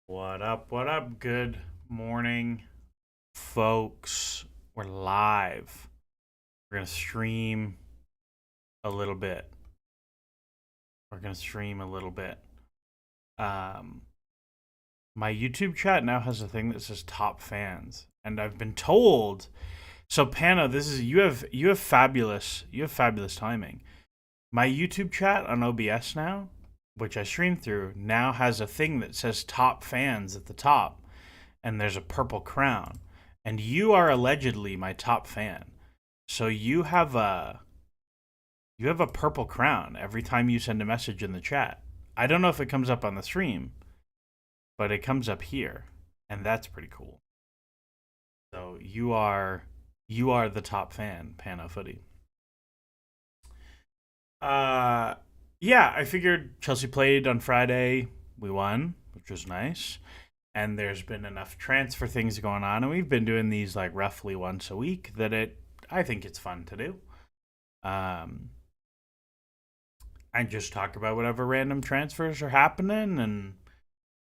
What up? What up? Good morning, folks. We're live. We're going to stream a little bit. We're going to stream a little bit. Um, my YouTube chat now has a thing that says top fans, and I've been told. So Pano, this is you have fabulous timing. My YouTube chat on OBS now, which I stream through, now has a thing that says top fans at the top, and there's a purple crown. And you are allegedly my top fan. So you have a purple crown every time you send a message in the chat. I don't know if it comes up on the stream, but it comes up here, and that's pretty cool. So you are the top fan, Pano Footy. Uh yeah, I figured Chelsea played on Friday. We won, which was nice. And there's been enough transfer things going on, and we've been doing these like roughly once a week that I think it's fun to do. Um and just talk about whatever random transfers are happening and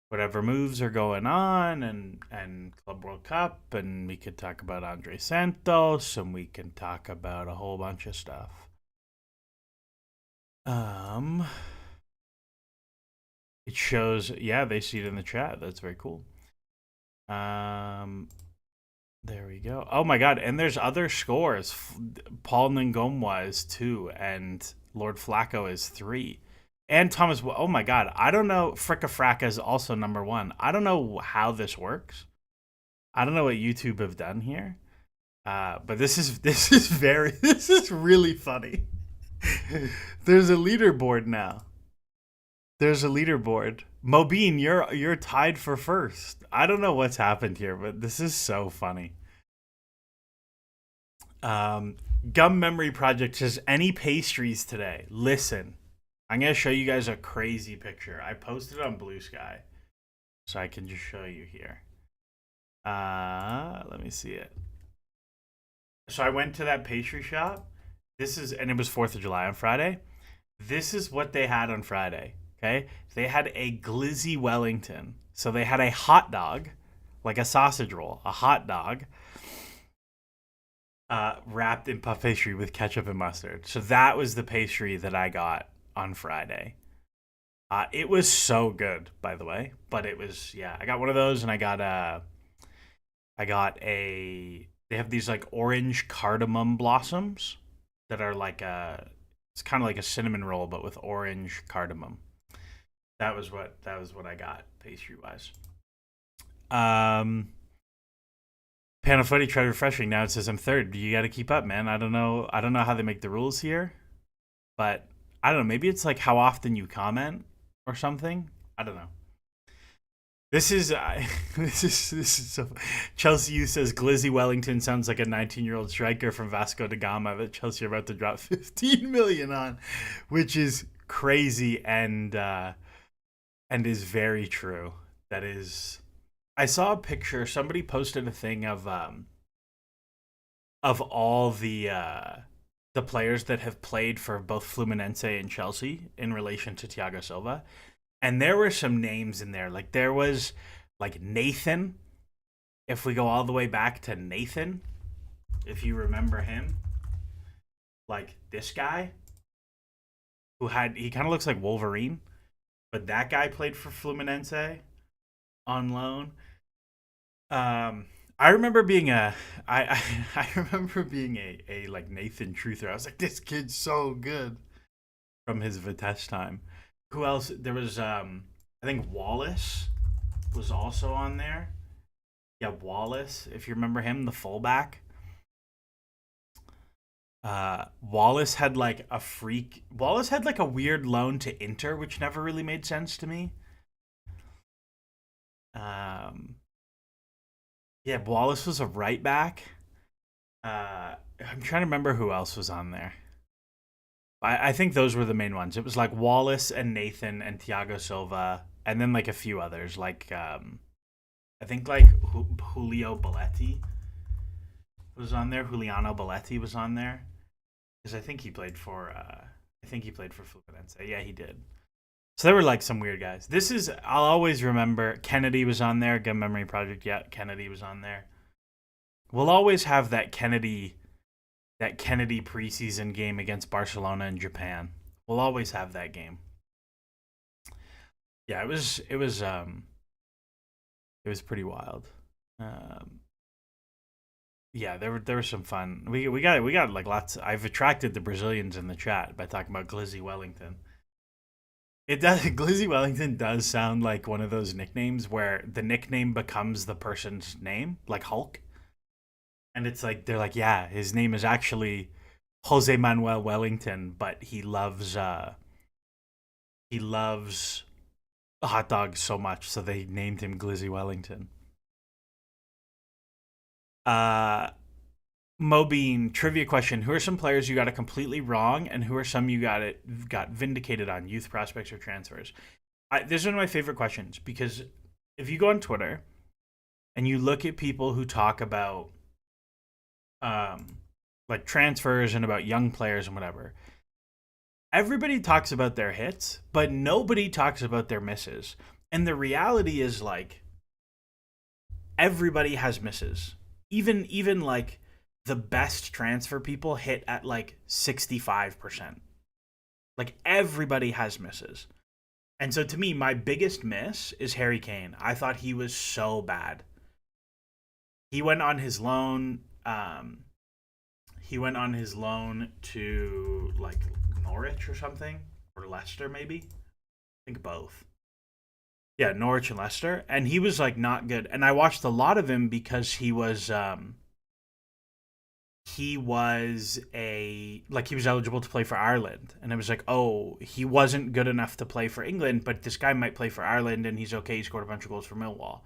whatever moves are going on and Club World Cup, and we could talk about Andre Santos, and we can talk about a whole bunch of stuff. Um it shows, yeah, they see it in the chat. That's very cool. Um There we go. Oh my god, and there's other scores. Paul Ngomwa is 2 and Lord Flacco is 3. And Thomas, oh my god, I don't know. Fricka Fracka is also number 1. I don't know how this works. I don't know what YouTube have done here. But this is very this is really funny. There's a leaderboard now. There's a leaderboard. Mobeen, you're tied for first. I don't know what's happened here, but this is so funny. Um, Gum Memory Project says any pastries today. Listen, I'm gonna show you guys a crazy picture. I posted it on Blue Sky, so I can just show you here. Let me see it. So I went to that pastry shop. And it was 4th of July on Friday. This is what they had on Friday. Okay, they had a glizzy Wellington. So they had a hot dog, like a sausage roll, a hot dog, wrapped in puff pastry with ketchup and mustard. So that was the pastry that I got on Friday. It was so good, by the way. But it was, yeah, I got one of those, and I got a. They have these like orange cardamom blossoms that are like a. It's kind of like a cinnamon roll, but with orange cardamom. That was what I got pastry wise. Um, Panafutti tried refreshing. Now it says I'm third. You got to keep up, man. I don't know. I don't know how they make the rules here, but I don't know. Maybe it's like how often you comment or something. I don't know. This is this is so. Chelsea U says Glizzy Wellington sounds like a 19-year-old striker from Vasco da Gama that Chelsea are about to drop 15 million on, which is crazy and is very true. That is. I saw a picture. Somebody posted a thing of all the players that have played for both Fluminense and Chelsea in relation to Thiago Silva, and there were some names in there. Like there was like Nathan. If we go all the way back to Nathan, if you remember him, like this guy he kind of looks like Wolverine, but that guy played for Fluminense on loan. Um, I remember being I remember being a like Nathan Truther. I was like, this kid's so good from his Vitesse time. Who else? There was I think Wallace was also on there. Yeah, Wallace, if you remember him, the fullback. Wallace had like a freak. Wallace had like a weird loan to Inter, which never really made sense to me. Um, yeah, Wallace was a right back. I'm trying to remember who else was on there. I think those were the main ones. It was like Wallace and Nathan and Thiago Silva, and then like a few others. Like I think like Julio Belletti was on there. Juliano Belletti was on there because I think he played for Fluminense. Yeah, he did. So there were like some weird guys. I'll always remember Kennedy was on there. Good Memory Project. Yeah, Kennedy was on there. We'll always have that Kennedy preseason game against Barcelona and Japan. We'll always have that game. Yeah, it was pretty wild. Um, yeah, there was some fun. We got like lots. I've attracted the Brazilians in the chat by talking about Glizzy Wellington. It does. Glizzy Wellington does sound like one of those nicknames where the nickname becomes the person's name, like Hulk. And it's like they're like, yeah, his name is actually Jose Manuel Wellington, but he loves hot dogs so much, so they named him Glizzy Wellington. Uh, Mobeen trivia question: who are some players you got it completely wrong, and who are some you got vindicated on youth prospects or transfers? This is one of my favorite questions because if you go on Twitter and you look at people who talk about um like transfers and about young players and whatever, everybody talks about their hits, but nobody talks about their misses. And the reality is like everybody has misses. Even like the best transfer people hit at like 65%. Like everybody has misses. And so to me, my biggest miss is Harry Kane. I thought he was so bad. He went on his loan. He went on his loan to like Norwich or something, or Leicester maybe. I think both. Yeah, Norwich and Leicester, and he was like not good. And I watched a lot of him because he was eligible to play for Ireland, and it was like, oh, he wasn't good enough to play for England, but this guy might play for Ireland, and he's okay. He scored a bunch of goals for Millwall.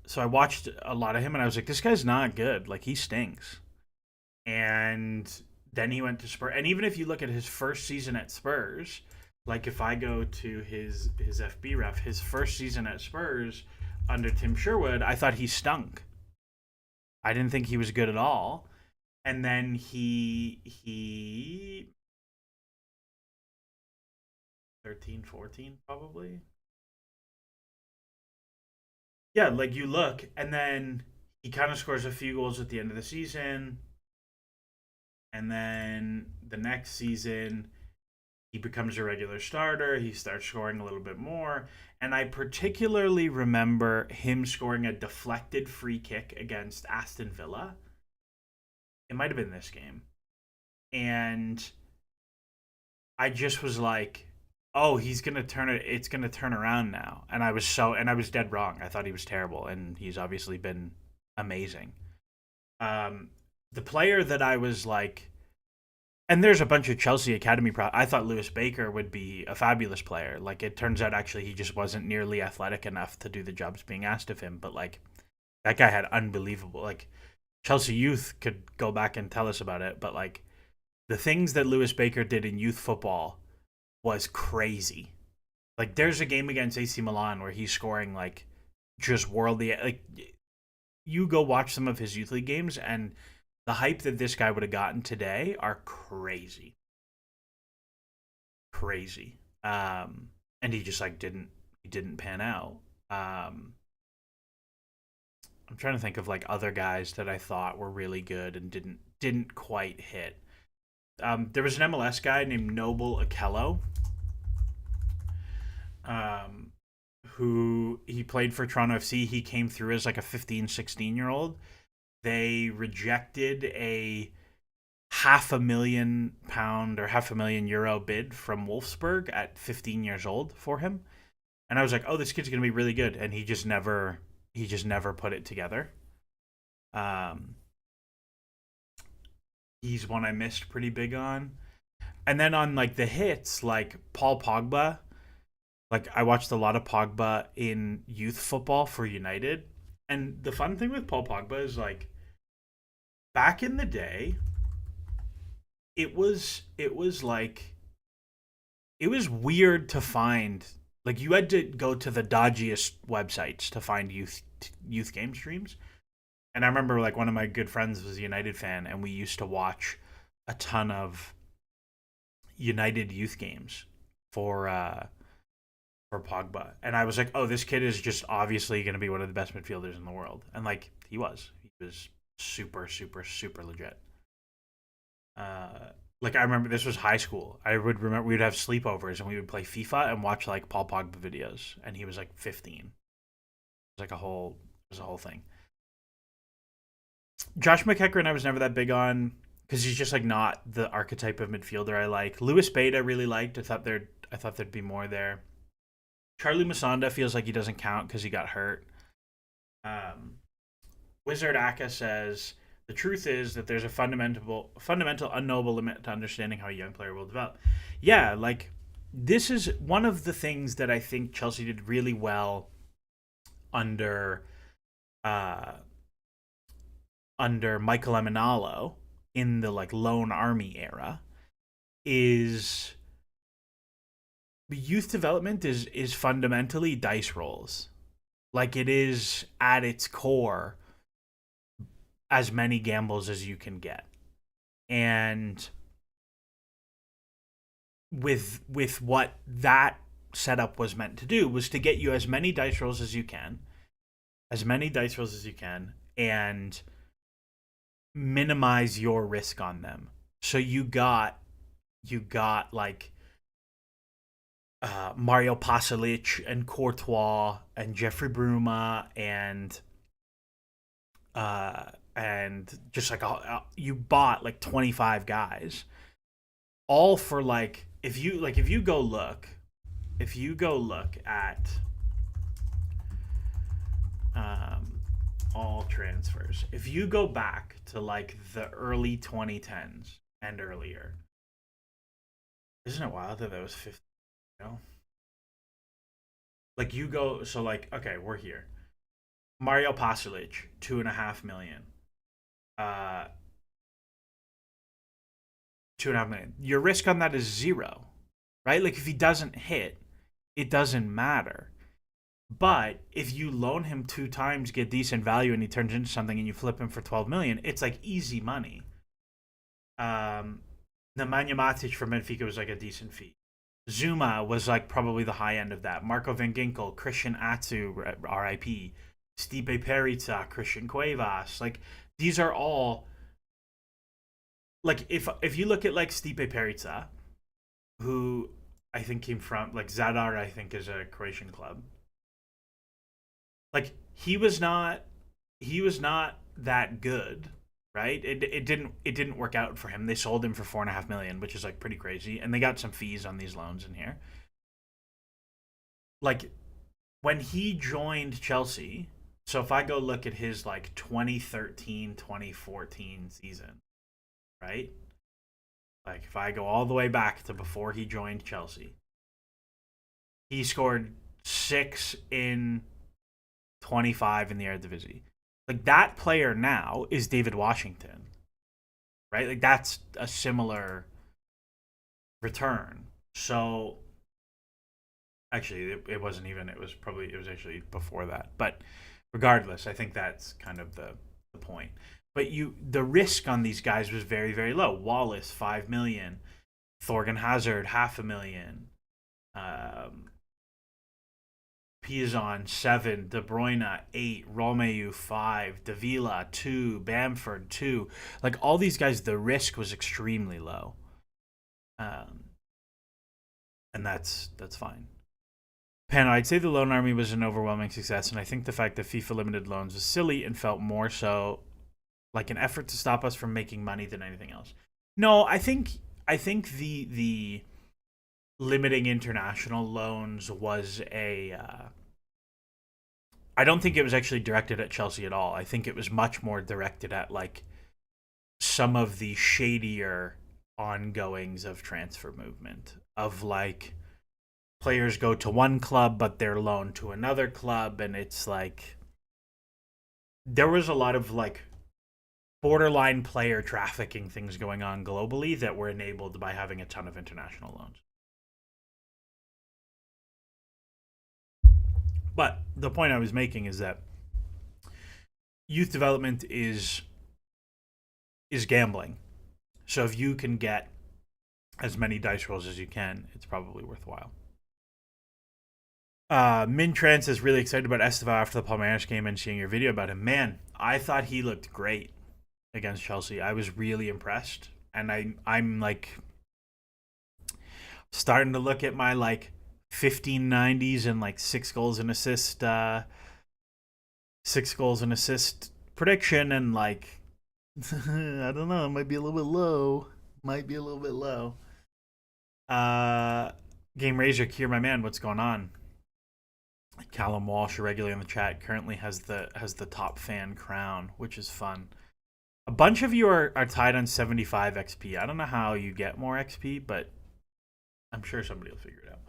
So I watched a lot of him, and I was like, this guy's not good. Like he stinks. And then he went to Spurs. And even if you look at his first season at Spurs, like if I go to his FB ref, his first season at Spurs under Tim Sherwood, I thought he stunk. I didn't think he was good at all. And then he 13, 14 probably. Yeah, like you look and then he kind of scores a few goals at the end of the season, and then the next season he becomes a regular starter. He starts scoring a little bit more. And I particularly remember him scoring a deflected free kick against Aston Villa. It might have been this game. And I just was like, oh, he's going to turn it. It's going to turn around now. And I was dead wrong. I thought he was terrible. And he's obviously been amazing. Um, the player that I was like, and there's a bunch of Chelsea Academy I thought Lewis Baker would be a fabulous player. Like it turns out actually he just wasn't nearly athletic enough to do the jobs being asked of him, but like that guy had unbelievable like Chelsea youth could go back and tell us about it, but like the things that Lewis Baker did in youth football was crazy. Like there's a game against AC Milan where he's scoring like just worldly like you go watch some of his youth league games and the hype that this guy would have gotten today are crazy, crazy. And he just like he didn't pan out. I'm trying to think of like other guys that I thought were really good and didn't quite hit. There was an MLS guy named Noble Akello, um, who he played for Toronto FC. He came through as like a 15, 16-year-old. They rejected a £500,000 or €500,000 bid from Wolfsburg at 15 years old for him. And I was like, oh, this kid's gonna be really good. And he just never put it together. Um, he's one I missed pretty big on. And then on like the hits, like Paul Pogba, like I watched a lot of Pogba in youth football for United. And the fun thing with Paul Pogba is like back in the day, it was weird to find like you had to go to the dodgiest websites to find youth game streams. And I remember like one of my good friends was a United fan, and we used to watch a ton of United youth games for Pogba, and I was like, oh, this kid is just obviously going to be one of the best midfielders in the world, and like he was super super super legit. Like I remember this was high school. I would remember we would have sleepovers and we would play FIFA and watch like Paul Pogba videos, and he was like 15. It was like a whole thing. Josh McEachran I was never that big on because he's just like not the archetype of midfielder I like. Lewis Bate I really liked. I thought there'd be more there. Charlie Musonda feels like he doesn't count because he got hurt. Um, Wizard Aka says the truth is that there's a fundamental unknowable limit to understanding how a young player will develop. Yeah, like this is one of the things that I think Chelsea did really well under uh Michael Emenalo in the like loan army era is youth development is fundamentally dice rolls. Like it is at its core as many gambles as you can get. And with what that setup was meant to do was to get you as many dice rolls as you can, and minimize your risk on them. So you got like Mario Pasalic and Courtois and Jeffrey Bruma and just like you bought like 25 guys all for like if you go look at all transfers, if you go back to like the early 2010s and earlier, isn't it wild that was 50, you know? Like you go, so like okay, we're here. Mario Pasalic, 2.5 million. Uh, 2.5 million. Your risk on that is zero, right? Like if he doesn't hit, it doesn't matter. But if you loan him two times, get decent value, and he turns into something, and you flip him for 12 million, it's like easy money. Nemanja Matic from Benfica was like a decent fee. Zuma was like probably the high end of that. Marco Van Ginkel, Christian Atsu, R.I.P. Stipe Perica, Christian Cuevas. Like these are all like if you look at like Stipe Perica, who I think came from like Zadar, I think is a Croatian club. Like he was not that good, right? It didn't work out for him. They sold him for 4.5 million, which is like pretty crazy, and they got some fees on these loans in here. Like when he joined Chelsea, so if I go look at his like 2013 2014 season, right? Like if I go all the way back to before he joined Chelsea, he scored 6 in 25 in the Eredivisie. Like that player now is David Washington, right? Like that's a similar return. So actually, it wasn't even. It was actually before that. But regardless, I think that's kind of the point. But the risk on these guys was very very low. Wallace 5 million, Thorgan Hazard 500,000, um, Piazon 7, De Bruyne 8, Romeu 5, Davila 2, Bamford 2. Like all these guys, the risk was extremely low, um, and that's fine. Pano, I'd say the loan army was an overwhelming success, and I think the fact that FIFA limited loans was silly and felt more so like an effort to stop us from making money than anything else. No, I think the limiting international loans was a. I don't think it was actually directed at Chelsea at all. I think it was much more directed at like some of the shadier ongoings of transfer movement of like players go to one club but they're loaned to another club, and it's like there was a lot of like borderline player trafficking things going on globally that were enabled by having a ton of international loans. But the point I was making is that youth development is gambling. So if you can get as many dice rolls as you can, it's probably worthwhile. Mintrance is really excited about Estevao after the Palmeiras game and seeing your video about him. Man, I thought he looked great against Chelsea. I was really impressed, and I'm like starting to look at my like 1590s and like 6 goals and assist prediction, and like I don't know, it might be a little bit low. Might be a little bit low. Game Razor, Kier, my man, what's going on? Callum Walsh, regularly in the chat, currently has the top fan crown, which is fun. A bunch of you are tied on 75 XP. I don't know how you get more XP, but I'm sure somebody will figure it out.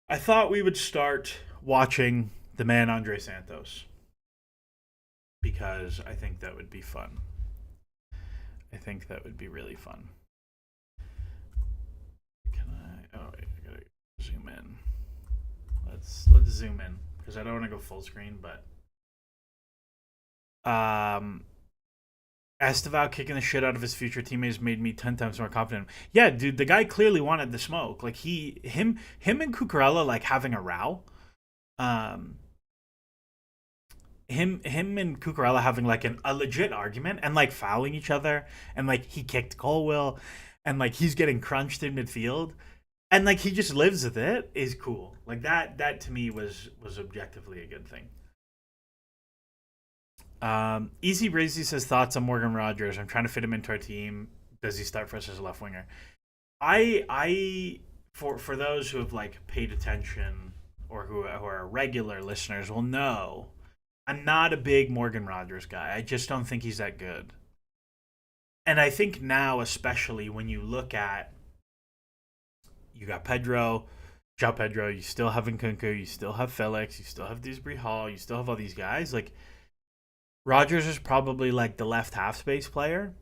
I thought we would start watching the man Andre Santos because I think that would be fun. I think that would be really fun. Can I? Oh wait, I gotta zoom in. Let's zoom in because I don't want to go full screen, but Estevao kicking the shit out of his future teammates made me 10 times more confident. Yeah, dude, the guy clearly wanted the smoke. Like him and Cucurella like having a row. Him and Cucurella having like a legit argument and like fouling each other, and like he kicked Colwill, and like he's getting crunched in midfield, and like he just lives with it is cool. Like that to me was objectively a good thing. Easy Brazy says thoughts on Morgan Rogers. I'm trying to fit him into our team. Does he start for us as a left winger? I for those who have like paid attention or who are regular listeners will know I'm not a big Morgan Rogers guy. I just don't think he's that good. And I think now, especially when you look at, you got Pedro, Joao Pedro, you still have Nkunku, you still have Felix, you still have Dewsbury Hall, you still have all these guys. Like, Rogers is probably like the left half space player.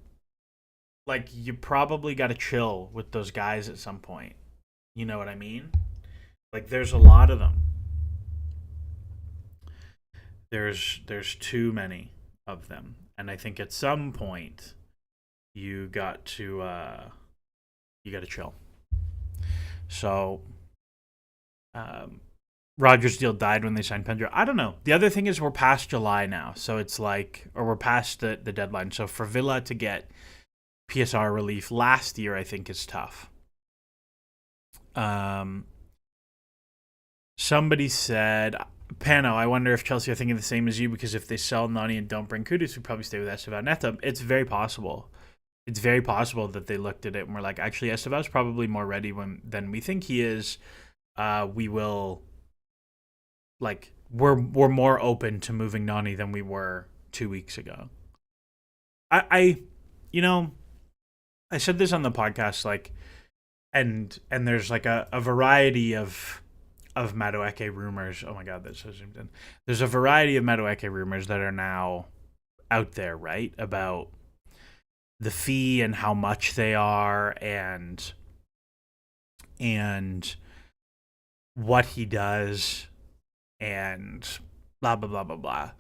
Like, you probably got to chill with those guys at some point. You know what I mean? Like, there's a lot of them. There's too many of them, and I think at some point you got to chill. So, Rogers' deal died when they signed Pedro. I don't know. The other thing is we're past July now, so it's like, or we're past the deadline. So for Villa to get PSR relief last year, I think is tough. Somebody said, Pano, I wonder if Chelsea are thinking the same as you, because if they sell Noni and don't bring Kudus, we probably stay with Estevao Neta. It's very possible. It's very possible that they looked at it and were like, actually, Estevao's probably more ready than we think he is. We will, like, we're more open to moving Noni than we were 2 weeks ago. I said this on the podcast, like, and there's like a variety of Madueke rumors. Oh my god, that's so zoomed in. There's a variety of Madueke rumors that are now out there, right? About the fee and how much they are, and what he does, and blah blah blah blah blah.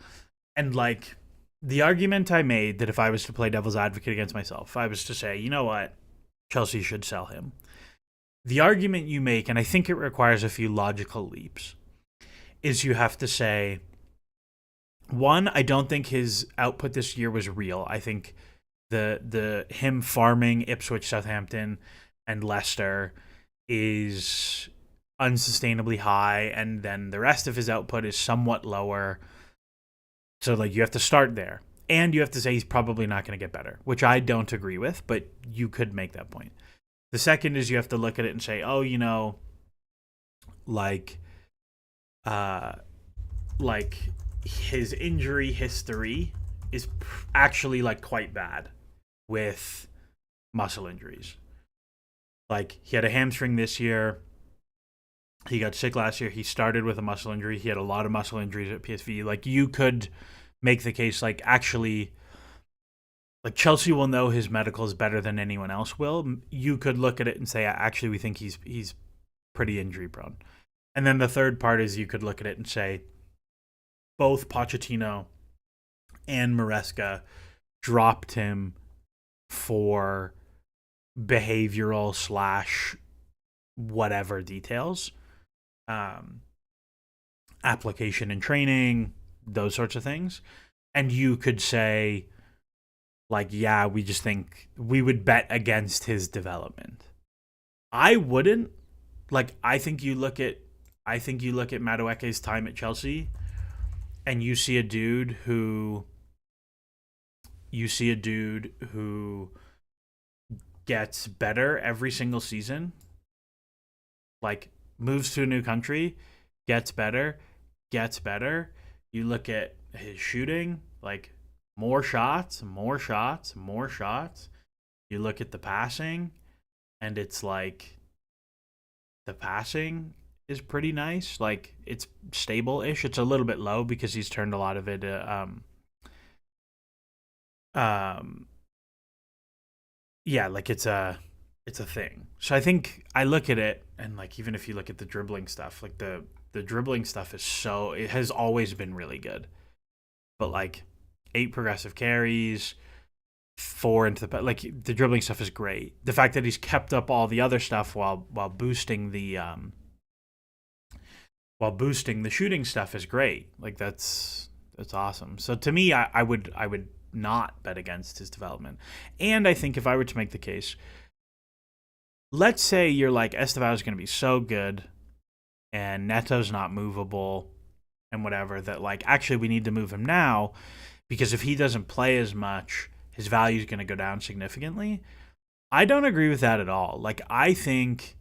And like, the argument I made that if I was to play devil's advocate against myself, if I was to say, you know what, Chelsea should sell him. The argument you make, and I think it requires a few logical leaps, is you have to say, one, I don't think his output this year was real. I think the him farming Ipswich, Southampton, and Leicester is unsustainably high, and then the rest of his output is somewhat lower. So like, you have to start there. And you have to say he's probably not going to get better, which I don't agree with, but you could make that point. The second is you have to look at it and say, oh, like his injury history is actually like quite bad with muscle injuries. Like, he had a hamstring this year. He got sick last year. He started with a muscle injury. He had a lot of muscle injuries at PSV. Like, you could make the case, like, actually, like, Chelsea will know his medicals better than anyone else will. You could look at it and say, actually, we think he's pretty injury prone. And then the third part is you could look at it and say, both Pochettino and Maresca dropped him for behavioral slash whatever details, um, application and training, those sorts of things. And you could say, like, yeah, we just think we would bet against his development. I wouldn't. Like, I think you look at Madueke's time at Chelsea, and you see a dude who gets better every single season, like moves to a new country, gets better, gets better. You look at his shooting, like more shots, more shots, more shots. You look at the passing, and it's like the passing is pretty nice. Like it's stable ish. It's a little bit low because he's turned a lot of it. Um, yeah, like it's a thing. So I think I look at it, and like even if you look at the dribbling stuff, like the dribbling stuff is so it has always been really good. But like 8 progressive carries, four into the like the dribbling stuff is great. The fact that he's kept up all the other stuff while boosting the shooting stuff is great. Like that's awesome. So to me, I would not bet against his development. And I think if I were to make the case, let's say you're like Estevao is going to be so good, and Neto's not movable, and whatever, that like actually we need to move him now because if he doesn't play as much, his value is going to go down significantly. I don't agree with that at all. Like I think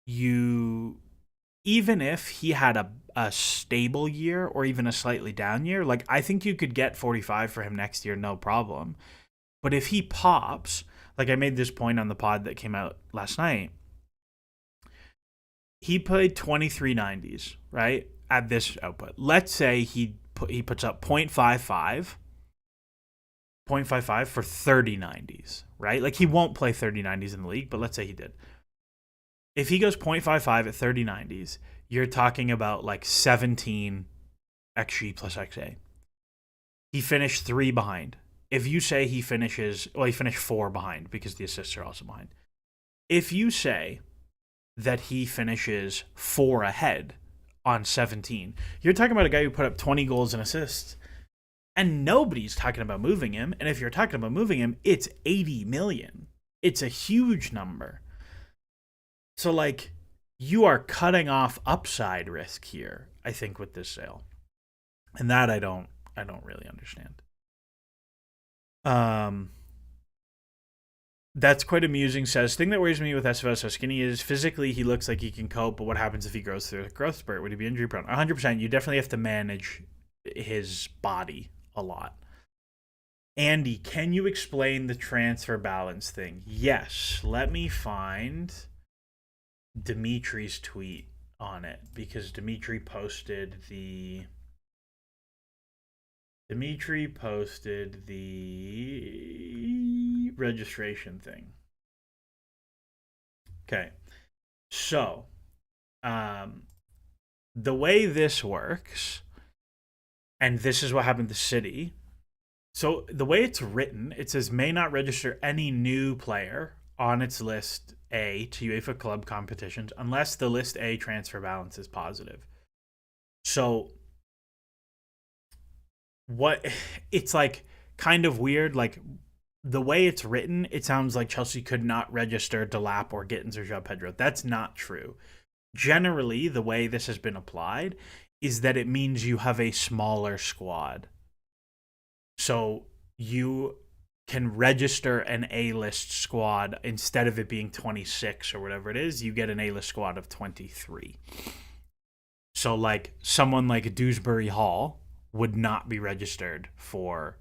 you even if he had a stable year or even a slightly down year, like I think you could get 45 for him next year, no problem. But if he pops, like I made this point on the pod that came out last night, he played 23 90s, right? At this output. Let's say he puts up 0.55 for 30 90s, right? Like he won't play 30 90s in the league, but let's say he did. If he goes 0.55 at 30 90s, you're talking about like 17 XG plus XA. He finished 3 behind. If you say he finished 4 behind because the assists are also behind. If you say that he finishes 4 ahead on 17, you're talking about a guy who put up 20 goals and assists. And nobody's talking about moving him. And if you're talking about moving him, it's 80 million. It's a huge number. So like you are cutting off upside risk here, I think, with this sale. And that I don't really understand. That's quite amusing. Says thing that worries me with SFS how skinny he is. Physically, he looks like he can cope, but what happens if he goes through a growth spurt? Would he be injury prone? 100%. You definitely have to manage his body a lot. Andy, can you explain the transfer balance thing? Yes. Let me find Dimitri's tweet on it because Dimitri posted the registration thing. Okay. So, the way this works, and this is what happened to City. So, the way it's written, it says may not register any new player on its list A to UEFA club competitions unless the list A transfer balance is positive. So, what it's like kind of weird, like the way it's written, it sounds like Chelsea could not register Delap or Gittins or Joao Pedro. That's not true. Generally, the way this has been applied is that it means you have a smaller squad. So you can register an A-list squad instead of it being 26 or whatever it is. You get an A-list squad of 23. So like someone like Dewsbury Hall would not be registered for.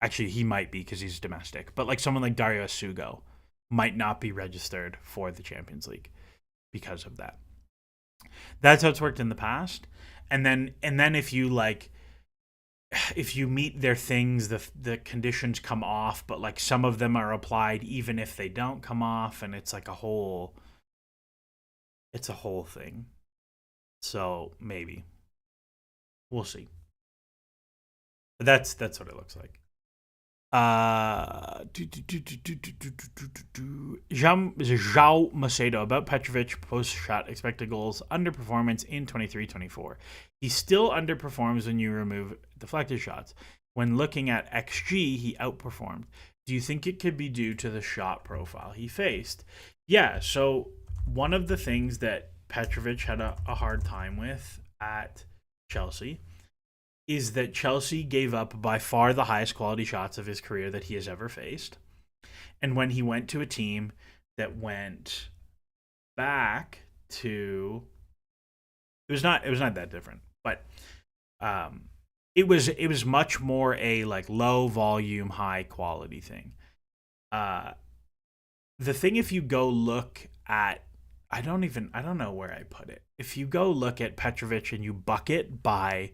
Actually, he might be because he's domestic. But like someone like Dario Sugo might not be registered for the Champions League because of that. That's how it's worked in the past. And then if you like if you meet their things, the conditions come off, but like some of them are applied even if they don't come off, and it's like a whole thing. So maybe. We'll see. But that's what it looks like. Joao Macedo about Petrovic post shot expected goals underperformance in 23-24. He still underperforms when you remove deflected shots. When looking at XG, he outperformed. Do you think it could be due to the shot profile he faced? Yeah, so one of the things that Petrovic had a hard time with at Chelsea is that Chelsea gave up by far the highest quality shots of his career that he has ever faced. And when he went to a team that went back to it was not that different, but it was much more a like low volume, high quality thing. Uh the thing if you go look at I don't know where I put it. If you go look at Petrovic and you bucket by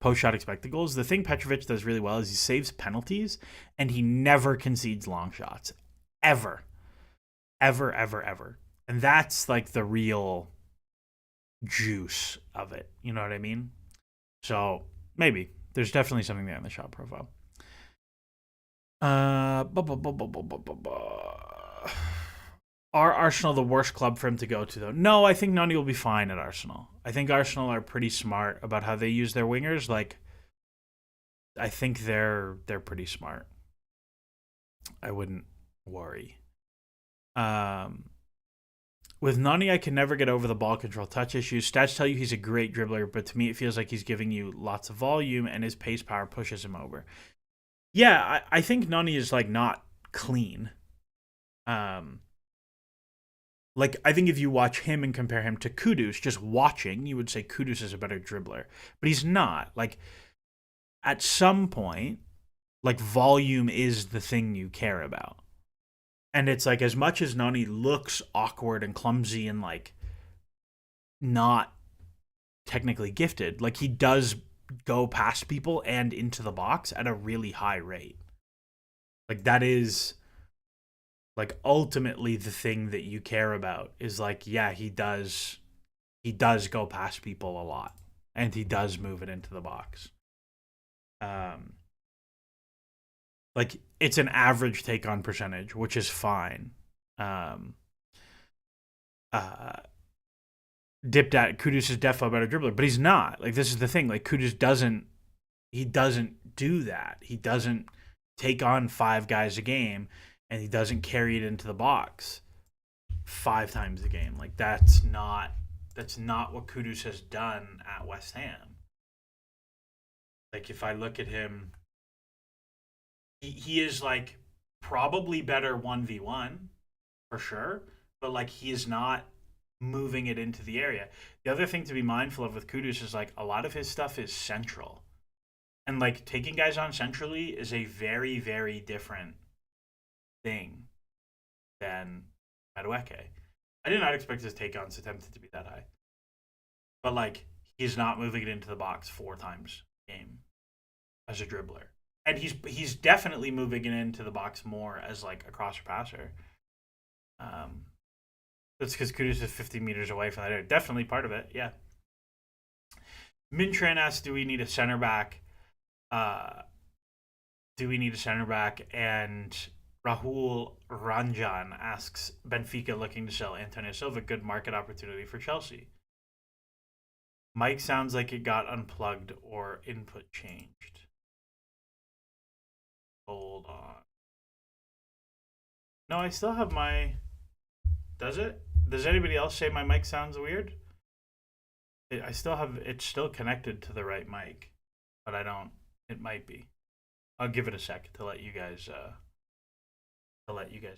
post shot expected goals, the thing Petrovic does really well is he saves penalties and he never concedes long shots. Ever. Ever, ever, ever. And that's like the real juice of it. You know what I mean? So maybe. There's definitely something there in the shot profile. Uh, bu- bu- bu- bu- bu- bu- bu- bu- Are Arsenal the worst club for him to go to, though? No, I think Noni will be fine at Arsenal. I think Arsenal are pretty smart about how they use their wingers. Like, I think they're pretty smart. I wouldn't worry. Um, with Nani, I can never get over the ball control touch issues. Stats tell you he's a great dribbler, but to me, it feels like he's giving you lots of volume, and his pace power pushes him over. Yeah, I think Nani is like not clean. Um, like I think if you watch him and compare him to Kudus, just watching, you would say Kudus is a better dribbler, but he's not. Like at some point, like volume is the thing you care about. And it's like as much as Nani looks awkward and clumsy and like not technically gifted, like he does go past people and into the box at a really high rate. Like that is like ultimately the thing that you care about is like yeah, he does go past people a lot and he does move it into the box. Um like it's an average take on percentage, which is fine. Um uh Dipped at Kudus is definitely a better dribbler, but he's not. Like this is the thing. Like Kudus doesn't do that. He doesn't take on five guys a game, and he doesn't carry it into the box five times a game. Like that's not what Kudus has done at West Ham. Like if I look at him, he is like probably better 1v1 for sure, but like he is not moving it into the area. The other thing to be mindful of with Kudus is like a lot of his stuff is central. And like taking guys on centrally is a very, very different thing than Madueke. I did not expect his take ons attempted to be that high. But like he's not moving it into the box four times a game as a dribbler. And he's definitely moving it into the box more as like a crosser passer. Um, that's because Kudus is 50 meters away from that area. Definitely part of it, yeah. Mintran asks, do we need a center back? Do we need a center back? And Rahul Ranjan asks, Benfica looking to sell Antonio Silva, good market opportunity for Chelsea. Mike sounds like it got unplugged or input changed. Hold on. No, I still have my. Does it? Does anybody else say my mic sounds weird? I still have. It's still connected to the right mic, but I don't. It might be. I'll give it a sec to let you guys.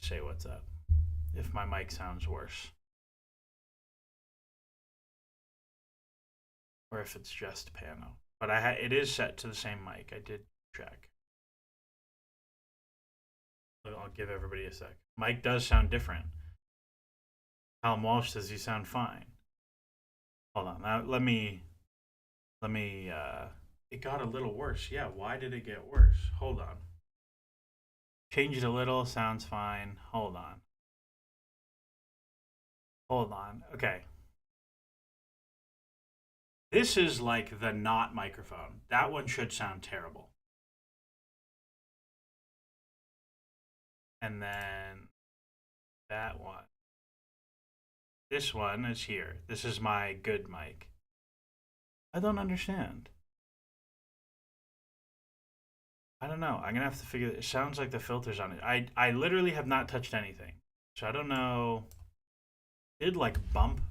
Say what's up. If my mic sounds worse, or if it's just Pano. But it is set to the same mic. I did check. I'll give everybody a sec. Mike does sound different. Callum Walsh says he sound fine. Hold on. Now, let me. It got a little worse. Yeah. Why did it get worse? Hold on. Change it a little. Sounds fine. Hold on. Hold on. Okay. This is like the not microphone. That one should sound terrible. and then that one. This one is here. This is my good mic. I don't understand. I don't know. I'm gonna have to figure it. It sounds like the filter's on it. I literally have not touched anything. So I don't know. It did like bump.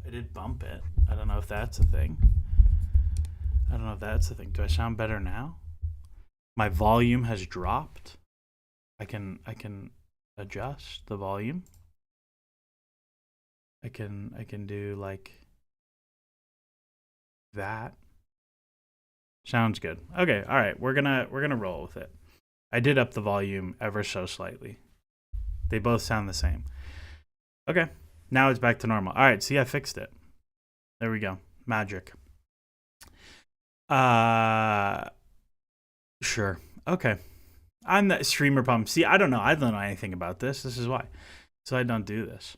I did bump it. I don't know if that's a thing. I don't know if that's the thing. Do I sound better now? My volume has dropped. I can adjust the volume. I can do like that. Sounds good. Okay, all right. We're gonna roll with it. I did up the volume ever so slightly. They both sound the same. Okay, now it's back to normal. All right, see, I fixed it. There we go. Magic. Sure. Okay. I'm the streamer pump. See, I don't know. I don't know anything about this. This is why. So I don't do this.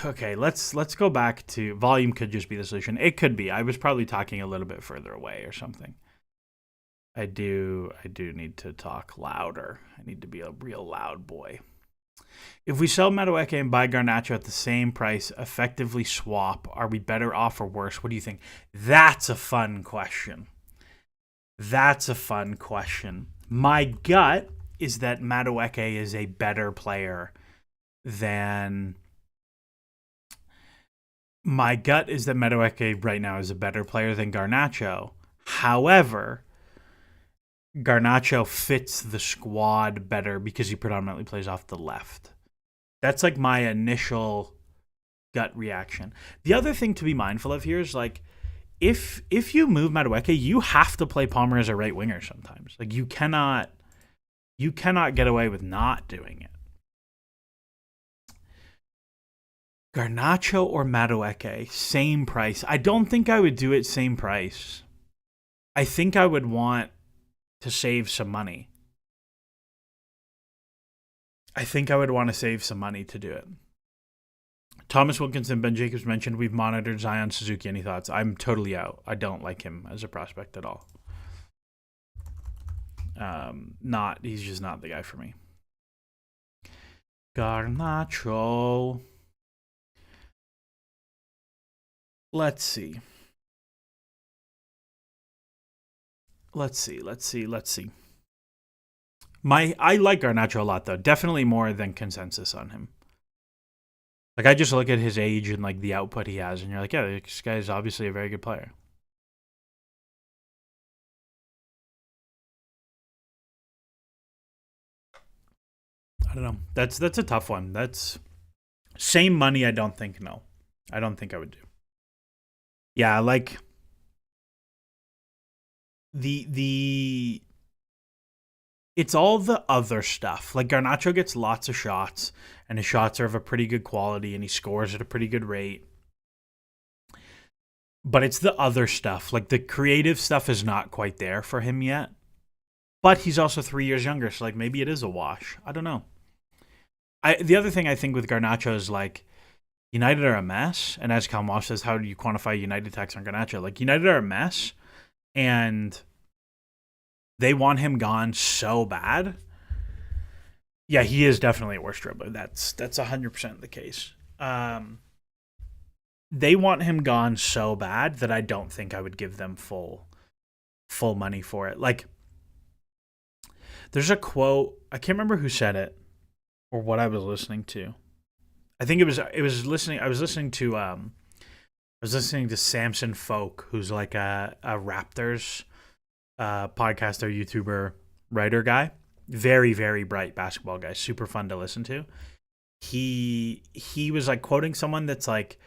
Okay, let's go back to volume. Could just be the solution. It could be. I was probably talking a little bit further away or something. I do need to talk louder. I need to be a real loud boy. If we sell Madueke and buy Garnacho at the same price, effectively swap, are we better off or worse? What do you think? That's a fun question. My gut is that Madueke is a better player than... My gut is that Madueke right now is a better player than Garnacho. However, Garnacho fits the squad better because he predominantly plays off the left. That's like my initial gut reaction. The other thing to be mindful of here is like if you move Madueke, you have to play Palmer as a right winger sometimes. Like you cannot get away with not doing it. Garnacho or Madueke, same price. I don't think I would do it same price. I think I would want to save some money. I think I would want to save some money to do it. Thomas Wilkinson, Ben Jacobs mentioned we've monitored Zion Suzuki. Any thoughts? I'm totally out. I don't like him as a prospect at all. He's just not the guy for me. Garnacho. Let's see. I like Garnacho a lot though. Definitely more than consensus on him. Like I just look at his age and like the output he has, and you're like, yeah, this guy is obviously a very good player. I don't know. That's a tough one. That's same money. I don't think I would do. Yeah, like it's all the other stuff. Like Garnacho gets lots of shots, and his shots are of a pretty good quality, and he scores at a pretty good rate. But it's the other stuff. Like the creative stuff is not quite there for him yet. But he's also 3 years younger, so like maybe it is a wash. I don't know. The other thing I think with Garnacho is like United are a mess, and as Kalmosh says, how do you quantify United tax on Garnacho? Like United are a mess, and they want him gone so bad. Yeah, he is definitely a worse dribbler. That's 100% the case. They want him gone so bad that I don't think I would give them full money for it. Like, there's a quote. I can't remember who said it or what I was listening to. I think I was listening to Samson Folk, who's like a Raptors podcaster, YouTuber, writer guy. Very, very bright basketball guy. Super fun to listen to. He was like quoting someone that's like,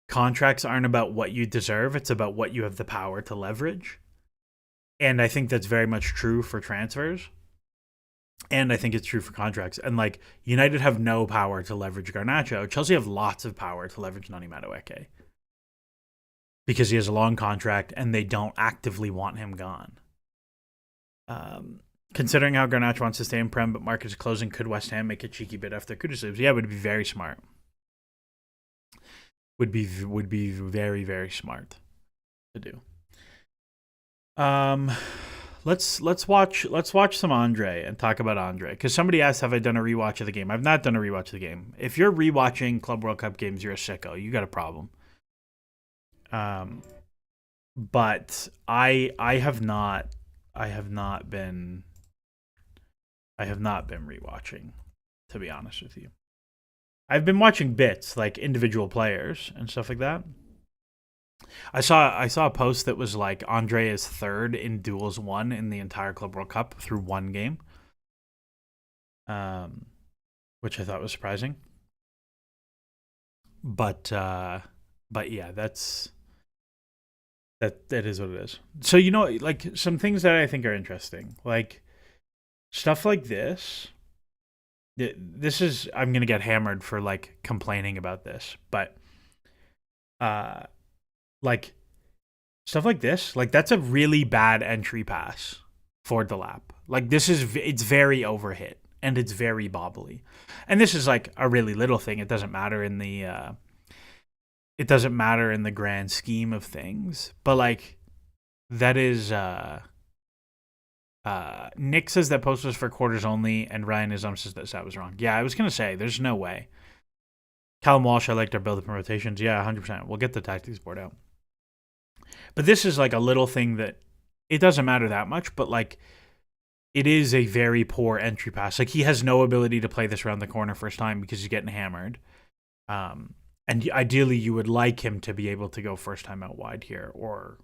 contracts aren't about what you deserve. It's about what you have the power to leverage. And I think that's very much true for transfers. And I think it's true for contracts. And like United have no power to leverage Garnacho. Chelsea have lots of power to leverage Noni Madueke because he has a long contract and they don't actively want him gone. Considering how Garnacho wants to stay in Prem, but market is closing, could West Ham make a cheeky bid after Kudus leaves? Yeah, it would be very smart. Would be very, very smart to do. let's watch some Andre and talk about Andre, because somebody asked, have I done a rewatch of the game? I've not done a rewatch of the game. If you're rewatching Club World Cup games, you're a sicko. You got a problem. Um, but I have not been rewatching, to be honest with you. I've been watching bits, like individual players and stuff like that. I saw a post that was like Andre is third in duels won in the entire Club World Cup through one game, um, which I thought was surprising. But yeah, that is what it is. So like some things that I think are interesting, like stuff like this. This is, I'm gonna get hammered for like complaining about this, but uh, like stuff like this, like that's a really bad entry pass for the lap. Like it's very overhit and it's very bobbly, and this is like a really little thing. It doesn't matter in the grand scheme of things, but like that is Nick says that post was for quarters only, and Ryan Islam says that was wrong. Yeah, I was gonna say there's no way. Callum Walsh, I liked our build up and rotations. Yeah, 100%. We'll get the tactics board out. But this is like a little thing that it doesn't matter that much, but like it is a very poor entry pass. Like he has no ability to play this around the corner first time because he's getting hammered. And ideally you would like him to be able to go first time out wide here or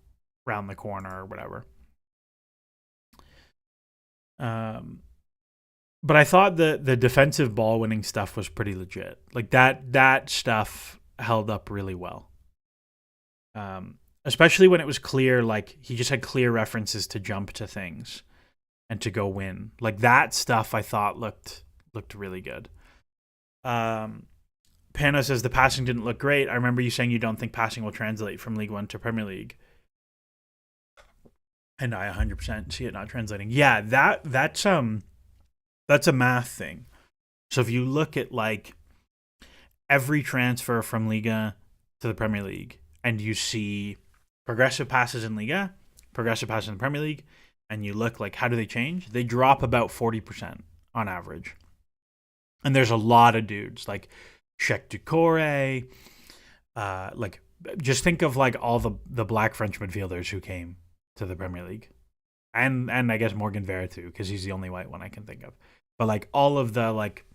round the corner or whatever. But I thought the defensive ball winning stuff was pretty legit. Like that stuff held up really well. Especially when it was clear, like he just had clear references to jump to things and to go win. Like that stuff I thought looked really good. Pano says the passing didn't look great. I remember you saying you don't think passing will translate from League One to Premier League. And I 100% see it not translating. Yeah, that's a math thing. So if you look at like every transfer from Liga to the Premier League and you see progressive passes in Liga, progressive passes in the Premier League, and you look like how do they change? They drop about 40% on average. And there's a lot of dudes like Cheikh Doucouré, like just think of like all the black French midfielders who came to the Premier League. And I guess Morgan Verretou, because he's the only white one I can think of. But like all of the like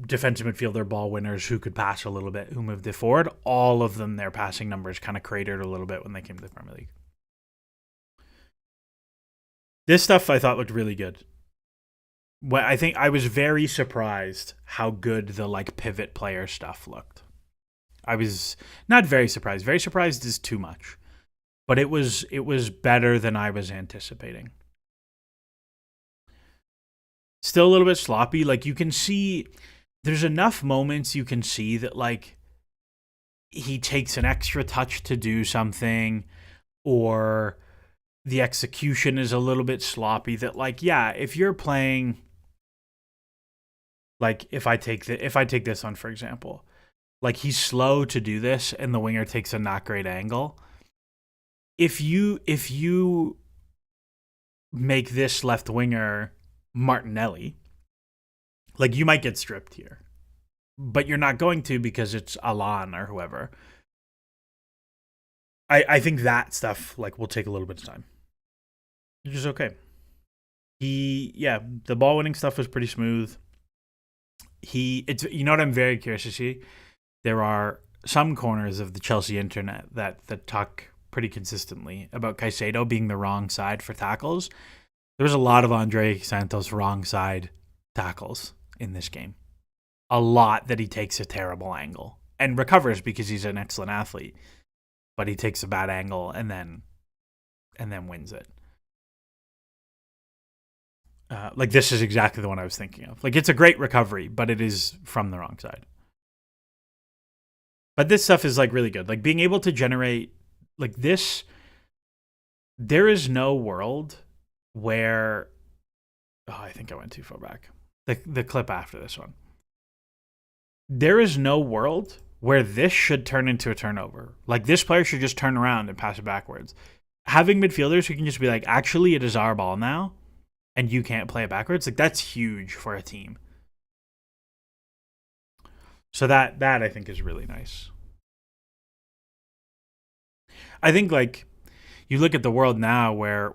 defensive midfielder ball winners who could pass a little bit, who moved it forward, all of them, their passing numbers kind of cratered a little bit when they came to the Premier League. This stuff I thought looked really good. Well, I think I was very surprised how good the like pivot player stuff looked. I was not very surprised. Very surprised is too much. But it was better than I was anticipating. Still a little bit sloppy. Like you can see there's enough moments you can see that like he takes an extra touch to do something, or the execution is a little bit sloppy, that like, yeah, if you're playing, like if I take this one, for example, like he's slow to do this and the winger takes a not great angle. If you make this left winger Martinelli, like you might get stripped here, but you're not going to because it's Alan or whoever. I think that stuff like will take a little bit of time, which is okay. The ball winning stuff was pretty smooth. You know what I'm very curious to see? There are some corners of the Chelsea internet that talk pretty consistently about Caicedo being the wrong side for tackles. There was a lot of Andre Santos wrong side tackles in this game. A lot that he takes a terrible angle and recovers because he's an excellent athlete, but he takes a bad angle and then wins it. Like this is exactly the one I was thinking of. Like it's a great recovery, but it is from the wrong side. But this stuff is like really good. Like being able to generate like this. There is no world where. Oh, I think I went too far back. The clip after this one. There is no world where this should turn into a turnover. Like this player should just turn around and pass it backwards. having midfielders who can just be like, actually, it is our ball now, and you can't play it backwards. Like, that's huge for a team. So that I think is really nice. I think like you look at the world now where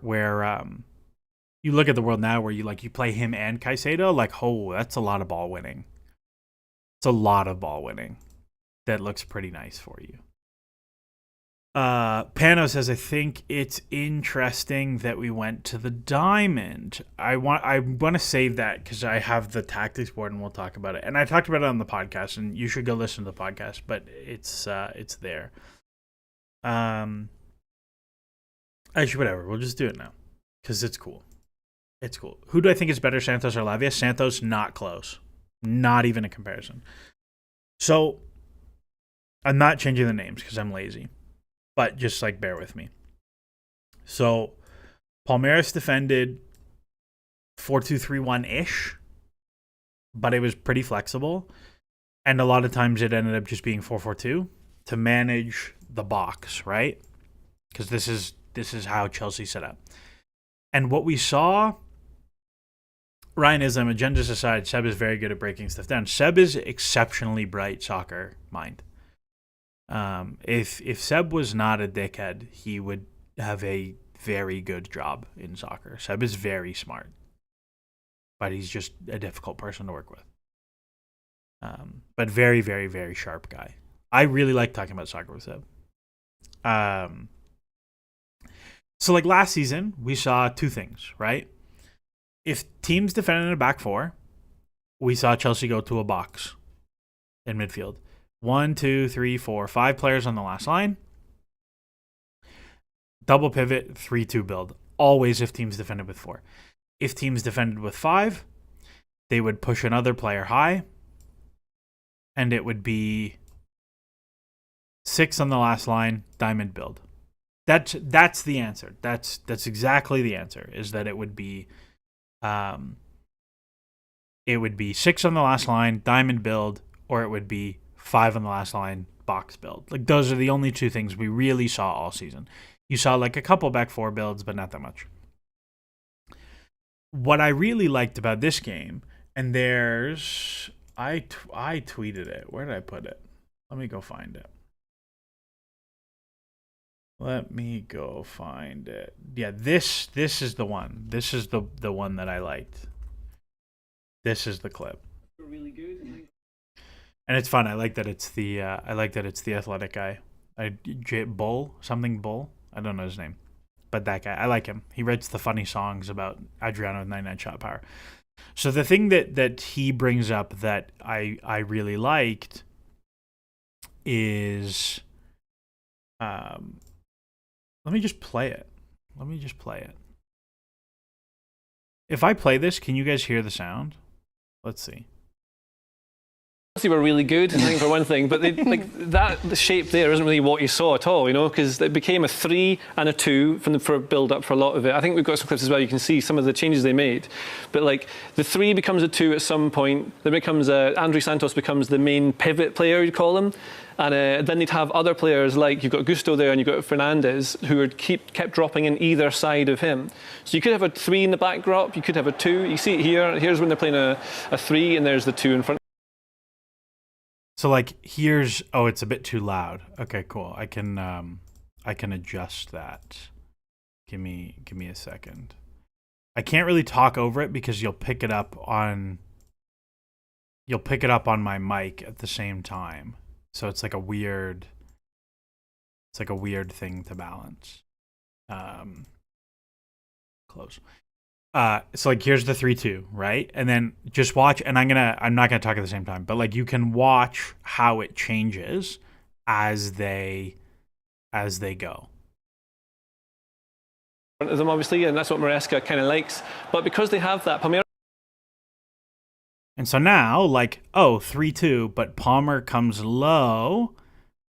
you look at the world now where you play him and Caicedo, like, oh, that's a lot of ball winning. It's a lot of ball winning. That looks pretty nice for you. Pano says, I think it's interesting that we went to the diamond. I want to save that because I have the tactics board and we'll talk about it. And I talked about it on the podcast, and you should go listen to the podcast, but it's there. Actually, whatever. We'll just do it now because it's cool. It's cool. Who do I think is better, Santos or Lavia? Santos, not close. Not even a comparison. So I'm not changing the names because I'm lazy. But just like bear with me. So Palmeiras defended 4-2-3-1-ish, but it was pretty flexible. And a lot of times it ended up just being 4-4-2 to manage the box, right? Because this is how Chelsea set up. And what we saw, Ryan Islam, agendas aside, Seb is very good at breaking stuff down. Seb is exceptionally bright soccer mind. If Seb was not a dickhead, he would have a very good job in soccer. Seb is very smart, but he's just a difficult person to work with. But very, very, very sharp guy. I really like talking about soccer with Seb. So like last season, we saw two things, right? If teams defended in a back four, we saw Chelsea go to a box in midfield. 1, 2, 3, 4, 5 players on the last line. Double pivot, 3-2 build. Always if teams defended with 4. If teams defended with 5, they would push another player high. And it would be 6 on the last line, diamond build. That's the answer. That's exactly the answer, is that it would be 6 on the last line, diamond build, or it would be 5 on the last line, box build. Like, those are the only two things we really saw all season. You saw like a couple back four builds, but not that much. What I really liked about this game, and there's I tweeted it. Where did I put it? Let me go find it. Yeah, this is the one. This is the one that I liked. This is the clip. Really good. And it's fun. I like that it's the athletic guy. Bull. I don't know his name, but that guy. I like him. He writes the funny songs about Adriano with 99 shot power. So the thing that he brings up that I really liked is, let me just play it. If I play this, can you guys hear the sound? Let's see. They were really good, I think, for one thing, but the shape there isn't really what you saw at all, because it became a 3 and a 2 for build up for a lot of it. I think we've got some clips as well. You can see some of the changes they made, but like the 3 becomes a 2 at some point. Then becomes Andre Santos becomes the main pivot player, you'd call him, and then they'd have other players like you've got Gusto there and you've got Fernandes who would kept dropping in either side of him. So you could have a 3 in the back drop, you could have a 2. You see it here. Here's when they're playing a 3, and there's the 2 in front. So like here's it's a bit too loud. Okay, cool. I can adjust that. Give me a second. I can't really talk over it because you'll pick it up on my mic at the same time. So it's like a weird thing to balance. Close. So like here's the 3-2, right? And then just watch, and I'm not gonna talk at the same time, but like you can watch how it changes as they go. Front of them, obviously, and that's what Maresca kind of likes. But because they have that, Palmeiras. And so now, 3-2, but Palmer comes low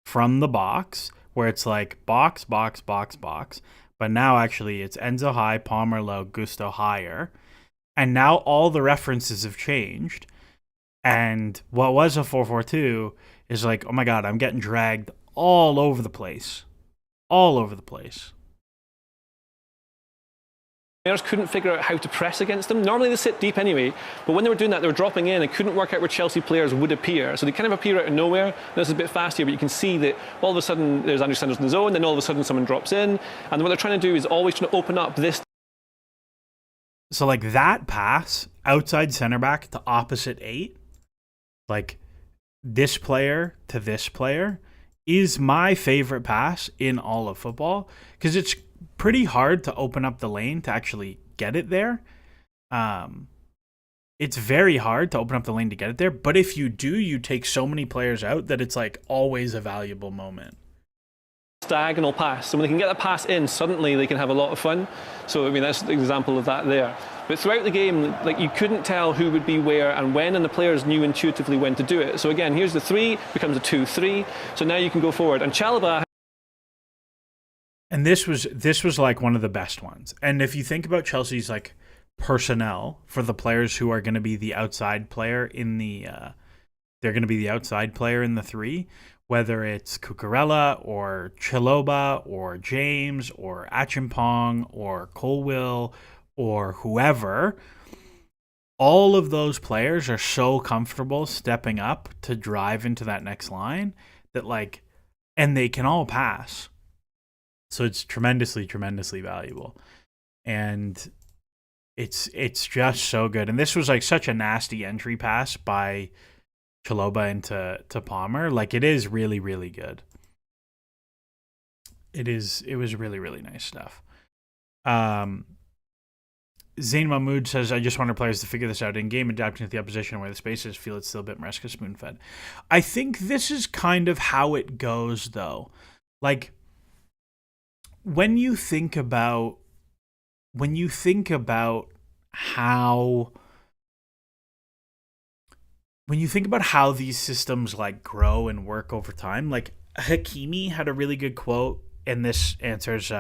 from the box, where it's like box, box, box, box. But now actually it's Enzo high, Palmer low, Gusto higher. And now all the references have changed. And what was a 4-4-2 is like, oh my God, I'm getting dragged all over the place. All over the place. Players couldn't figure out how to press against them. Normally they sit deep anyway, but when they were doing that, they were dropping in and couldn't work out where Chelsea players would appear. So they kind of appear out of nowhere. This is a bit fast here, but you can see that all of a sudden there's Andrew Santos in the zone, then all of a sudden someone drops in, and what they're trying to do is always trying to open up this. So like that pass outside center back to opposite 8, like this player to this player, is my favorite pass in all of football, because it's pretty hard to open up the lane to actually get it there. It's very hard to open up the lane to get it there, but if you do, you take so many players out that it's like always a valuable moment. Diagonal pass. So when they can get the pass in, suddenly they can have a lot of fun. So I mean, that's the example of that there. But throughout the game, like, you couldn't tell who would be where and when, and the players knew intuitively when to do it. So again, here's the 3, becomes a 2-3. So now you can go forward. And Chalobah. And this was like one of the best ones. And if you think about Chelsea's like personnel for the players who are going to be the outside player in the, they're going to be the outside player in the 3. Whether it's Cucurella or Chalobah or James or Achimpong or Colwill or whoever, all of those players are so comfortable stepping up to drive into that next line that like, and they can all pass. So it's tremendously, tremendously valuable. And it's just so good. And this was like such a nasty entry pass by Chalobah into Palmer. Like, it is really, really good. It was really, really nice stuff. Zain Mahmood says, I just want our players to figure this out in game, adapting to the opposition where the spaces, feel it's still a bit Maresca spoon-fed. I think this is kind of how it goes, though. Like, when you think about how these systems like grow and work over time, like Hakimi had a really good quote, and this answers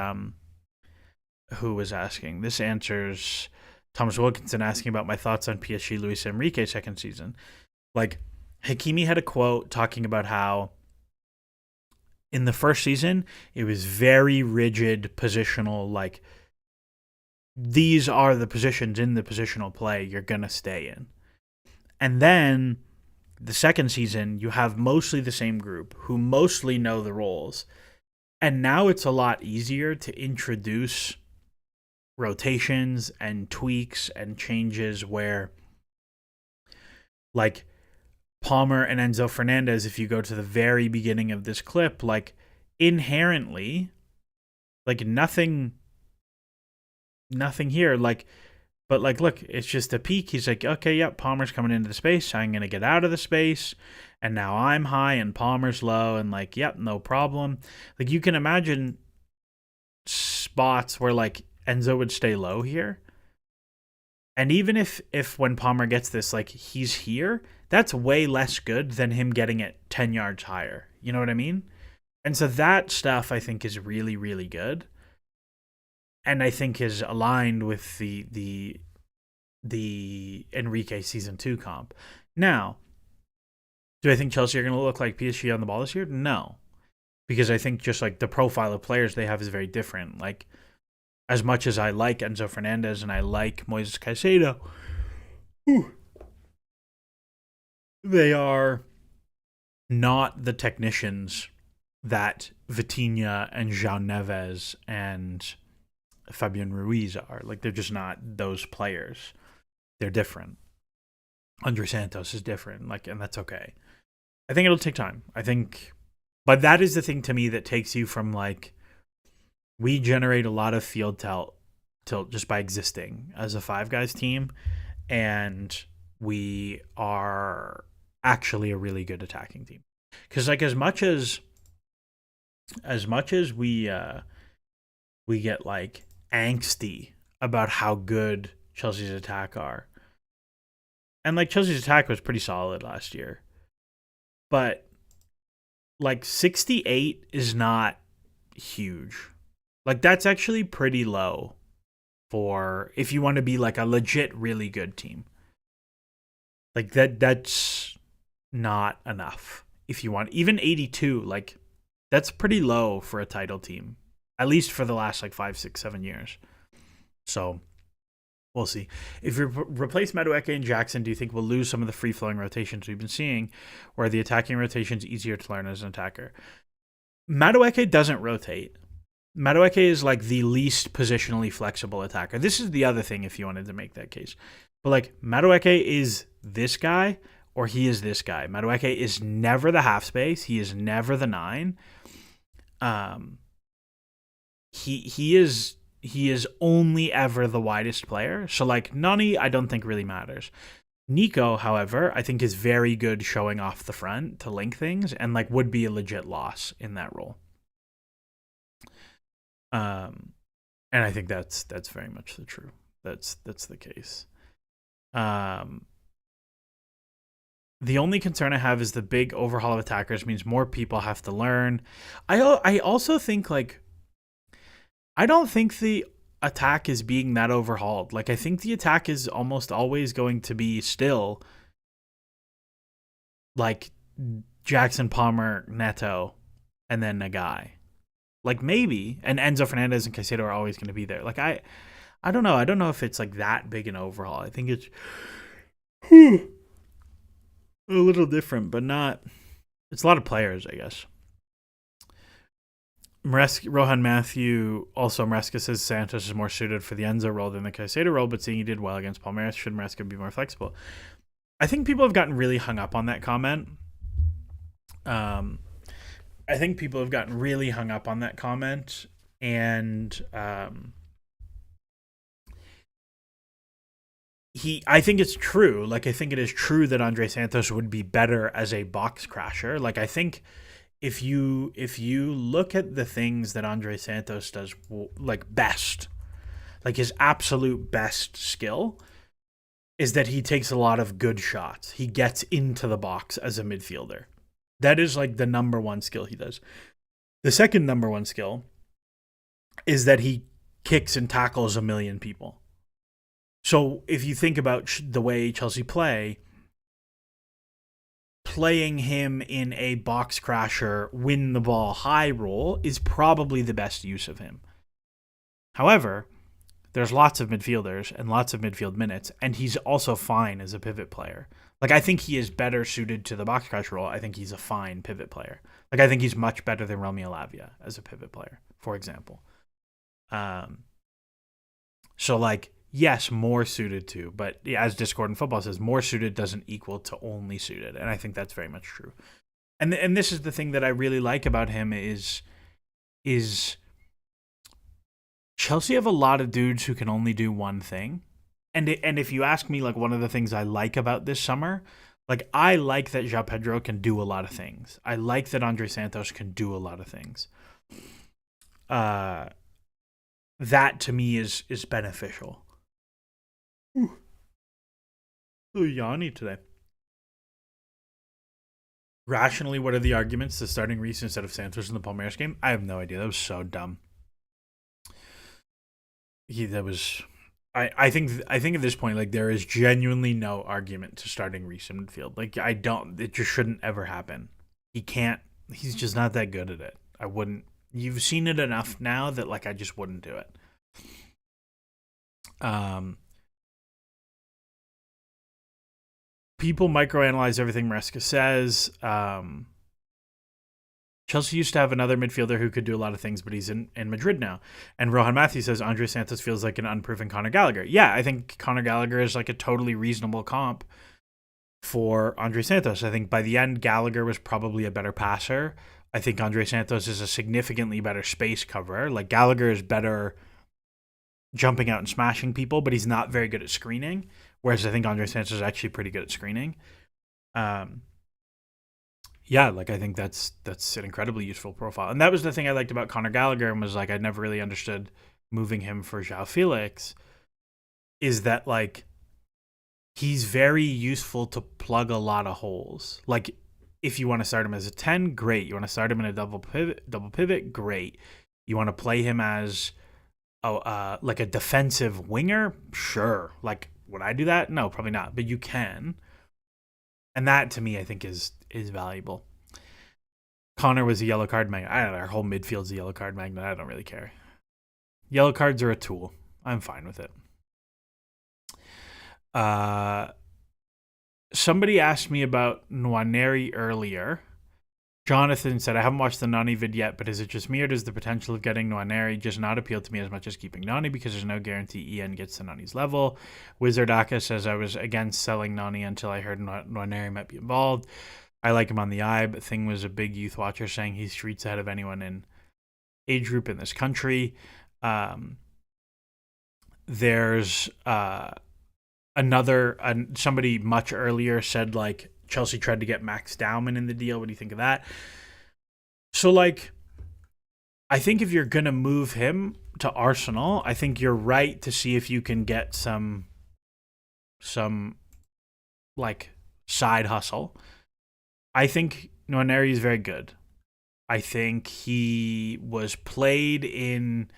who was asking. This answers Thomas Wilkinson asking about my thoughts on PSG Luis Enrique second season. Like, Hakimi had a quote talking about how in the first season it was very rigid positional, like these are the positions in the positional play you're gonna stay in. And then the second season, you have mostly the same group who mostly know the roles. And now it's a lot easier to introduce rotations and tweaks and changes where, like, Palmer and Enzo Fernandez, if you go to the very beginning of this clip, like, inherently, like, nothing here, like, but, like, look, it's just a peek. He's like, okay, yep, Palmer's coming into the space. I'm going to get out of the space. And now I'm high and Palmer's low. And, like, yep, no problem. Like, you can imagine spots where, like, Enzo would stay low here. And even if when Palmer gets this, like, he's here, that's way less good than him getting it 10 yards higher. You know what I mean? And so that stuff, I think, is really, really good. And I think is aligned with the Enrique season 2 comp. Now, do I think Chelsea are going to look like PSG on the ball this year? No, because I think just like the profile of players they have is very different. Like, as much as I like Enzo Fernandez and I like Moises Caicedo, they are not the technicians that Vitinha and João Neves and Fabian Ruiz are. Like, they're just not those players. They're different. Andre Santos is different, like, and that's okay. I think it'll take time. But that is the thing to me that takes you from, like, we generate a lot of field tilt just by existing as a Five Guys team, and we are actually a really good attacking team. Because, like, as much as we get, like, angsty about how good Chelsea's attack are. And, like, Chelsea's attack was pretty solid last year. But, like, 68 is not huge. Like, that's actually pretty low for if you want to be, like, a legit really good team. Like, that's not enough. If you want, even 82, like, that's pretty low for a title team. At least for the last, like, 5, 6, 7 years. So We'll see. If you replace Madueke and Jackson, do you think we'll lose some of the free-flowing rotations we've been seeing, or are the attacking rotations easier to learn as an attacker? Madueke doesn't rotate. Madueke is like the least positionally flexible attacker. This is the other thing if you wanted to make that case. But like Madueke is this guy or he is this guy. Madueke is never the half space. He is never the 9. He is only ever the widest player. So like Noni, I don't think really matters. Nico, however, I think is very good showing off the front to link things and like would be a legit loss in that role. And I think that's very much the true. That's the case. The only concern I have is the big overhaul of attackers means more people have to learn. I also think like I don't think the attack is being that overhauled. Like I think the attack is almost always going to be still like Jackson, Palmer, Neto, and then a guy. Like maybe, and Enzo Fernandez and Caicedo are always going to be there. Like I don't know. I don't know if it's like that big an overhaul. I think it's a little different, but not. It's a lot of players, I guess. Rohan Matthew, also Maresca says Santos is more suited for the Enzo role than the Caicedo role, but seeing he did well against Palmeiras, should Maresca be more flexible? I think people have gotten really hung up on that comment. I think people have gotten really hung up on that comment, and I think it's true. Like I think it is true that Andre Santos would be better as a box crasher. Like I think if you look at the things that Andre Santos does like best, like his absolute best skill is that he takes a lot of good shots. He gets into the box as a midfielder. That is like the number one skill he does. The second number one skill is that he kicks and tackles a million people. So if you think about the way Chelsea play, playing him in a box crasher, win the ball high role is probably the best use of him. However, there's lots of midfielders and lots of midfield minutes, and he's also fine as a pivot player. Like, I think he is better suited to the box crash role. I think he's a fine pivot player. Like, I think he's much better than Romeo Lavia as a pivot player, for example. So, like, yes, more suited to, but as Discord and Football says, more suited doesn't equal to only suited, and I think that's very much true. And this is the thing that I really like about him is Chelsea have a lot of dudes who can only do one thing. And if you ask me, like, one of the things I like about this summer, like, I like that Joao Pedro can do a lot of things. I like that Andre Santos can do a lot of things. That, to me, is beneficial. Ooh, yawny today. Rationally, what are the arguments to starting Reece instead of Santos in the Palmeiras game? I have no idea. That was so dumb. I think at this point, like, there is genuinely no argument to starting Reece in midfield. Like, it just shouldn't ever happen. He's just not that good at it. I wouldn't. You've seen it enough now that, like, I just wouldn't do it. People microanalyze everything Maresca says. Chelsea used to have another midfielder who could do a lot of things, but he's in Madrid now. And Rohan Matthew says Andre Santos feels like an unproven Conor Gallagher. Yeah, I think Conor Gallagher is like a totally reasonable comp for Andre Santos. I think by the end, Gallagher was probably a better passer. I think Andre Santos is a significantly better space coverer. Like, Gallagher is better jumping out and smashing people, but he's not very good at screening. Whereas I think Andre Santos is actually pretty good at screening. Yeah, like, I think that's an incredibly useful profile. And that was the thing I liked about Conor Gallagher, and was like, I never really understood moving him for Joao Felix, is that, like, he's very useful to plug a lot of holes. Like, if you want to start him as a 10, great. You want to start him in a double pivot, great. You want to play him as like a defensive winger, sure. Like, would I do that? No, probably not. But you can. And that, to me, I think is valuable. Connor was a yellow card magnet. I don't know. Our whole midfield's a yellow card magnet. I don't really care. Yellow cards are a tool. I'm fine with it. Somebody asked me about Nwaneri earlier. Jonathan said, I haven't watched the Noni vid yet, but is it just me or does the potential of getting Nwaneri just not appeal to me as much as keeping Noni because there's no guarantee EN gets to Noni's level? Wizardaka says, I was against selling Noni until I heard Nwaneri might be involved. I like him on the eye, but Thing was a big youth watcher saying he's streets ahead of anyone in age group in this country. There's somebody much earlier said, like, Chelsea tried to get Max Dowman in the deal. What do you think of that? So, like, I think if you're going to move him to Arsenal, I think you're right to see if you can get some like, side hustle. I think Nwaneri is very good. I think he was played in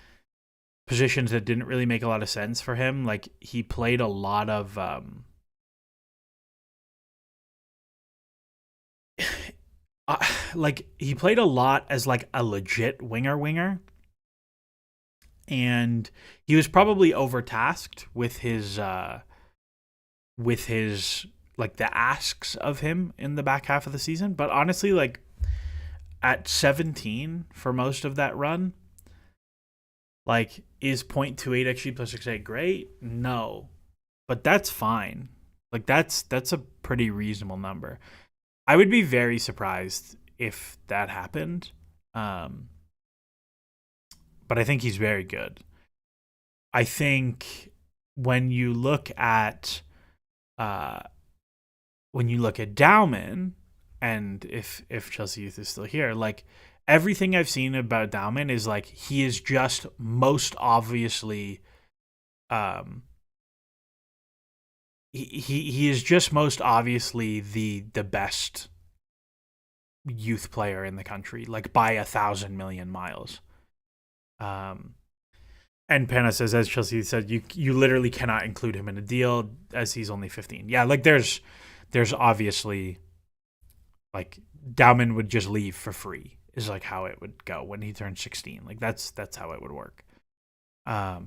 positions that didn't really make a lot of sense for him. Like, he played a lot of he played a lot as like a legit winger, and he was probably overtasked with his like the asks of him in the back half of the season. But honestly, like, at 17 for most of that run, like, is 0.28 XG plus 6.8 great? No, but that's fine. Like, that's a pretty reasonable number. I would be very surprised if that happened. But I think he's very good. I think when you look at Dowman, and if Chelsea Youth is still here, like, everything I've seen about Dowman is like he is just most obviously he is just most obviously the best youth player in the country, like by 1,000 million miles. And Pana says, as Chelsea said, you literally cannot include him in a deal as he's only 15. Yeah, like there's obviously, like, Dowman would just leave for free is like how it would go when he turned 16. Like that's how it would work. I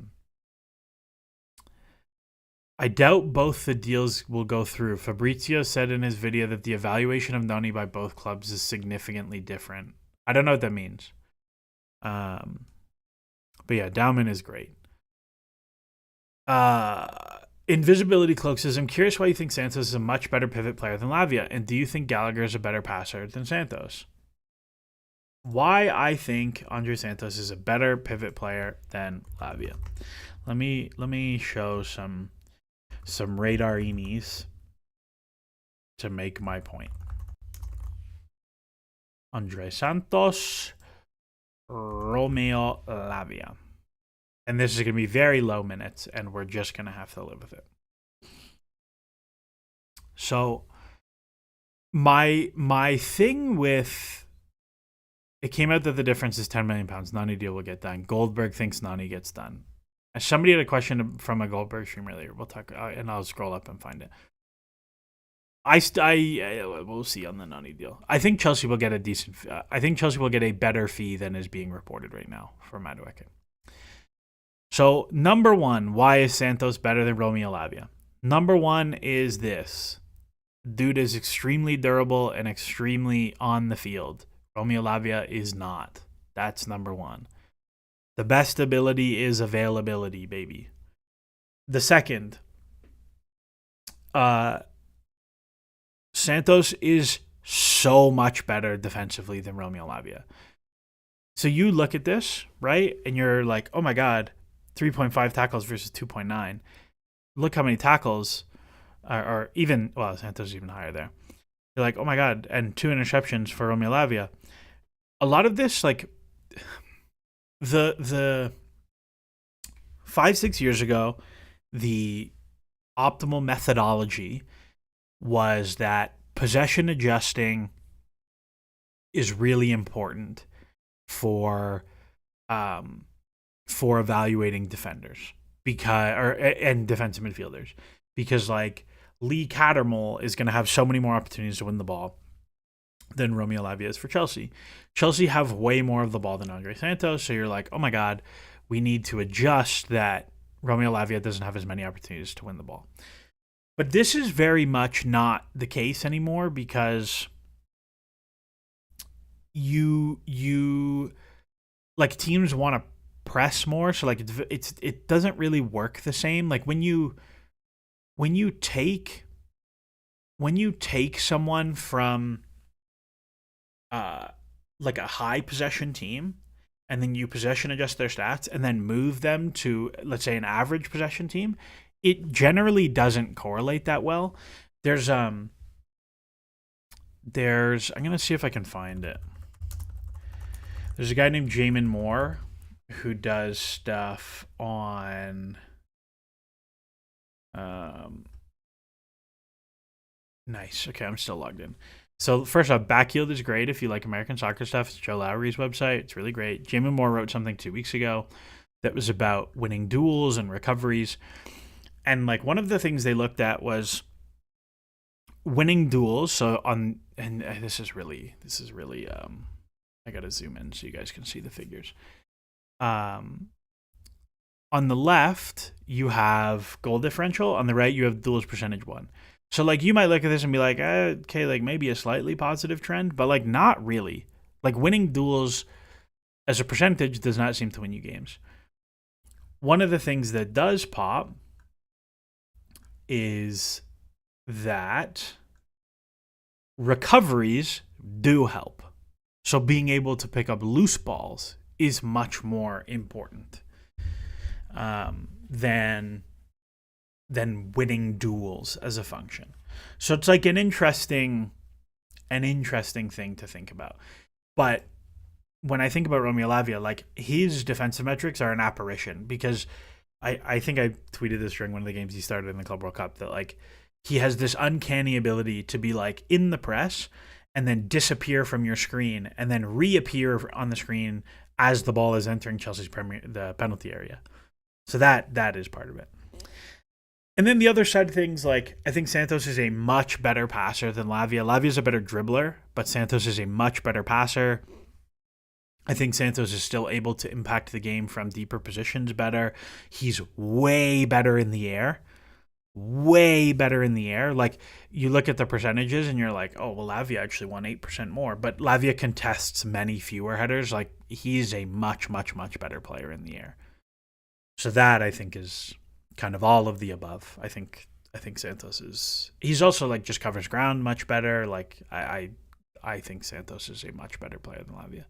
doubt both the deals will go through. Fabrizio said in his video that the evaluation of Noni by both clubs is significantly different. I don't know what that means. But yeah, Dowman is great. Invisibility Cloak says, I'm curious why you think Santos is a much better pivot player than Lavia, and do you think Gallagher is a better passer than Santos? Why I think Andre Santos is a better pivot player than Lavia. Let me show some radarinis to make my point. Andre Santos, Romeo Lavia. And this is going to be very low minutes, and we're just going to have to live with it. So my thing with it came out that the difference is £10 million. Noni deal will get done. Goldberg thinks Noni gets done. Somebody had a question from a Goldberg stream earlier. We'll talk, and I'll scroll up and find it. We'll see on the Noni deal. I think Chelsea will get a decent. I think Chelsea will get a better fee than is being reported right now for Madueke. So, number one, why is Santos better than Romeo Lavia? Number one is this. Dude is extremely durable and extremely on the field. Romeo Lavia is not. That's number one. The best ability is availability, baby. The second, Santos is so much better defensively than Romeo Lavia. So you look at this, right? And you're like, oh my God, 3.5 tackles versus 2.9. Look how many tackles are even, well, Santos is even higher there. You're like, oh my God, and 2 interceptions for Romeo Lavia. A lot of this, like, the 5-6 years ago, the optimal methodology was that possession adjusting is really important for evaluating defenders and defensive midfielders, because like Lee Cattermole is going to have so many more opportunities to win the ball than Romeo Lavia is for Chelsea. Chelsea have way more of the ball than Andre Santos, so you're like, oh my God, we need to adjust that Romeo Lavia doesn't have as many opportunities to win the ball. But this is very much not the case anymore because you like teams want to press more, so like it doesn't really work the same. Like when you take someone from uh like a high possession team and then you possession adjust their stats and then move them to, let's say, an average possession team, it generally doesn't correlate that well. There's I'm gonna see if I can find it. There's a guy named Jamin Moore who does stuff on nice. Okay, I'm still logged in. So first off, Backfield is great if you like American soccer stuff. It's Joe Lowry's website. It's really great. Jamin Moore wrote something 2 weeks ago that was about winning duels and recoveries. And like one of the things they looked at was winning duels. So this is really I gotta zoom in so you guys can see the figures. On the left, you have goal differential. On the right, you have duels percentage won. So like you might look at this and be like, okay, like maybe a slightly positive trend, but like not really. Like winning duels as a percentage does not seem to win you games. One of the things that does pop is that recoveries do help. So being able to pick up loose balls is much more important than winning duels as a function. So it's like an interesting thing to think about. But when I think about Romeo Lavia, like his defensive metrics are an apparition because I think I tweeted this during one of the games he started in the Club World Cup that like he has this uncanny ability to be like in the press and then disappear from your screen and then reappear on the screen as the ball is entering Chelsea's the penalty area. So that is part of it. And then the other side of things, like I think Santos is a much better passer than Lavia. Lavia is a better dribbler, but Santos is a much better passer. I think Santos is still able to impact the game from deeper positions better. He's way better in the air. Way better in the air. Like you look at the percentages and you're like, oh, well, Lavia actually won 8% more. But Lavia contests many fewer headers. Like he's a much, much, much better player in the air. So that I think is kind of all of the above. I think Santos is. He's also like just covers ground much better. Like I think Santos is a much better player than Lavia.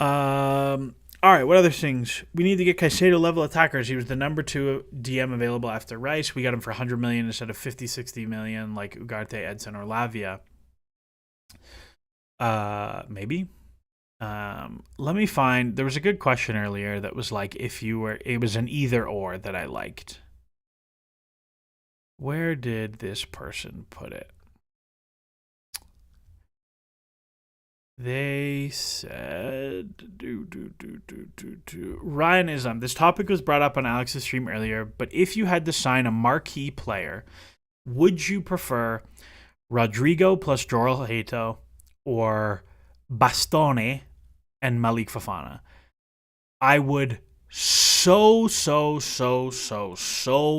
All right, what other things? We need to get Caicedo level attackers. He was the number 2 DM available after Rice. We got him for 100 million instead of 50, 60 million like Ugarte, Edson, or Lavia. Maybe. Let me find. There was a good question earlier that was like if you were. It was an either or that I liked. Where did this person put it? They said, Ryan is on. This topic was brought up on Alex's stream earlier, but if you had to sign a marquee player, would you prefer Rodrigo plus Joel Hato or Bastoni and Malik Fofana? I would so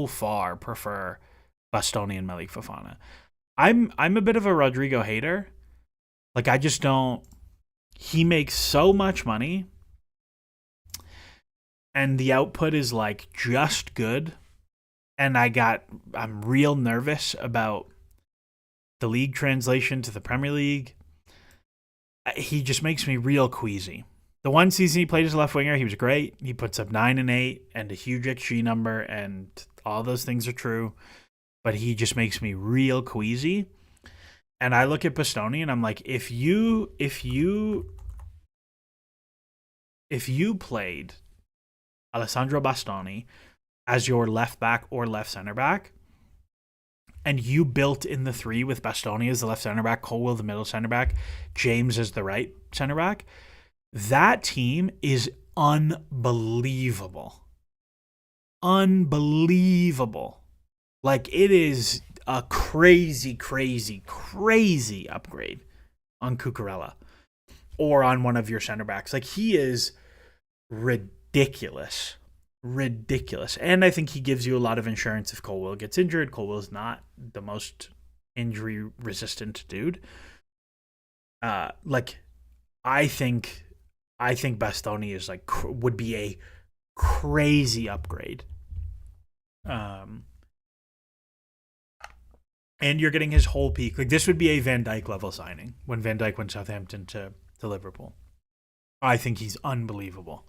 far prefer Bastoni and Malik Fofana. I'm a bit of a Rodrigo hater. Like, I just don't. He makes so much money, and the output is like just good. And I'm real nervous about the league translation to the Premier League. He just makes me real queasy. The one season he played as a left winger, he was great. He puts up 9 and 8 and a huge XG number, and all those things are true. But he just makes me real queasy. And I look at Bastoni and I'm like, if you played Alessandro Bastoni as your left back or left center back, and you built in the 3 with Bastoni as the left center back, Colwill the middle center back, James as the right center back, that team is unbelievable. Unbelievable. Like, it is a crazy upgrade on Cucurella or on one of your center backs. Like, he is ridiculous. ridiculous. And I think he gives you a lot of insurance if Colwill gets injured. Colwill's not the most injury resistant dude. Like I think Bastoni is like would be a crazy upgrade. And you're getting his whole peak. Like this would be a Van Dijk level signing when Van Dijk went Southampton to Liverpool. I think he's unbelievable.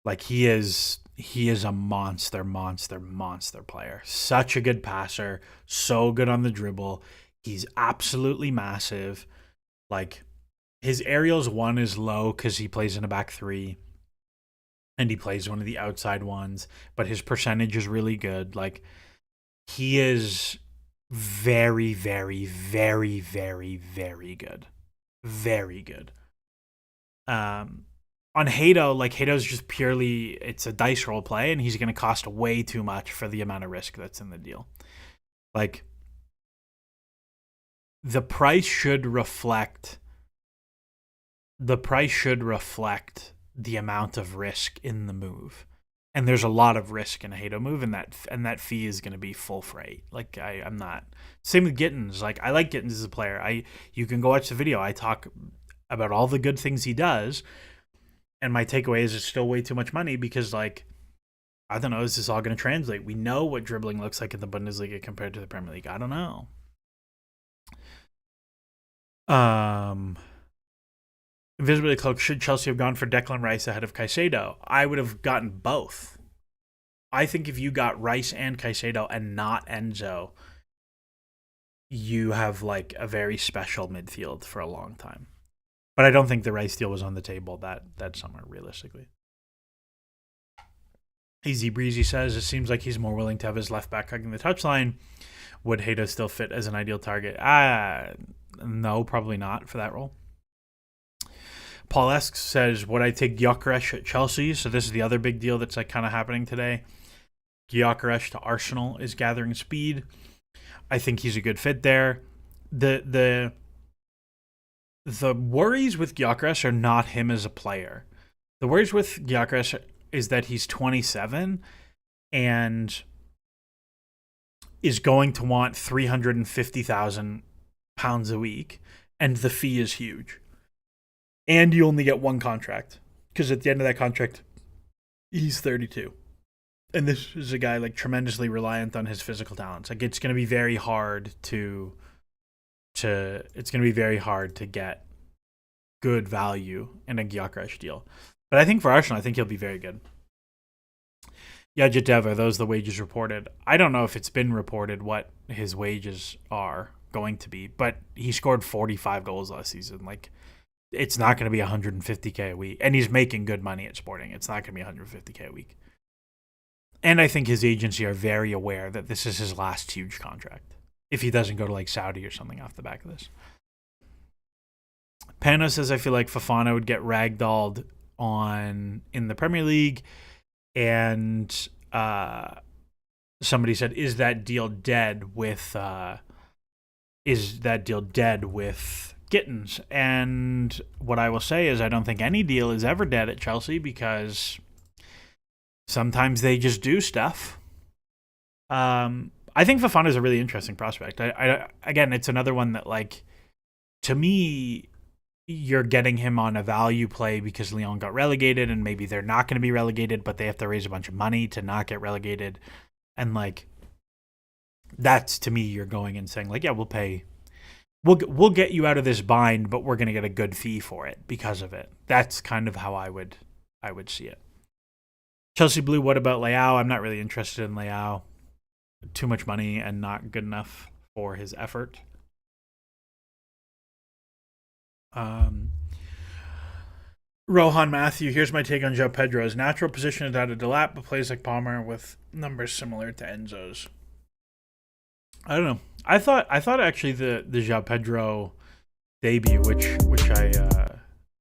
Like he is a monster player. Such a good passer, so good on the dribble. He's absolutely massive. Like his aerials one is low because he plays in a back three. And he plays one of the outside ones, but his percentage is really good. Like he is very, very, very, very, very good. Very good. On Hato, like Hato's just purely it's a dice roll play, and he's gonna cost way too much for the amount of risk that's in the deal. Like the price should reflect the amount of risk in the move. And there's a lot of risk in a Hato move, and that fee is going to be full freight. Like I'm not. Same with Gittins. Like I like Gittins as a player. You can go watch the video. I talk about all the good things he does, and my takeaway is it's still way too much money because like I don't know, is this all going to translate? We know what dribbling looks like in the Bundesliga compared to the Premier League. I don't know. Invisibility Cloak, should Chelsea have gone for Declan Rice ahead of Caicedo? I would have gotten both. I think if you got Rice and Caicedo and not Enzo, you have like a very special midfield for a long time. But I don't think the Rice deal was on the table that summer, realistically. Easy Breezy says, it seems like he's more willing to have his left back hugging the touchline. Would Hato still fit as an ideal target? No, probably not for that role. Paul Esk says, would I take Gyökeres at Chelsea? So this is the other big deal that's like kind of happening today. Gyökeres to Arsenal is gathering speed. I think he's a good fit there. The worries with Gyökeres are not him as a player. The worries with Gyökeres is that he's 27 and is going to want £350,000 a week, and the fee is huge. And you only get one contract because at the end of that contract, he's 32. And this is a guy like tremendously reliant on his physical talents. Like it's going to be very hard to get good value in a Gyökeres deal. But I think for Arsenal, I think he'll be very good. Yeah, Jadev, are those the wages reported? I don't know if it's been reported what his wages are going to be, but he scored 45 goals last season. Like, it's not going to be 150K a week. And he's making good money at Sporting. It's not going to be 150K a week. And I think his agency are very aware that this is his last huge contract. If he doesn't go to like Saudi or something off the back of this. Pano says, I feel like Fofana would get ragdolled in the Premier League. And somebody said, is that deal dead with Gittins? And what I will say is I don't think any deal is ever dead at Chelsea because sometimes they just do stuff. I think Fofana is a really interesting prospect. Again, it's another one that, like, to me, you're getting him on a value play because Lyon got relegated and maybe they're not going to be relegated, but they have to raise a bunch of money to not get relegated. And, like, that's, to me, you're going and saying, like, yeah, we'll get you out of this bind, but we're going to get a good fee for it because of it. That's kind of how I would see it. Chelsea Blue, what about Leao? I'm not really interested in Leao. Too much money and not good enough for his effort. Rohan Matthew, here's my take on Joao Pedro. His natural position is out of Delap, but plays like Palmer with numbers similar to Enzo's. I don't know. I thought actually the Joao Pedro debut, which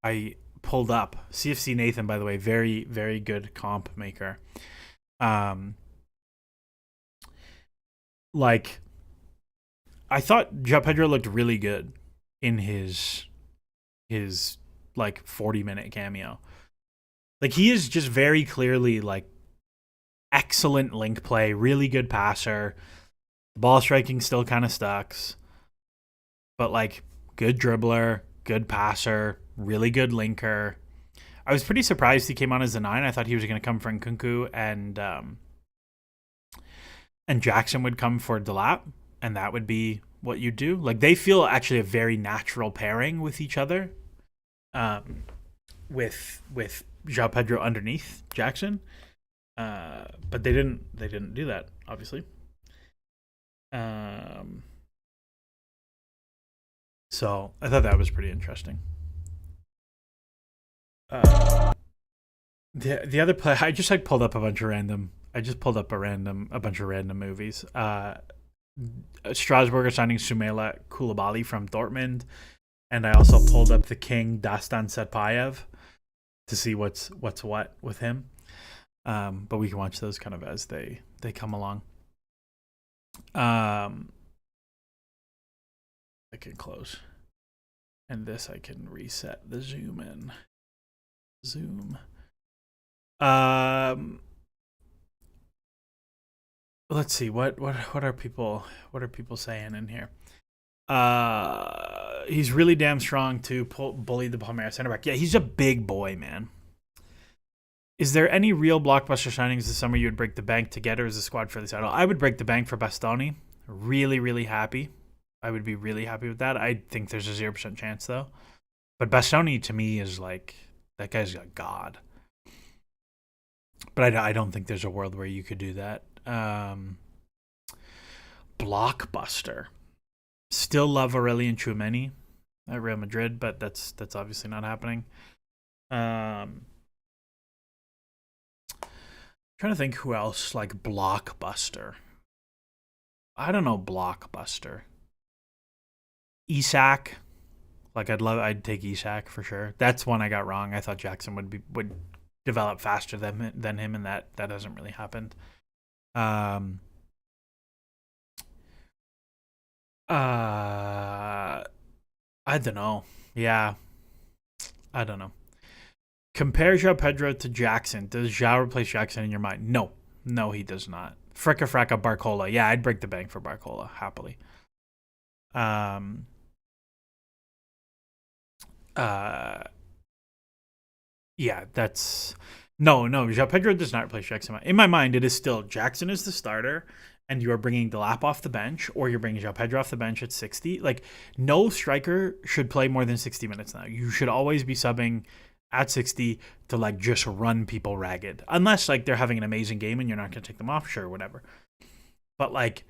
I pulled up. CFC Nathan, by the way, very, very good comp maker. Like, I thought Joao Pedro looked really good in his like 40-minute cameo. Like he is just very clearly like excellent link play, really good passer. The ball striking still kind of sucks, but like good dribbler, good passer, really good linker. I was pretty surprised he came on as a 9. I thought he was going to come for Nkunku and Jackson would come for Delap, and that would be what you do. Like they feel actually a very natural pairing with each other, with Joao Pedro underneath Jackson, but they didn't do that obviously. So I thought that was pretty interesting. The other play I just like pulled up a bunch of random. I just pulled up a bunch of random movies. Strasbourg are signing Sumela Koulibaly from Dortmund, and I also pulled up the King Dastan Setpayev to see what's what with him. But we can watch those kind of as they come along. I can close, and this I can reset the zoom in. Zoom. Let's see what are people saying in here. He's really damn strong to bully the Palmeiras center back. Yeah, he's a big boy, man. Is there any real blockbuster signings this summer you would break the bank to get, or is the squad fairly settled? I would break the bank for Bastoni. Really, really happy. I would be really happy with that. I think there's a 0% chance though. But Bastoni to me is like that guy's a god. But I don't think there's a world where you could do that. Blockbuster. Still love Aurelien Tchouameni at Real Madrid, but that's obviously not happening. Trying to think who else like blockbuster. I don't know blockbuster. Isak. Like I'd take Isak for sure. That's one I got wrong. I thought Jackson would develop faster than him, and that hasn't really happened. I don't know. Yeah. I don't know. Compare Joao Pedro to Jackson. Does Joao replace Jackson in your mind? No. No, he does not. Fricka Fracka Barcola. Yeah, I'd break the bank for Barcola, happily. Yeah, that's... No, Joao Pedro does not replace Jackson. In my mind, it is still Jackson is the starter, and you are bringing Delap off the bench, or you're bringing Joao Pedro off the bench at 60. Like, no striker should play more than 60 minutes now. You should always be subbing at 60 to, like, just run people ragged. Unless, like, they're having an amazing game and you're not going to take them off, sure, whatever. But, like,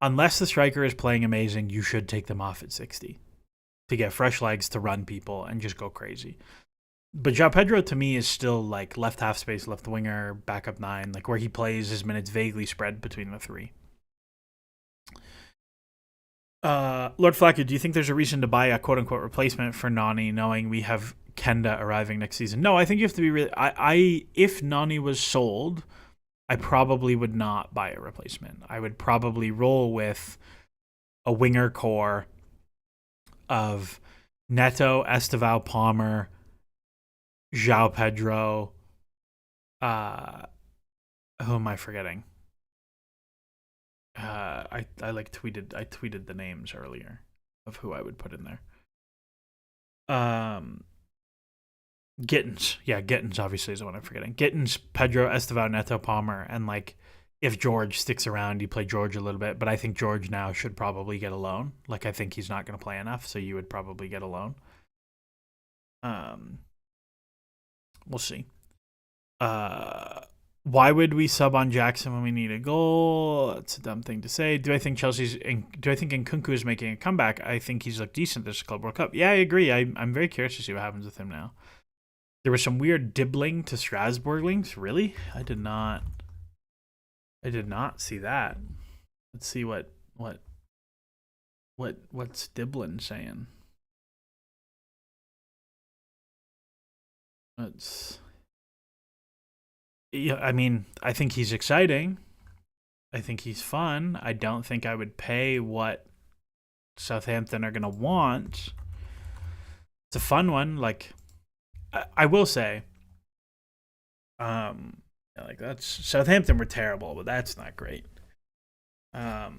unless the striker is playing amazing, you should take them off at 60 to get fresh legs to run people and just go crazy. But Joao Pedro to me is still like left half space, left winger, backup 9, like where he plays his minutes vaguely spread between the three. Lord Flacker, do you think there's a reason to buy a quote unquote replacement for Noni, knowing we have Kenda arriving next season? No, I think you have to be really. If Noni was sold, I probably would not buy a replacement. I would probably roll with a winger core of Neto, Esteval, Palmer, Joao Pedro. Who am I forgetting? I tweeted the names earlier of who I would put in there. Gittins. Yeah, Gittins obviously is the one I'm forgetting. Gittins, Pedro, Esteval, Neto, Palmer, and like if George sticks around, you play George a little bit, but I think George now should probably get a loan. Like I think he's not going to play enough, so you would probably get a loan. We'll see. Why would we sub on Jackson when we need a goal? That's a dumb thing to say. Do I think Nkunku is making a comeback? I think he's looked decent this Club World Cup. Yeah, I agree. I'm very curious to see what happens with him now. There was some weird dibbling to Strasbourg links. Really? I did not see that. Let's see what's Diblin saying. Yeah, I mean, I think he's exciting. I think he's fun. I don't think I would pay what Southampton are going to want. It's a fun one. Like, I will say, Like that's Southampton were terrible, but that's not great. I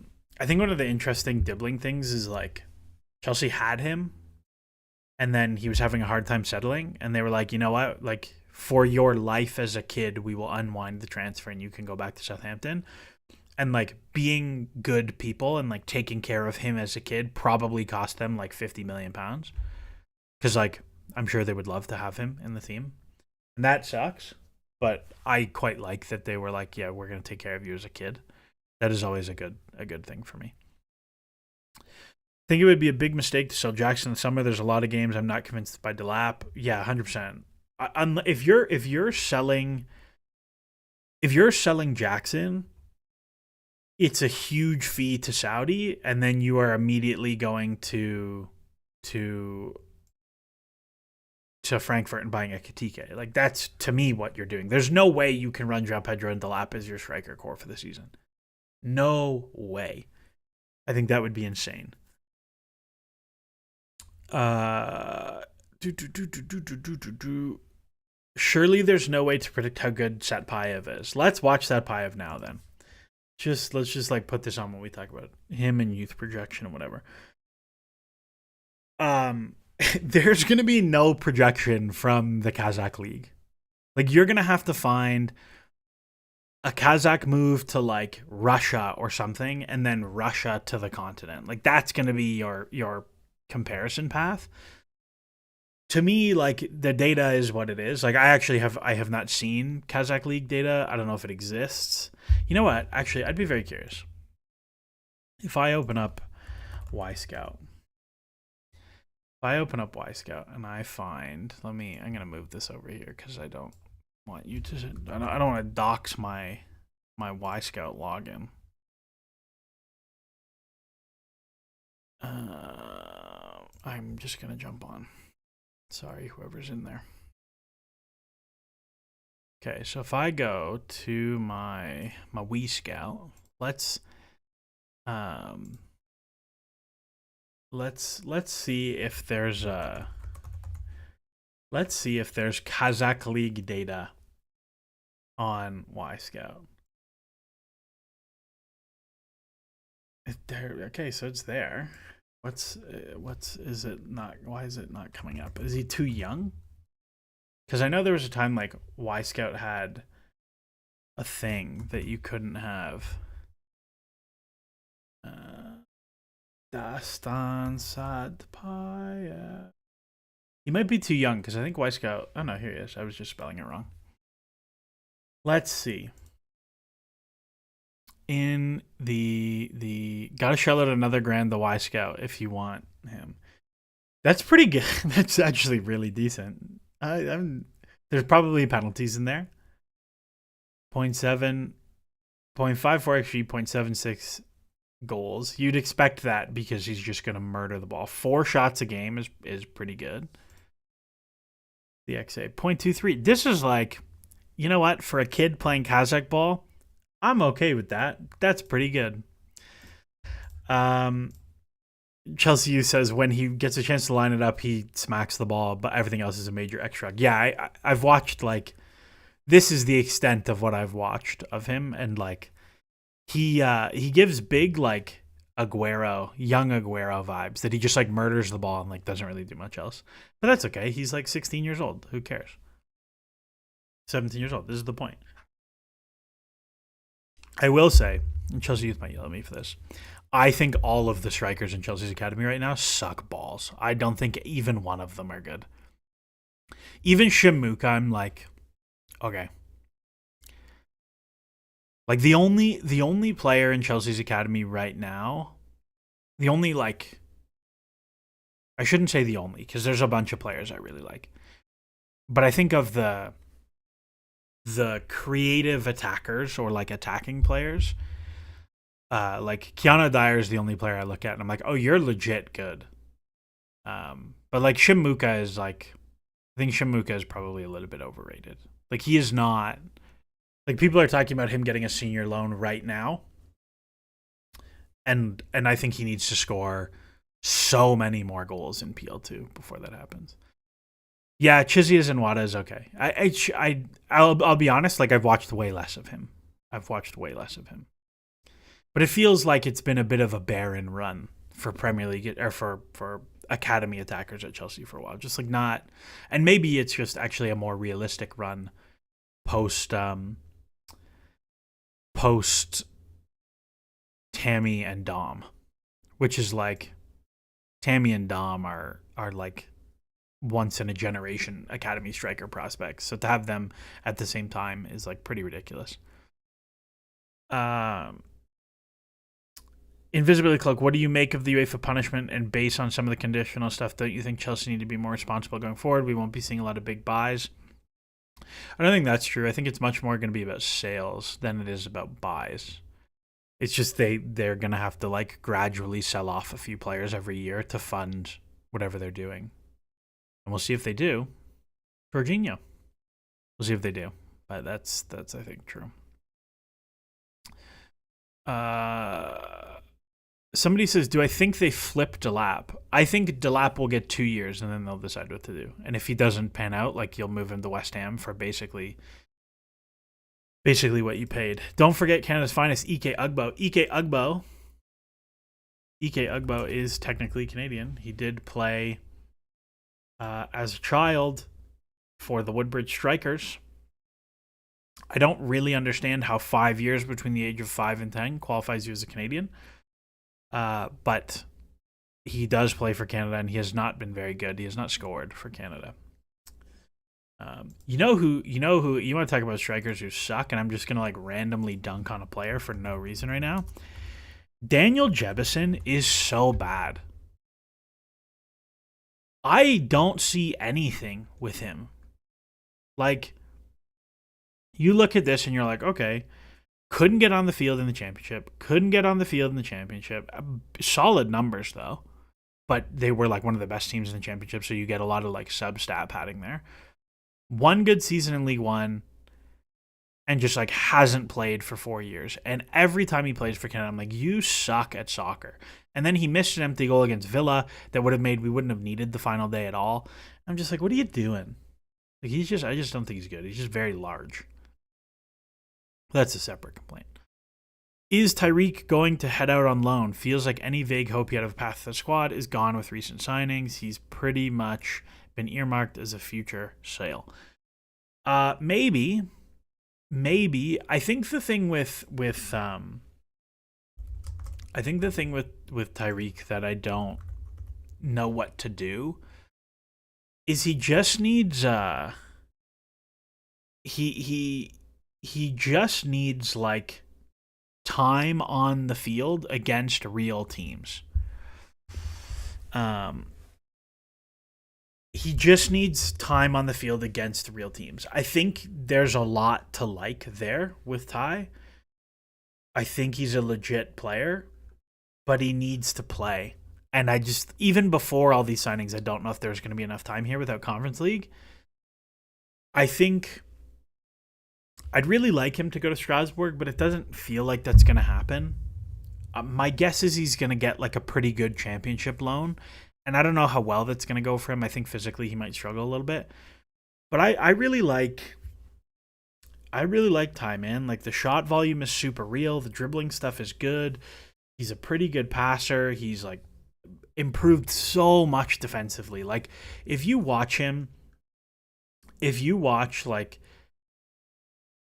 think one of the interesting dribbling things is like Chelsea had him, and then he was having a hard time settling, and they were like, you know what, like for your life as a kid, we will unwind the transfer, and you can go back to Southampton. And like being good people and like taking care of him as a kid probably cost them like £50 million because like I'm sure they would love to have him in the team, and that sucks. But I quite like that they were like, yeah, we're gonna take care of you as a kid. That is always a good thing for me. I think it would be a big mistake to sell Jackson in the summer. There's a lot of games I'm not convinced by Delap. Yeah, 100%. If you're selling Jackson, it's a huge fee to Saudi, and then you are immediately going to Frankfurt and buying a Katike. Like that's to me what you're doing. There's no way you can run Joao Pedro and Delap as your striker core for the season. No way. I think that would be insane. Surely there's no way to predict how good Satpayev is. Let's watch Satpayev now then. Let's just like put this on when we talk about him and youth projection and whatever. There's gonna be no projection from the Kazakh league. Like you're gonna have to find a Kazakh move to like Russia or something, and then Russia to the continent. Like that's gonna be your comparison path. To me, like the data is what it is. Like I have not seen Kazakh league data. I don't know if it exists. You know what? Actually, I'd be very curious. If I open up Y Scout, and I find, I'm gonna move this over here because I don't want you to. I don't want to dox my Y Scout login. I'm just gonna jump on. Sorry, whoever's in there. Okay, so if I go to my Wii Scout, let's see if there's Kazakh League data on Y Scout. There, okay, so it's there. Is it not? Why is it not coming up? Is he too young? Because I know there was a time like Y Scout had a thing that you couldn't have. Dastan Sadpaya. He might be too young because I think Y Scout. Oh no, here he is. I was just spelling it wrong. Let's see. In the gotta shell out another grand the Y Scout if you want him. That's pretty good. That's actually really decent. There's probably penalties in there. 0.7, 0.54 XG, 0.76 goals. You'd expect that because he's just going to murder the ball. 4 shots a game is pretty good. The XA 0.23. This is like, you know what? For a kid playing Kazakh ball, I'm okay with that. That's pretty good. Chelsea U says when he gets a chance to line it up, he smacks the ball, but everything else is a major X shrug. Yeah, I've watched like this is the extent of what I've watched of him, and like he gives big like young Aguero vibes that he just like murders the ball and like doesn't really do much else. But that's okay. He's like 16 years old. Who cares? 17 years old. This is the point. I will say, and Chelsea Youth might yell at me for this, I think all of the strikers in Chelsea's academy right now suck balls. I don't think even one of them are good. Even Shimuka, I'm like, okay. Like the only player in Chelsea's academy right now, the only like, I shouldn't say the only because there's a bunch of players I really like, but I think of the creative attackers or like attacking players. Like Keanu Dyer is the only player I look at and I'm like, oh, you're legit good. But like Shimuka is like, I think Shimuka is probably a little bit overrated. Like he is not, like people are talking about him getting a senior loan right now. And I think he needs to score so many more goals in PL2 before that happens. Yeah, Chizias and Wada is okay. I'll be honest. Like I've watched way less of him. But it feels like it's been a bit of a barren run for Premier League or for academy attackers at Chelsea for a while. Just like not, and maybe it's just actually a more realistic run post post Tammy and Dom, which is like Tammy and Dom are like once in a generation academy striker prospects. So to have them at the same time is like pretty ridiculous. Invisibility Cloak, what do you make of the UEFA punishment? And based on some of the conditional stuff, don't you think Chelsea need to be more responsible going forward? We won't be seeing a lot of big buys. I don't think that's true. I think it's much more going to be about sales than it is about buys. It's just they're going to have to like gradually sell off a few players every year to fund whatever they're doing. And we'll see if they do. Jorginho. We'll see if they do. But that's I think true. Somebody says, do I think they flip Delap? I think Delap will get 2 years and then they'll decide what to do. And if he doesn't pan out, like you'll move him to West Ham for basically what you paid. Don't forget Canada's finest, Ike Ugbo. Ike Ugbo is technically Canadian. He did play as a child for the Woodbridge Strikers. I don't really understand how 5 years between the age of 5 and 10 qualifies you as a Canadian. But he does play for Canada, and he has not been very good. He has not scored for Canada. You know who you want to talk about strikers who suck, and I'm just gonna like randomly dunk on a player for no reason right now. Daniel Jebison is so bad. I don't see anything with him. Like, you look at this and you're like, okay, couldn't get on the field in the championship. Solid numbers, though. But they were like one of the best teams in the championship, so you get a lot of like sub-stat padding there. One good season in League One and just like hasn't played for 4 years. And every time he plays for Canada, I'm like, you suck at soccer. And then he missed an empty goal against Villa that would have made we wouldn't have needed the final day at all. I'm just like, what are you doing? Like I just don't think he's good. He's just very large. That's a separate complaint. Is Tyreek going to head out on loan? Feels like any vague hope he had of a path to the squad is gone with recent signings. He's pretty much been earmarked as a future sale. Maybe. I think the thing with Tyreek that I don't know what to do is he just needs he just needs like time on the field against real teams. He just needs time on the field against real teams. I think there's a lot to like there with Ty. I think he's a legit player, but he needs to play. And I just, even before all these signings, I don't know if there's going to be enough time here without Conference League. I think I'd really like him to go to Strasbourg, but it doesn't feel like that's going to happen. My guess is he's going to get like a pretty good championship loan. And I don't know how well that's going to go for him. I think physically he might struggle a little bit. But I really like Ty, man. Like the shot volume is super real. The dribbling stuff is good. He's a pretty good passer. He's like improved so much defensively. Like if you watch like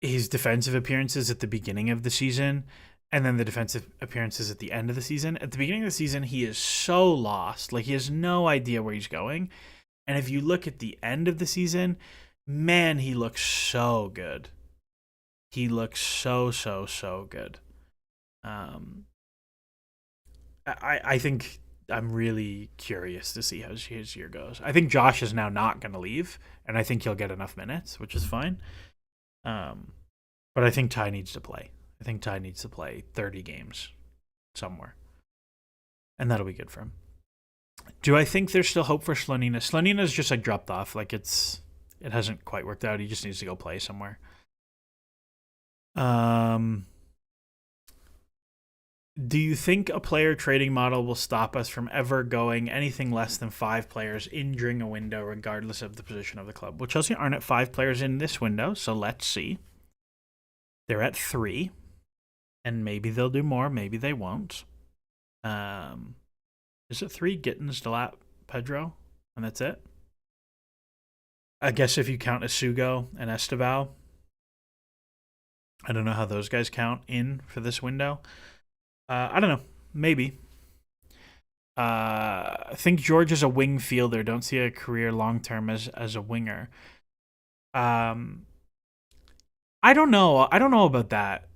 his defensive appearances at the beginning of the season and then the defensive appearances at the end of the season. At the beginning of the season, he is so lost. Like, he has no idea where he's going. And if you look at the end of the season, man, he looks so good. He looks so good. I think I'm really curious to see how his year goes. I think Josh is now not going to leave, and I think he'll get enough minutes, which is fine. But I think Ty needs to play. I think Ty needs to play 30 games somewhere. And that'll be good for him. Do I think there's still hope for Slonina? Slonina's just like dropped off. Like it hasn't quite worked out. He just needs to go play somewhere. Do you think a player trading model will stop us from ever going anything less than 5 players in during a window, regardless of the position of the club? Well, Chelsea aren't at 5 players in this window, so let's see. They're at 3, and maybe they'll do more, maybe they won't. Is it 3? Gittins, Delap, Pedro, and that's it? I guess if you count Asugo and Esteval. I don't know how those guys count in for this window. I don't know. Maybe. I think George is a wing fielder. Don't see a career long term as a winger. I don't know. I don't know about that.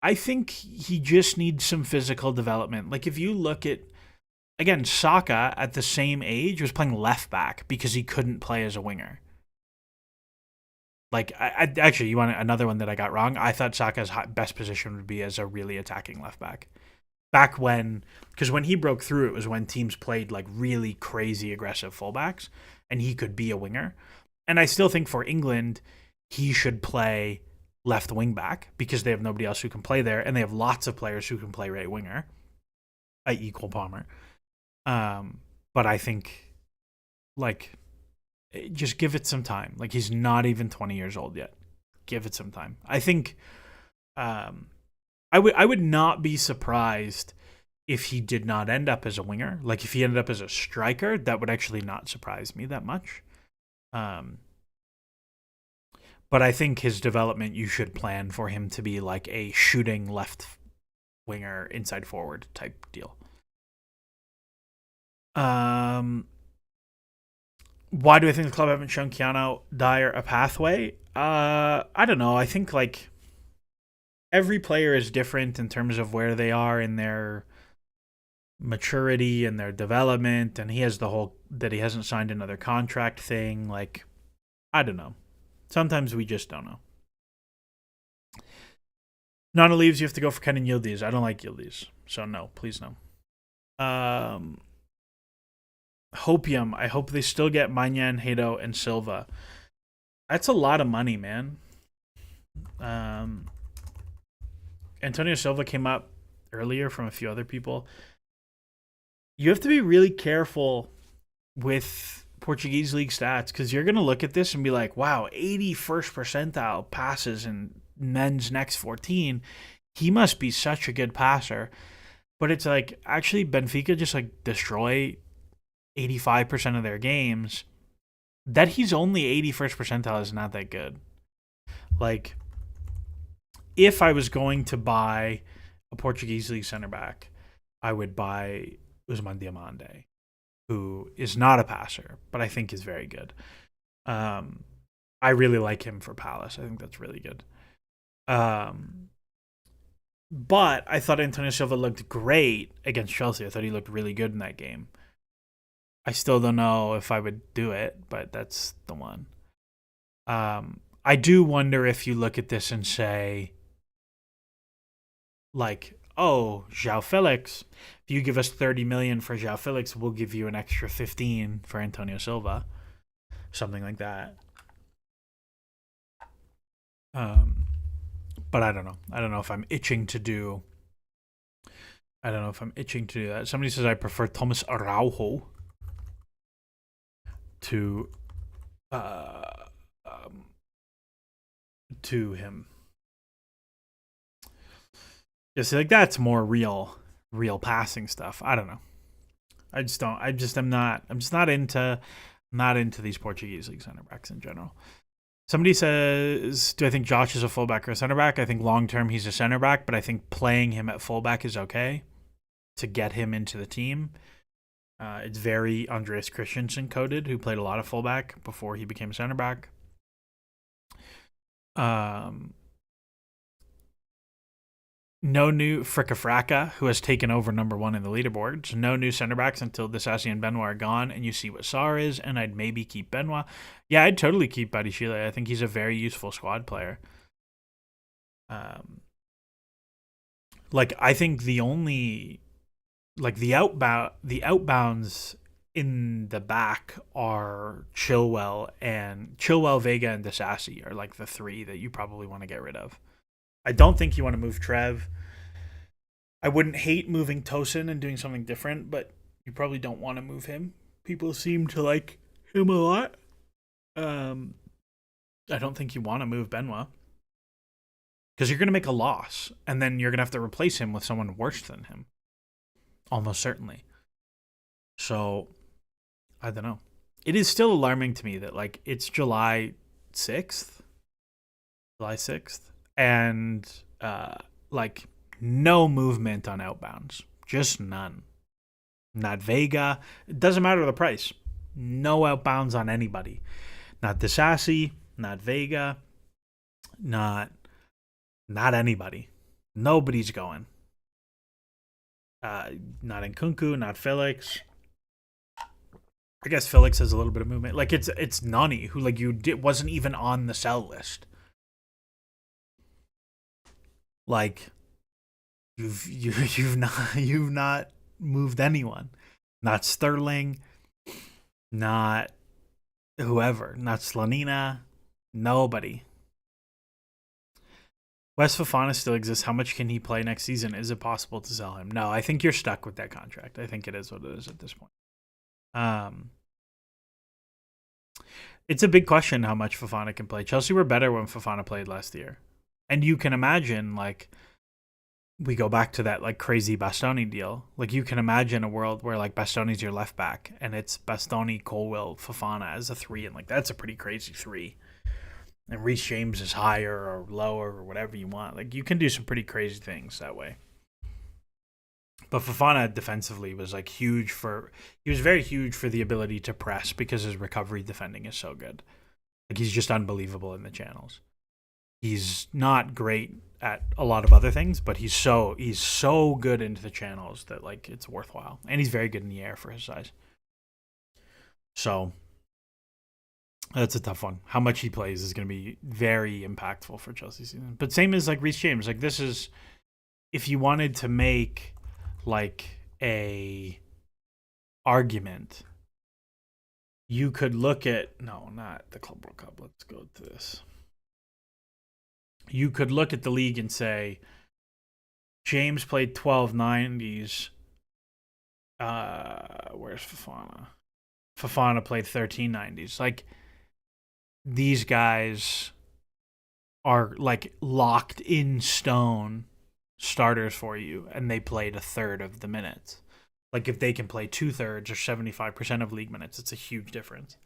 I think he just needs some physical development. Like if you look at again, Saka at the same age was playing left back because he couldn't play as a winger. Like I actually, you want another one that I got wrong? I thought Saka's best position would be as a really attacking left back. Back when, because when he broke through, it was when teams played like really crazy aggressive fullbacks, and he could be a winger. And I still think for England, he should play left wing back because they have nobody else who can play there, and they have lots of players who can play right winger, i.e. Cole Palmer. But I think, like, just give it some time. Like, he's not even 20 years old yet. Give it some time. I think, I would not be surprised if he did not end up as a winger. Like, if he ended up as a striker, that would actually not surprise me that much. But I think his development, you should plan for him to be like a shooting left winger, inside forward type deal. Why do I think the club haven't shown Keanu Dyer a pathway? I don't know. I think like every player is different in terms of where they are in their maturity and their development, and he has the whole that he hasn't signed another contract thing. Like, I don't know. Sometimes we just don't know. Nana leaves, you have to go for Ken and Yildiz. I don't like Yildiz, so no, please no. Hopium, I hope they still get Manyan, Hato, and Silva. That's a lot of money, man. Antonio Silva came up earlier from a few other people. You have to be really careful with Portuguese league stats because you're going to look at this and be like, wow, 81st percentile passes in men's next 14. He must be such a good passer. But it's like, actually, Benfica just like destroy 85% of their games. That he's only 81st percentile is not that good. Like, if I was going to buy a Portuguese league center back, I would buy Usman Diamande, who is not a passer, but I think is very good. I really like him for Palace. I think that's really good. But I thought Antonio Silva looked great against Chelsea. I thought he looked really good in that game. I still don't know if I would do it, but that's the one. I do wonder if you look at this and say, like, oh, Joao Felix, if you give us 30 million for Joao Felix, we'll give you an extra 15 for Antonio Silva. Something like that. But I don't know. I don't know if I'm itching to do that. Somebody says I prefer Thomas Araujo to him. Just like that's more real passing stuff. I don't know. I'm just not into these Portuguese league center backs in general. Somebody says, do I think Josh is a fullback or a center back? I think long term he's a center back, but I think playing him at fullback is okay to get him into the team. It's very Andreas Christensen coded, who played a lot of fullback before he became a center back. No new Fricka, who has taken over number 1 in the leaderboards. No new center backs until Disasi and Benoit are gone, and you see what Sarr is, and I'd maybe keep Benoit. Yeah, I'd totally keep Badiashile. I think he's a very useful squad player. Like, I think the only, like, the outbounds in the back are Chilwell, Vega, and Disasi are like the 3 that you probably want to get rid of. I don't think you want to move Trev. I wouldn't hate moving Tosin and doing something different, but you probably don't want to move him. People seem to like him a lot. I don't think you want to move Benoit because you're going to make a loss, and then you're going to have to replace him with someone worse than him, almost certainly. So, I don't know. It is still alarming to me that like it's July 6th, and like no movement on outbounds, just none. Not Vega. It doesn't matter the price. No outbounds on anybody. Not Disasi, not Vega, not anybody. Nobody's going. Not Nkunku, not Felix. I guess Felix has a little bit of movement. Like it's Noni, who like wasn't even on the sell list. Like you've not moved anyone. Not Sterling, not whoever, not Slanina, nobody. Wes Fofana still exists. How much can he play next season? Is it possible to sell him? No, I think you're stuck with that contract. I think it is what it is at this point. It's a big question how much Fofana can play. Chelsea were better when Fofana played last year. And you can imagine, like, we go back to that, like, crazy Bastoni deal. Like, you can imagine a world where, like, Bastoni's your left back, and it's Bastoni, Colwill, Fofana as a 3, and, like, that's a pretty crazy 3. And Reece James is higher or lower or whatever you want. Like, you can do some pretty crazy things that way. But Fofana defensively was like huge he was very huge for the ability to press because his recovery defending is so good. Like he's just unbelievable in the channels. He's not great at a lot of other things, but he's so good into the channels that like it's worthwhile. And he's very good in the air for his size. So that's a tough one. How much he plays is going to be very impactful for Chelsea season. But same as like Reece James. Like this is if you wanted to make like a argument, you could look at not the Club World Cup. Let's go to this. You could look at the league and say James played 1290s. Where's Fofana? Fofana played 1390s. Like these guys are like locked in stone starters for you, and they played a third of the minutes. Like if they can play 2/3 or 75% of league minutes, it's a huge difference.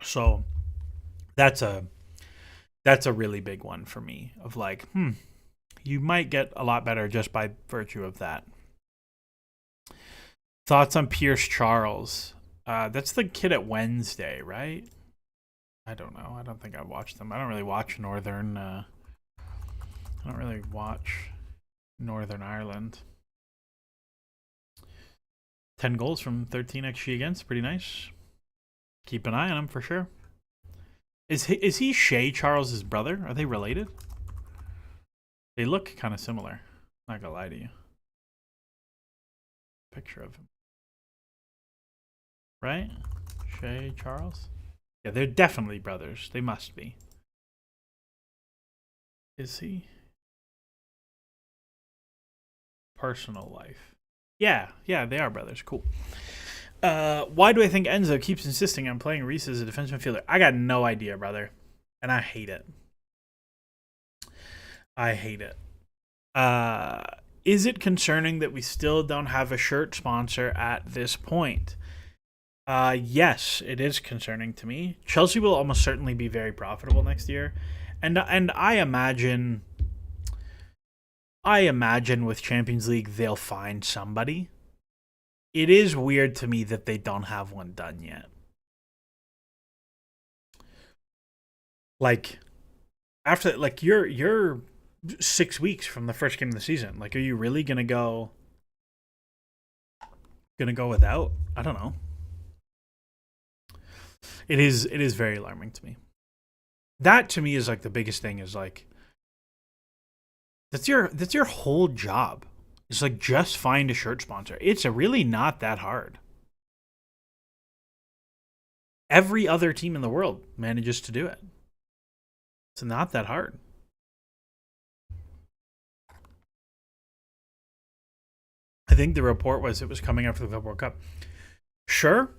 So that's a really big one for me of like, you might get a lot better just by virtue of that. Thoughts on Pierce Charles? That's the kid at Wednesday, right? I don't know. I don't think I watched them. I don't really watch Northern Ireland. 10 goals from 13 XG against. Pretty nice. Keep an eye on him for sure. Is he Shea Charles' brother? Are they related? They look kind of similar. Not gonna lie to you. Picture of him. Right? Shea Charles? Yeah, they're definitely brothers. They must be. Is he? Personal life. Yeah, they are brothers. Cool. Why do I think Enzo keeps insisting on playing Reece as a defensive midfielder? I got no idea, brother. And I hate it. Is it concerning that we still don't have a shirt sponsor at this point? Yes, it is concerning to me. Chelsea will almost certainly be very profitable next year. And I imagine with Champions League they'll find somebody. It is weird to me that they don't have one done yet. Like after like you're 6 weeks from the first game of the season. Like are you really going to go without? I don't know. It is very alarming to me. That to me is like the biggest thing is like that's your whole job. It's like just find a shirt sponsor. It's really not that hard. Every other team in the world manages to do it. It's not that hard. think the report was it was coming after the World Cup. Sure,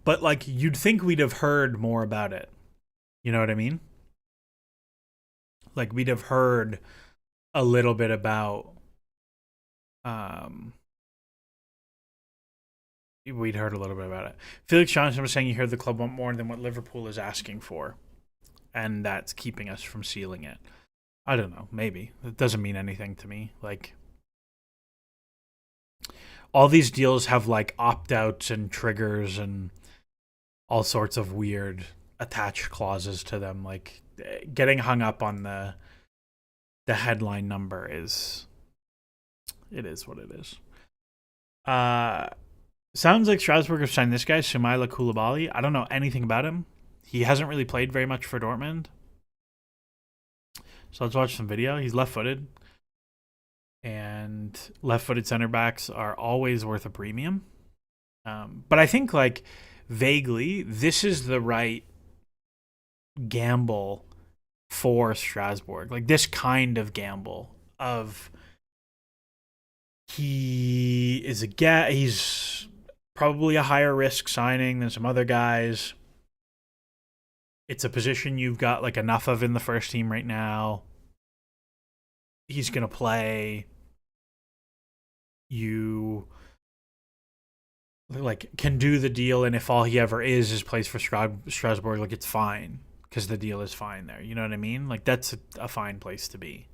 but like you'd think we'd have heard more about it. You know what I mean? Like we'd have heard a little bit about we'd heard a little bit about it. Felix Johnson was saying he heard the club want more than what Liverpool is asking for, and that's keeping us from sealing it. I don't know, maybe. It doesn't mean anything to me. Like all these deals have like opt-outs and triggers and all sorts of weird attached clauses to them. Like getting hung up on the headline number is what it is. Sounds like Strasbourg have signed this guy, Soumaila Koulibaly. I don't know anything about him. He hasn't really played very much for Dortmund. So let's watch some video. He's left-footed. And left-footed center backs are always worth a premium. But I think, like, vaguely, this is the right gamble for Strasbourg. Like, this kind of gamble of he's probably a higher risk signing than some other guys. It's a position you've got like enough of in the first team right now. He's going to play. You like can do the deal, and if all he ever is plays for Strasbourg, like it's fine because the deal is fine there. You know what I mean? Like that's a fine place to be.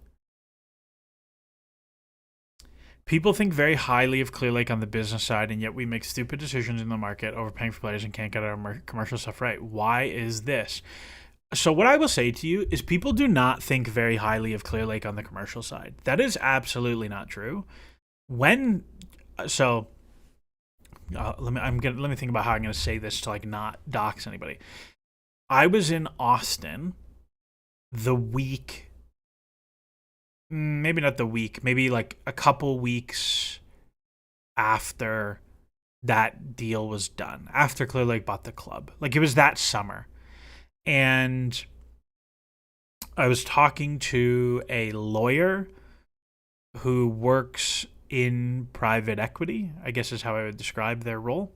People think very highly of Clearlake on the business side, and yet we make stupid decisions in the market, overpaying for players, and can't get our commercial stuff right. Why is this? So what I will say to you is people do not think very highly of Clearlake on the commercial side. That is absolutely not true. Let me think about how I'm going to say this to like not dox anybody. I was in Austin the week. Maybe not the week, maybe like a couple weeks after that deal was done, after Clearlake bought the club. Like it was that summer. And I was talking to a lawyer who works in private equity, I guess is how I would describe their role.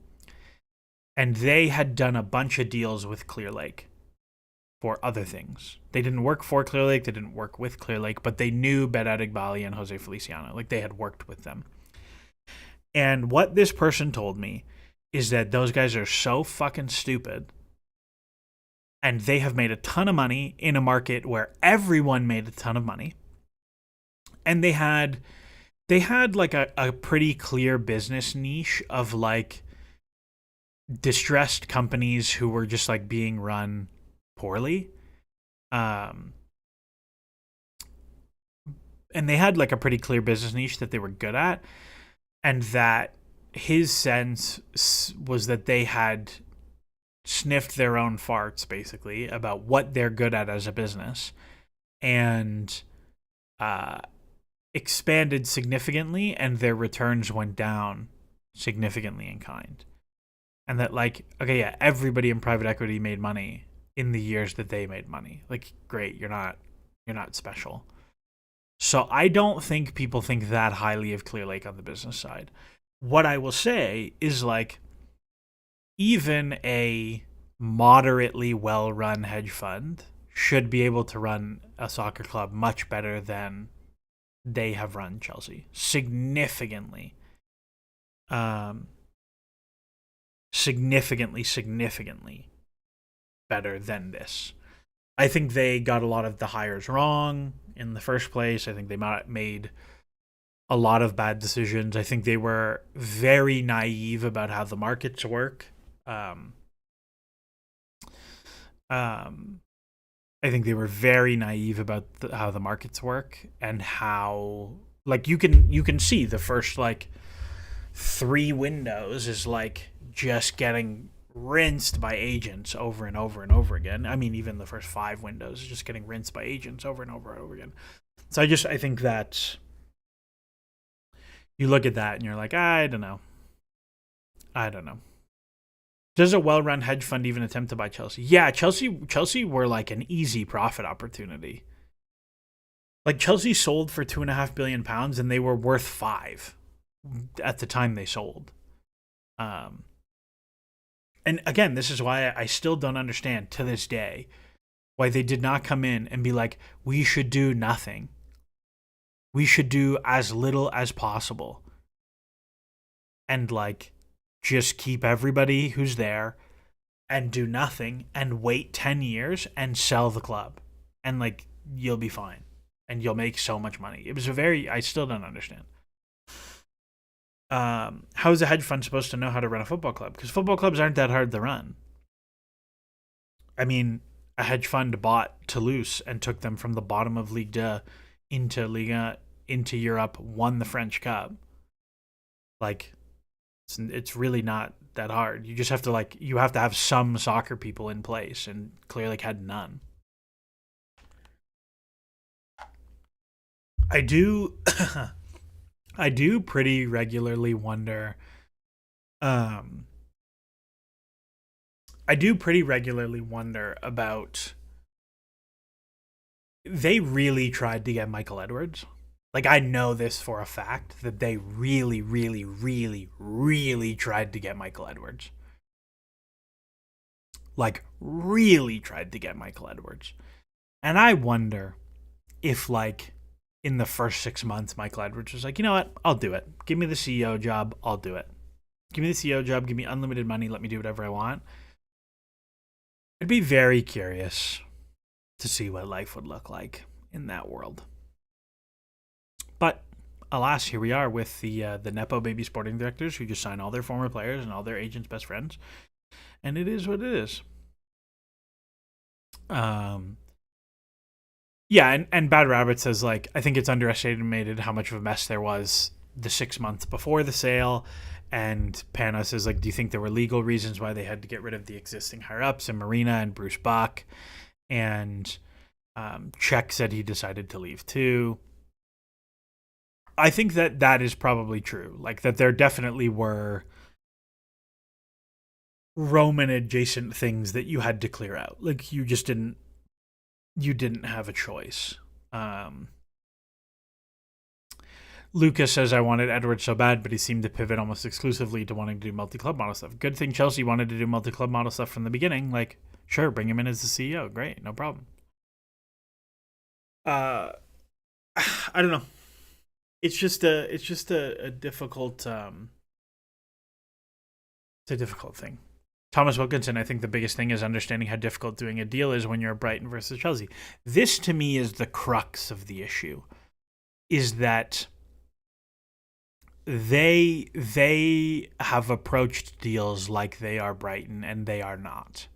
And they had done a bunch of deals with Clearlake for other things. They didn't work for Clearlake, they didn't work with Clearlake, but they knew Berat Igbali and Jose Feliciano. Like they had worked with them. And what this person told me is that those guys are so fucking stupid, and they have made a ton of money in a market where everyone made a ton of money. And they had like a pretty clear business niche of like distressed companies who were just like being run poorly. And they had like a pretty clear business niche that they were good at, and that his sense was that they had sniffed their own farts basically about what they're good at as a business and expanded significantly, and their returns went down significantly in kind. And that like, okay, yeah, everybody in private equity made money in the years that they made money. Like, great, you're not special. So I don't think people think that highly of Clearlake on the business side. What I will say is like, even a moderately well-run hedge fund should be able to run a soccer club much better than they have run Chelsea. Significantly. Significantly better than this. I think they got a lot of the hires wrong in the first place. I think they made a lot of bad decisions. I think they were very naive about how the markets work. I think they were very naive about how the markets work, and how like you can see the first like 3 windows is like just getting rinsed by agents over and over and over again. I mean, even the first 5 windows is just getting rinsed by agents over and over and over again. So I think that you look at that and you're like, I don't know. Does a well-run hedge fund even attempt to buy Chelsea? Yeah, Chelsea were like an easy profit opportunity. Like Chelsea sold for £2.5 billion and they were worth 5. at the time they sold. Um, and again, this is why I still don't understand to this day why they did not come in and be like, we should do nothing. We should do as little as possible. And like, just keep everybody who's there and do nothing and wait 10 years and sell the club. And like, you'll be fine. And you'll make so much money. It was I still don't understand. How is a hedge fund supposed to know how to run a football club? Because football clubs aren't that hard to run. I mean, a hedge fund bought Toulouse and took them from the bottom of Ligue 2 into Liga, into Europe, won the French Cup. Like, it's really not that hard. You just have to you have to have some soccer people in place, and clearly had none. I do I do pretty regularly wonder I do pretty regularly wonder about, they really tried to get Michael Edwards. Like, I know this for a fact that they really, really, really, really tried to get Michael Edwards. Like, really tried to get Michael Edwards. And I wonder if, like, in the first 6 months, Michael Edwards was like, you know what? I'll do it. Give me the CEO job. I'll do it. Give me the CEO job. Give me unlimited money. Let me do whatever I want. I'd be very curious to see what life would look like in that world. But alas, here we are with the Nepo baby sporting directors who just sign all their former players and all their agents' best friends. And it is what it is. Yeah, and Bad Rabbit says, like, I think it's underestimated how much of a mess there was the 6 months before the sale. And Pana says, like, do you think there were legal reasons why they had to get rid of the existing higher-ups, and Marina and Bruce Bach? And Czech said he decided to leave too. I think that is probably true. Like, that there definitely were Roman adjacent things that you had to clear out. Like, you didn't have a choice. Lucas says, I wanted Edwards so bad, but he seemed to pivot almost exclusively to wanting to do multi-club model stuff. Good thing Chelsea wanted to do multi-club model stuff from the beginning. Like, sure, bring him in as the CEO. Great, no problem. I don't know. It's just a difficult it's a difficult thing. Thomas Wilkinson, I think the biggest thing is understanding how difficult doing a deal is when you're Brighton versus Chelsea. This, to me, is the crux of the issue, is that they have approached deals like they are Brighton, and they are not.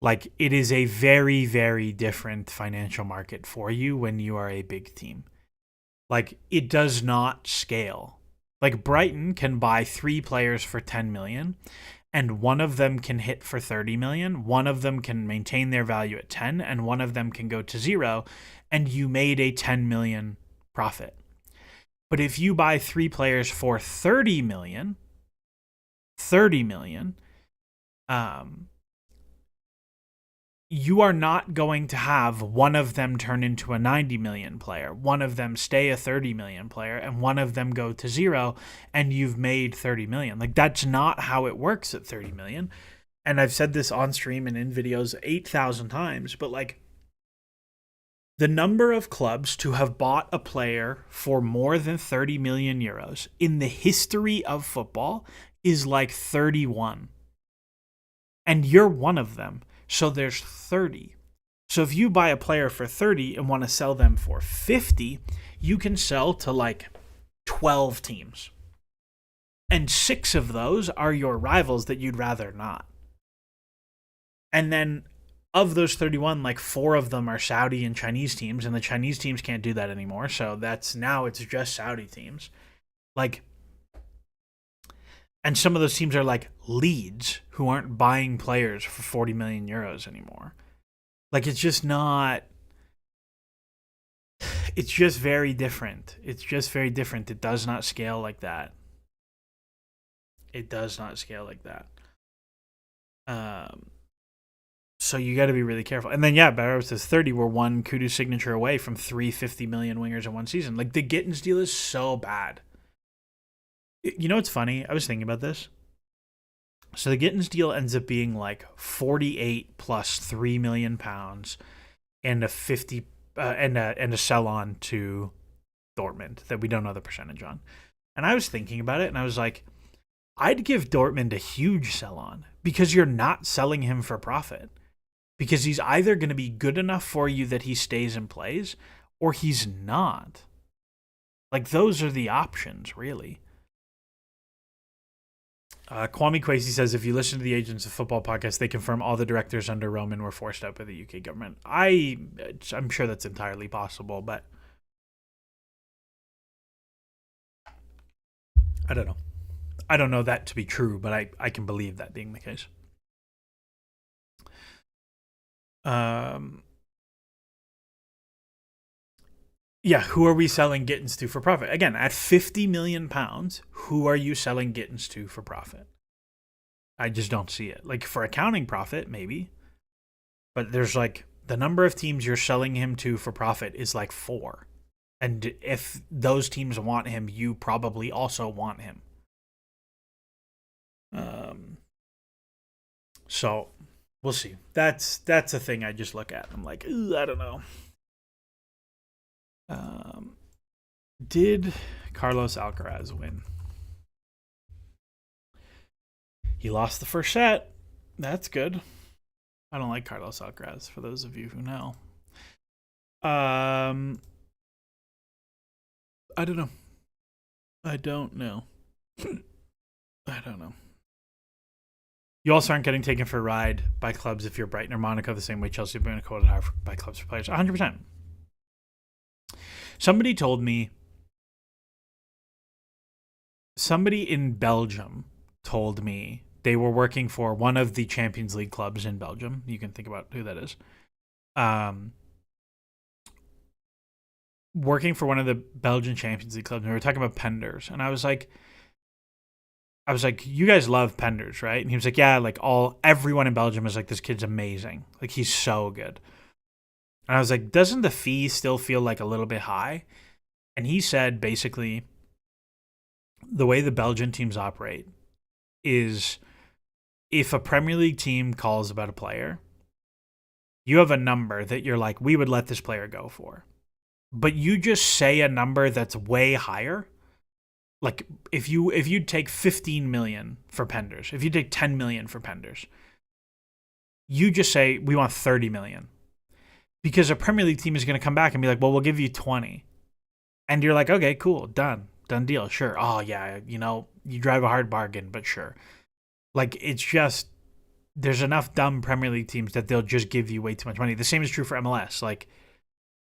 Like, it is a very, very different financial market for you when you are a big team. Like, it does not scale. Like, Brighton can buy 3 players for 10 million, and one of them can hit for 30 million, one of them can maintain their value at 10, and one of them can go to 0, and you made a 10 million profit. But if you buy 3 players for 30 million, you are not going to have one of them turn into a 90 million player, one of them stay a 30 million player, and one of them go to 0, and you've made 30 million. Like, that's not how it works at 30 million. And I've said this on stream and in videos 8,000 times, but like, the number of clubs to have bought a player for more than 30 million euros in the history of football is like 31. And you're one of them. So there's 30. So if you buy a player for 30 and want to sell them for 50, you can sell to like 12 teams. And 6 of those are your rivals that you'd rather not. And then of those 31, like 4 of them are Saudi and Chinese teams, and the Chinese teams can't do that anymore. So now it's just Saudi teams. Like, and some of those teams are like Leeds, who aren't buying players for 40 million euros anymore. Like, it's just not. It's just very different. It's just very different. It does not scale like that. It does not scale like that. So you got to be really careful. And then, yeah, Barrow says 30 were one Kudu signature away from 350 million wingers in one season. Like, the Gittins deal is so bad. You know what's funny? I was thinking about this. So the Gittins deal ends up being like 48 plus £3 million and a 50 and a sell on to Dortmund that we don't know the percentage on. And I was thinking about it and I was like, I'd give Dortmund a huge sell on because you're not selling him for profit. Because he's either going to be good enough for you that he stays and plays or he's not. Like, those are the options, really. Kwame Kwesi says, if you listen to the Agents of Football podcast, they confirm all the directors under Roman were forced out by the UK government. I'm sure that's entirely possible, but I don't know. I don't know that to be true, but I can believe that being the case. Yeah, who are we selling Gittins to for profit? Again, at £50 million, who are you selling Gittins to for profit? I just don't see it. Like, for accounting profit, maybe. But there's like, the number of teams you're selling him to for profit is like 4. And if those teams want him, you probably also want him. So we'll see. That's a thing I just look at. I'm like, I don't know. Did Carlos Alcaraz win? He lost the first set. That's good. I don't like Carlos Alcaraz, for those of you who know. I don't know. I don't know. You also aren't getting taken for a ride by clubs if you're Brighton or Monaco the same way Chelsea have been quoted higher by clubs for players. 100%. Somebody in Belgium told me they were working for one of the Champions League clubs in Belgium. You can think about who that is. Working for one of the Belgian Champions League clubs. And we were talking about Penders. And I was like, you guys love Penders, right? And he was like, yeah, like everyone in Belgium is like, this kid's amazing. Like, he's so good. And I was like, doesn't the fee still feel like a little bit high? And he said, basically, the way the Belgian teams operate is if a Premier League team calls about a player, you have a number that you're like, we would let this player go for. But you just say a number that's way higher. Like, if you take 15 million for Penders, if you take 10 million for Penders, you just say, we want 30 million. Because a Premier League team is going to come back and be like, well, we'll give you 20. And you're like, okay, cool, done deal, sure. Oh, yeah, you drive a hard bargain, but sure. Like, it's just, there's enough dumb Premier League teams that they'll just give you way too much money. The same is true for MLS. Like,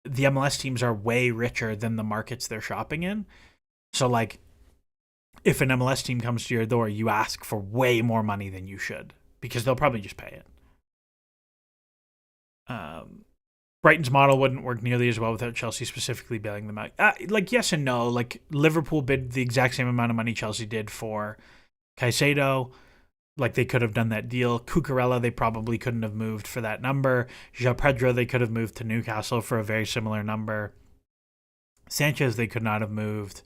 the MLS teams are way richer than the markets they're shopping in. So, like, if an MLS team comes to your door, you ask for way more money than you should because they'll probably just pay it. Brighton's model wouldn't work nearly as well without Chelsea specifically bailing them out. Like, yes and no. Like, Liverpool bid the exact same amount of money Chelsea did for Caicedo. Like, they could have done that deal. Cucurella, they probably couldn't have moved for that number. Joao Pedro, they could have moved to Newcastle for a very similar number. Sanchez, they could not have moved.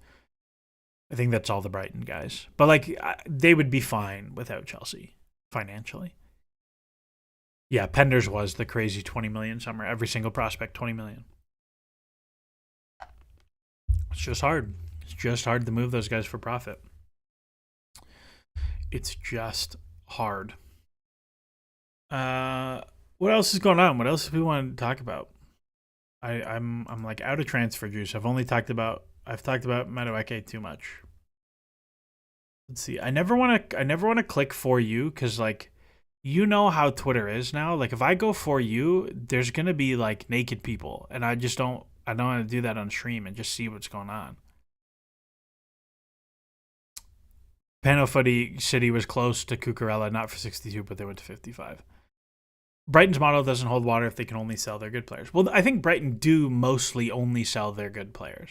I think that's all the Brighton guys. But, like, they would be fine without Chelsea financially. Yeah, Penders was the crazy 20 million summer. Every single prospect, 20 million. It's just hard. It's just hard to move those guys for profit. It's just hard. What else is going on? What else do we want to talk about? I'm like out of transfer juice. I've talked about Madueke too much. Let's see. I never want to click for you because, like, you know how Twitter is now. Like, if I go for you, there's gonna be like naked people, and I don't want to do that on stream and just see what's going on. Pano Footy City was close to Cucurella, not for 62, but they went to 55. Brighton's model doesn't hold water if they can only sell their good players. Well, I think Brighton do mostly only sell their good players.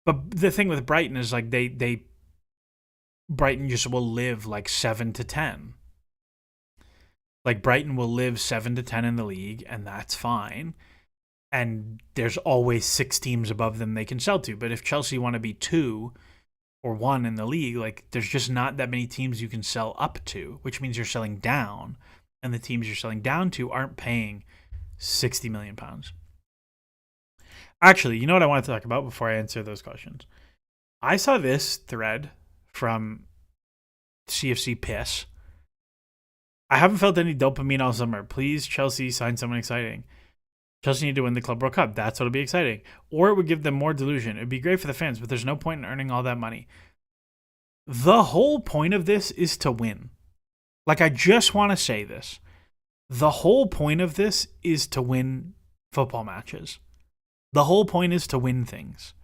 But the thing with Brighton is, like, Brighton just will live like 7 to 10. Like, Brighton will live 7 to 10 in the league, and that's fine. And there's always 6 teams above them they can sell to. But if Chelsea want to be 2, or one in the league. Like, there's just not that many teams you can sell up to, which means you're selling down, and the teams you're selling down to aren't paying £60 million. Actually, you know what I want to talk about before I answer those questions? I saw this thread from CFC Piss. I haven't felt any dopamine all summer. Please, Chelsea, sign someone exciting. Chelsea need to win the Club World Cup. That's what'll be exciting. Or it would give them more delusion. It'd be great for the fans, but there's no point in earning all that money. The whole point of this is to win. Like, I just want to say this. The whole point of this is to win football matches. The whole point is to win things.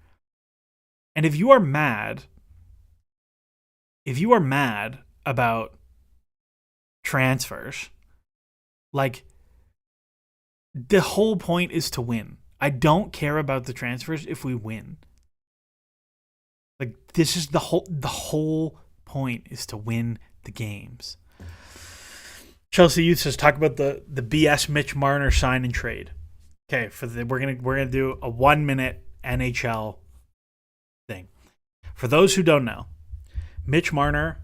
And if you are mad about transfers, like, the whole point is to win. I don't care about the transfers if we win. Like, this is the whole point is to win the games. Chelsea Youth says, talk about the BS Mitch Marner sign and trade. Okay, we're gonna do a 1 minute NHL thing. For those who don't know, Mitch Marner,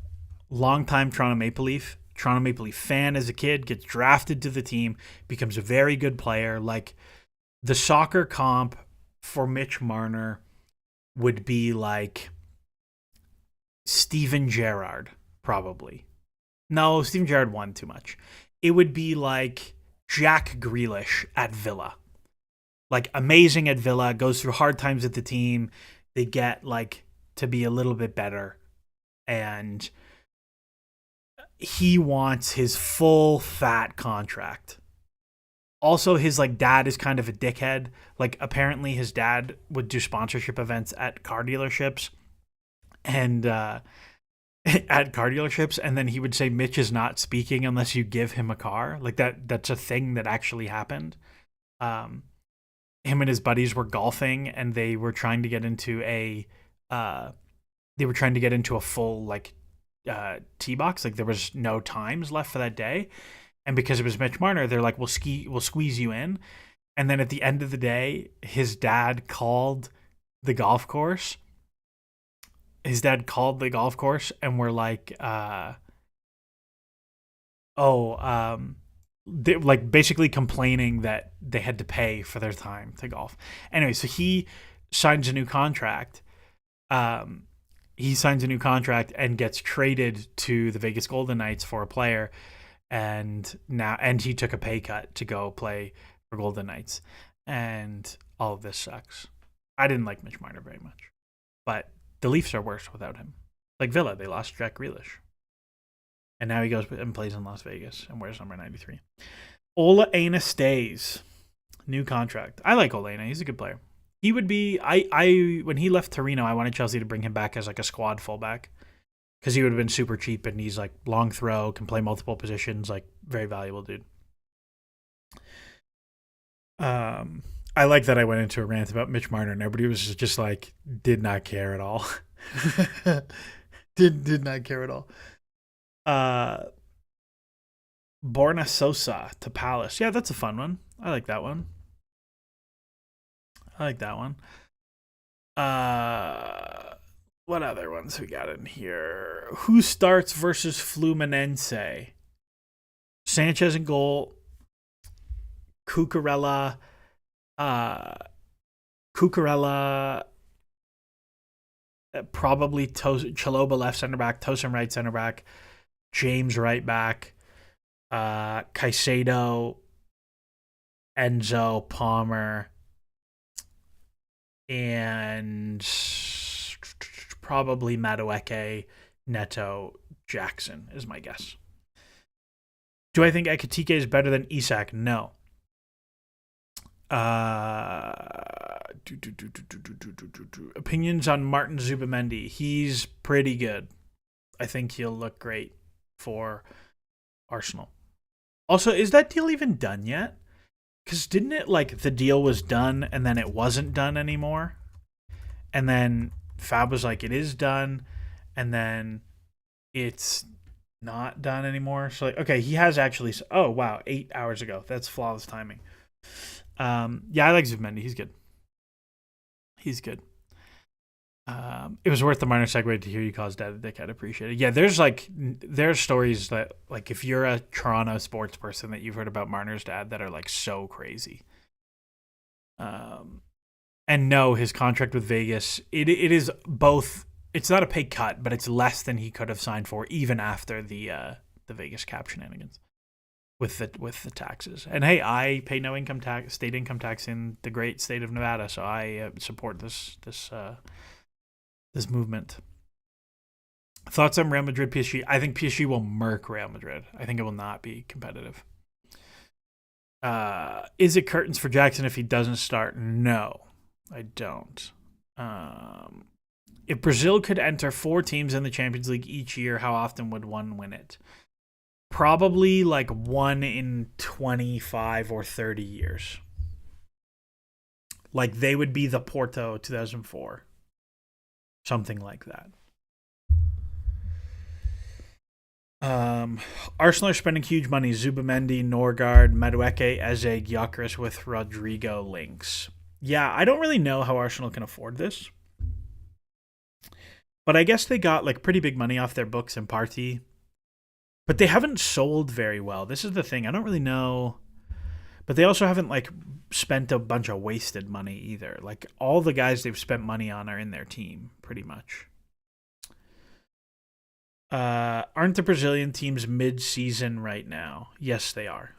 longtime Toronto Maple Leaf fan as a kid, gets drafted to the team, becomes a very good player. Like, the soccer comp for Mitch Marner would be like Steven Gerrard, probably. No, Steven Gerrard won too much. It would be like Jack Grealish at Villa. Like, amazing at Villa, goes through hard times at the team. They get, like, to be a little bit better. And he wants his full fat contract. Also, his, like, dad is kind of a dickhead. Like, apparently his dad would do sponsorship events at car dealerships. And, and then he would say Mitch is not speaking unless you give him a car. Like, that's a thing that actually happened. Him and his buddies were golfing, and they were trying to get into a full, like, tee box. Like, there was no times left for that day, and because it was Mitch Marner, they're like, we'll squeeze you in. And then at the end of the day, his dad called the golf course. And we're like, they, like, basically complaining that they had to pay for their time to golf. Anyway, so he signs a new contract. And gets traded to the Vegas Golden Knights for a player, and he took a pay cut to go play for Golden Knights. And all of this sucks. I didn't like Mitch Marner very much, but the Leafs are worse without him. Like Villa, they lost Jack Grealish. And now he goes and plays in Las Vegas and wears number 93. Ola Aina stays. New contract. I like Ola Aina. He's a good player. He would be... when he left Torino, I wanted Chelsea to bring him back as, like, a squad fullback. Because he would have been super cheap, and he's, like, long throw, can play multiple positions, like, very valuable dude. I like that I went into a rant about Mitch Marner, and everybody was just like, did not care at all. did not care at all. Borna Sosa to Palace. Yeah, that's a fun one. I like that one. What other ones we got in here? Who starts versus Fluminense? Sanchez in goal. Cucurella. Probably Chaloba left center back. Tosin right center back. James right back. Caicedo. Enzo. Palmer. And probably Madueke, Neto, Jackson is my guess. Do I think Ekitike is better than Isak? No. Opinions on Martin Zubamendi. He's pretty good. I think he'll look great for Arsenal. Also, is that deal even done yet? Because didn't it, like, the deal was done and then it wasn't done anymore? And then Fab was like, it is done. And then it's not done anymore. So, like, okay, he has actually... Oh, wow, 8 hours ago. That's flawless timing. Yeah, I like Zubamendi. He's good. It was worth the minor segue to hear you call his dad a dickhead. Appreciate it. Yeah, there's stories that like if you're a Toronto sports person that you've heard about Marner's dad that are like so crazy. And no, his contract with Vegas it is both. It's not a pay cut, but it's less than he could have signed for even after the Vegas cap shenanigans with the taxes. And hey, I pay no state income tax in the great state of Nevada, so I support this movement. Thoughts on Real Madrid PSG? I think PSG will murk Real Madrid. I think it will not be competitive. Is it curtains for Jackson if he doesn't start? No, I don't. If Brazil could enter 4 teams in the Champions League each year, how often would one win it? Probably like 1 in 25 or 30 years. Like they would be the Porto 2004. Something like that. Arsenal are spending huge money. Zubamendi, Norgard, Madueke, Eze, Gyökeres with Rodrigo links. Yeah, I don't really know how Arsenal can afford this. But I guess they got like pretty big money off their books in Partey. But they haven't sold very well. This is the thing. I don't really know. But they also haven't like spent a bunch of wasted money either. Like all the guys they've spent money on are in their team, pretty much. Aren't the Brazilian teams mid-season right now? Yes, they are.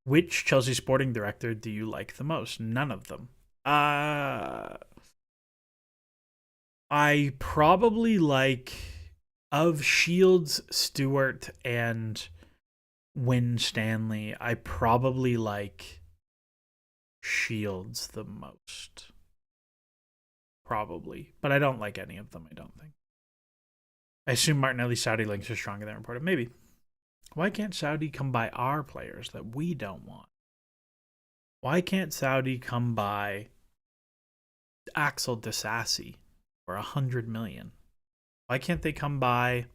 Which Chelsea sporting director do you like the most? None of them. I probably like of Shields, Stewart, and Win Stanley. I probably like Shields the most. Probably. But I don't like any of them, I don't think. I assume Martinelli's Saudi links are stronger than reported. Maybe. Why can't Saudi come by our players that we don't want? Why can't Saudi come by Axel Disasi for 100 million? Why can't they come by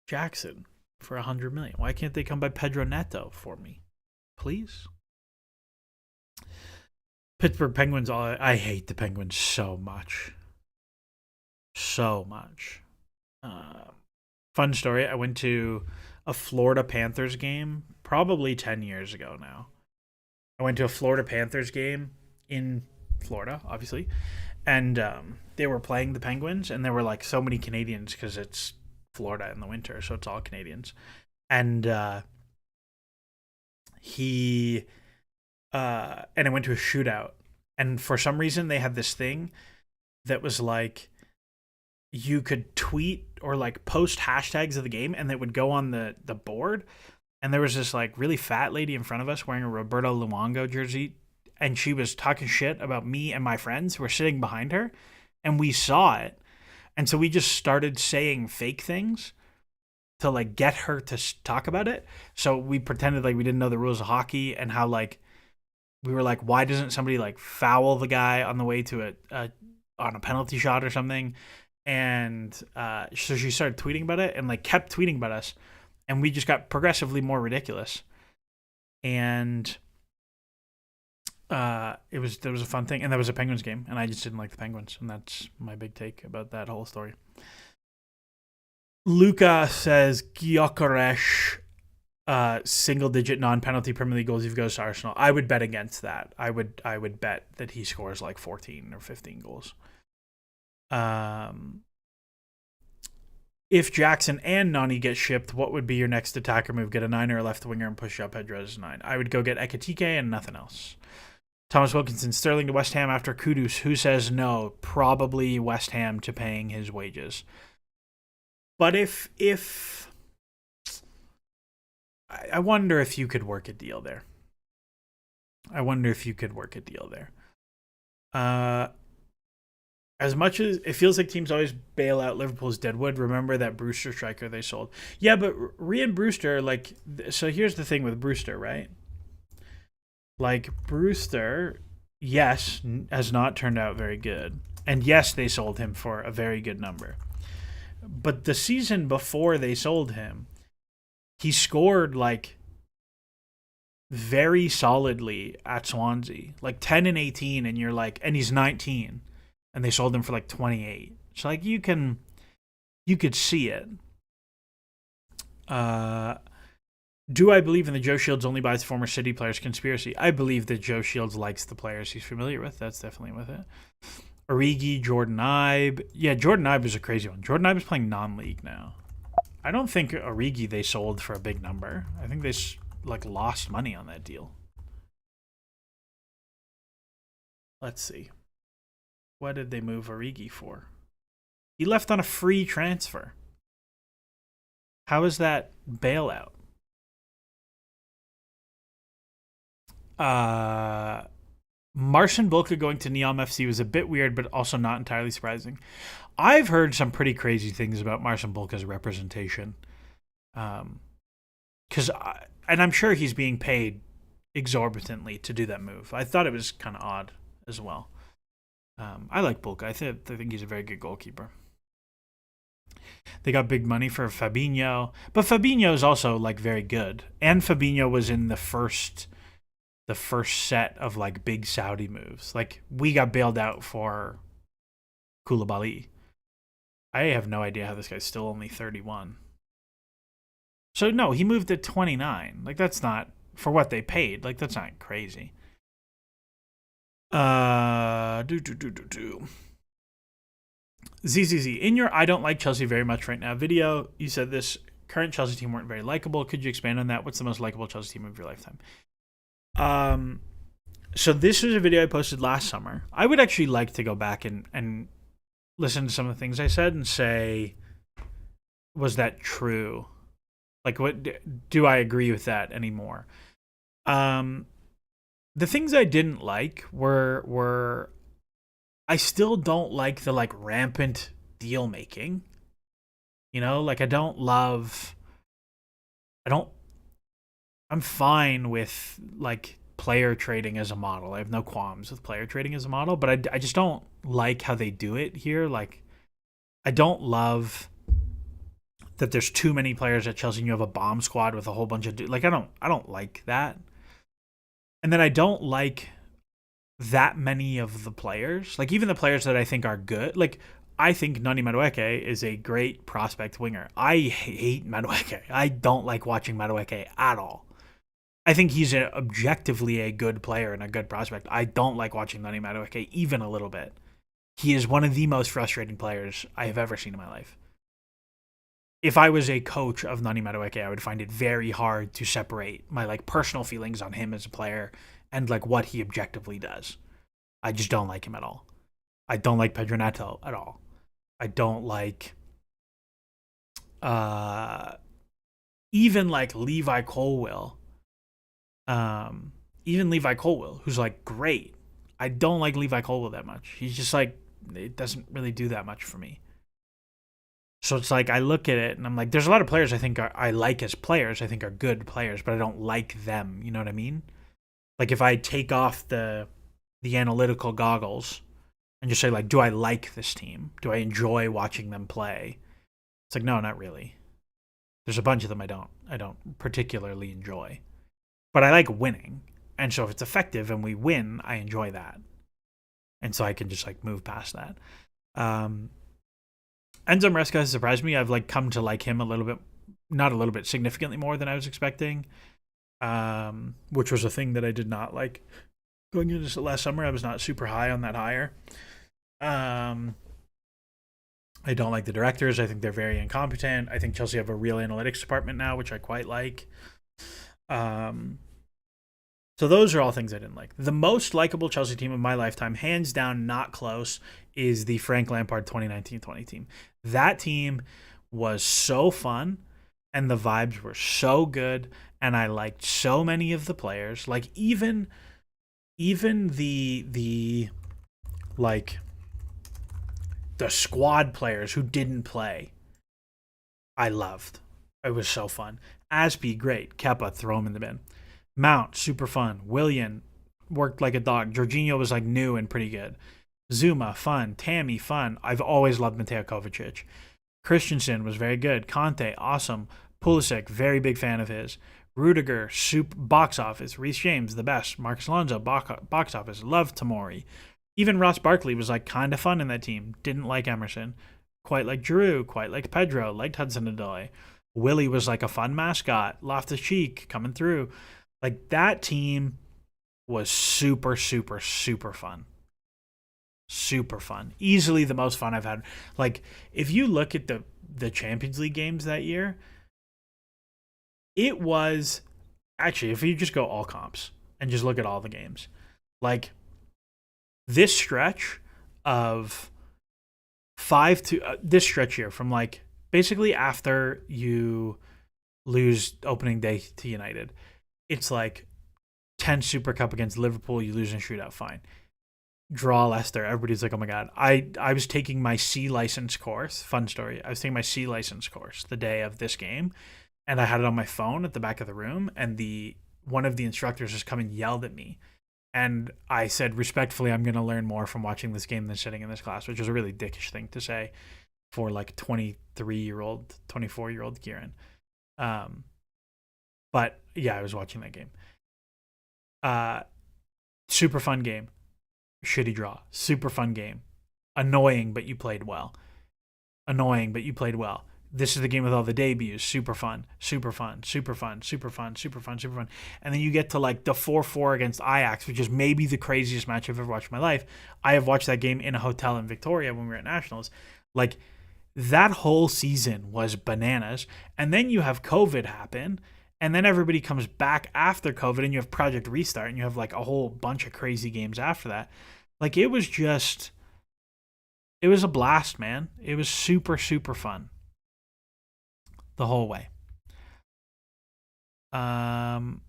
Jackson for 100 million? Why can't they come by Pedro Neto for me? Please? Pittsburgh Penguins. I hate the Penguins so much. So much. Fun story. I went to a Florida Panthers game probably 10 years ago now. I went to a Florida Panthers game in Florida, obviously. And they were playing the Penguins, and there were like so many Canadians because it's Florida in the winter, so it's all Canadians. And and I went to a shootout, and for some reason they had this thing that was like you could tweet or like post hashtags of the game, and it would go on the board. And there was this like really fat lady in front of us wearing a Roberto Luongo jersey, and she was talking shit about me and my friends who were sitting behind her, and we saw it. And so we just started saying fake things to like get her to talk about it. So we pretended like we didn't know the rules of hockey, and how like we were like, why doesn't somebody like foul the guy on the way to on a penalty shot or something? And so she started tweeting about it and like kept tweeting about us, and we just got progressively more ridiculous. And there was a fun thing, and that was a Penguins game, and I just didn't like the Penguins, and that's my big take about that whole story. Luca says Gyökeres single-digit non-penalty Premier League goals if he goes to Arsenal. I would bet against that. I would bet that he scores like 14 or 15 goals. If Jackson and Noni get shipped, what would be your next attacker move? Get a 9 or a left winger and push up Pedro as 9. I would go get Ekitike and nothing else. Thomas Wilkinson, Sterling to West Ham after Kudus. Who says no? Probably West Ham to paying his wages. But if I wonder if you could work a deal there. As much as it feels like teams always bail out Liverpool's deadwood, remember that Brewster striker they sold. Yeah, but Ryan Brewster, like, so here's the thing with Brewster, right? Like, Brewster, yes, has not turned out very good. And yes, they sold him for a very good number. But the season before they sold him, he scored like very solidly at Swansea, like 10 and 18, and you're like, and he's 19, and they sold him for like 28. So like you could see it. Do I believe in the Joe Shields only buys former City players conspiracy? I believe that Joe Shields likes the players he's familiar with. That's definitely with it. Origi, Jordan Ibe. Yeah, Jordan Ibe is a crazy one. Jordan Ibe is playing non-league now. I don't think Origi they sold for a big number. I think they like lost money on that deal. Let's see. What did they move Origi for? He left on a free transfer. How is that bailout? Marcin Bulka going to Neom FC was a bit weird, but also not entirely surprising. I've heard some pretty crazy things about Marcin Bulka's representation. And I'm sure he's being paid exorbitantly to do that move. I thought it was kind of odd as well. I like Bulka. I think he's a very good goalkeeper. They got big money for Fabinho, but Fabinho is also like very good. And Fabinho was in the first set of like big Saudi moves. Like we got bailed out for Koulibaly. I have no idea how this guy's still only 31. So no, he moved at 29. Like that's not for what they paid. Like that's not crazy. ZZZ, in your I don't like Chelsea very much right now video, you said this current Chelsea team weren't very likable. Could you expand on that? What's the most likable Chelsea team of your lifetime? So this was a video I posted last summer. I would actually like to go back and listen to some of the things I said and say, was that true? Like, what do I agree with that anymore? The things I didn't like were I still don't like the like rampant deal making. You know, like I'm fine with like player trading as a model. I have no qualms with player trading as a model, but I just don't like how they do it here. Like, I don't love that there's too many players at Chelsea and you have a bomb squad with a whole bunch of like I don't like that. And then I don't like that many of the players. Like even the players that I think are good. Like I think Noni Madueke is a great prospect winger. I hate Madueke. I don't like watching Madueke at all. I think he's objectively a good player and a good prospect. I don't like watching Noni Madueke even a little bit. He is one of the most frustrating players I have ever seen in my life. If I was a coach of Noni Madueke, I would find it very hard to separate my like personal feelings on him as a player and like what he objectively does. I just don't like him at all. I don't like Pedro Neto at all. I don't like even like Levi Colwill. Even Levi Colwill, who's like great. I don't like Levi Colwill that much. He's just like, it doesn't really do that much for me. So it's like I look at it and I'm like, there's a lot of players I think I like as players. I think are good players, but I don't like them. You know what I mean? Like if I take off the analytical goggles and just say like, do I like this team? Do I enjoy watching them play? It's like, no, not really. There's a bunch of them I don't particularly enjoy. But I like winning. And so if it's effective and we win, I enjoy that. And so I can just like move past that. Enzo Maresca has surprised me. I've like come to like him a little bit, not a little bit, significantly more than I was expecting. Which was a thing that I did not like going into this last summer. I was not super high on that hire. I don't like the directors. I think they're very incompetent. I think Chelsea have a real analytics department now, which I quite like. So those are all things I didn't like. The most likable Chelsea team of my lifetime, hands down, not close, is the Frank Lampard 2019-20 team. That team was so fun, and the vibes were so good, and I liked so many of the players. Like even the like the squad players who didn't play, I loved. It was so fun. Aspie, great. Kepa, throw him in the bin. Mount, super fun. Willian worked like a dog. Jorginho was like new and pretty good. Zuma, fun. Tammy, fun. I've always loved Mateo Kovacic. Christensen was very good. Conte, awesome. Pulisic, very big fan of his. Rudiger, box office. Reece James, the best. Marcus Alonso, box office. Love Tamori. Even Ross Barkley was like kind of fun in that team. Didn't like Emerson. Quite like Giroud. Quite like Pedro. Liked Hudson-Odoi. Willie was like a fun mascot. Loftus-Cheek coming through. Like that team was super, super, super fun. Super fun. Easily the most fun I've had. Like if you look at the Champions League games that year, it was actually, if you just go all comps and just look at all the games, like this stretch of this stretch here from like basically after you lose opening day to United, it's like 10 Super Cup against Liverpool, you lose in a shootout, fine. Draw Leicester, everybody's like, oh my God. I was taking my C license course, fun story. I was taking my C license course the day of this game, and I had it on my phone at the back of the room, and one of the instructors just come and yelled at me. And I said, respectfully, I'm going to learn more from watching this game than sitting in this class, which was a really dickish thing to say for like 23-year-old, 24-year-old Kieran. But yeah, I was watching that game. Super fun game. Shitty draw. Super fun game. Annoying, but you played well. Annoying, but you played well. This is the game with all the debuts. Super fun, super fun, super fun, super fun, super fun, super fun. And then you get to like the 4-4 against Ajax, which is maybe the craziest match I've ever watched in my life. I have watched that game in a hotel in Victoria when we were at Nationals. Like that whole season was bananas. And then you have COVID happen. And then everybody comes back after COVID and you have Project Restart and you have like a whole bunch of crazy games after that. Like it was a blast, man. It was super, super fun. The whole way. All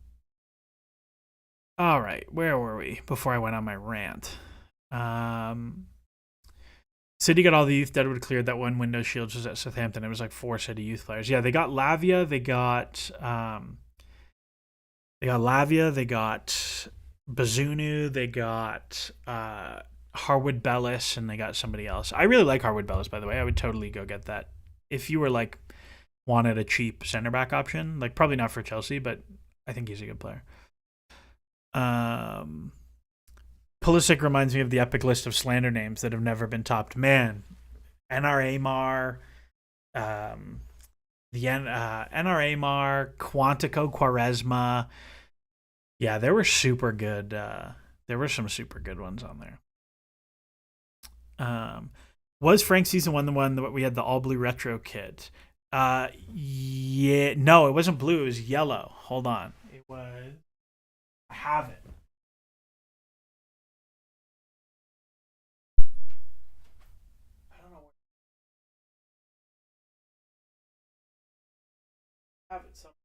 right, where were we before I went on my rant? City got all the youth. Deadwood cleared that one window. Shields was at Southampton. It was like 4 City youth players. Yeah, they got Lavia. They got Lavia. They got Bazunu. They got Harwood Bellis, and they got somebody else. I really like Harwood Bellis, by the way. I would totally go get that if you were like wanted a cheap center back option. Like probably not for Chelsea, but I think he's a good player. Pulisic reminds me of the epic list of slander names that have never been topped. Man, NRA Mar, NRA Mar, Quantico Quaresma. Yeah, there were super good. There were some super good ones on there. Was Frank season 1 the one that we had the all blue retro kit? Yeah, no, it wasn't blue. It was yellow. Hold on, it was. I have it. I don't know. I have it somewhere.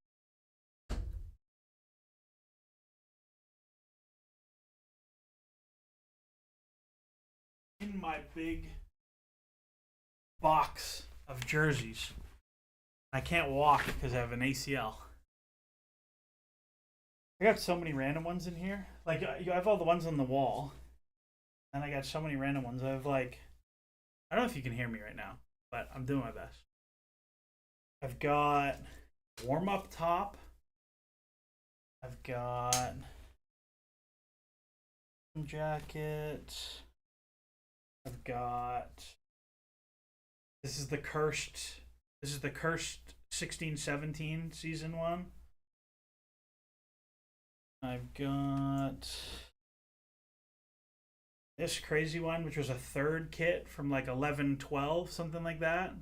In my big box of jerseys. I can't walk because I have an ACL. I got so many random ones in here. Like, I have all the ones on the wall. And I got so many random ones. I have like, I don't know if you can hear me right now, but I'm doing my best. I've got warm-up top. I've got jacket. I've got, this is the cursed 16-17 season 1. I've got this crazy one, which was a third kit from like 11-12, something like that.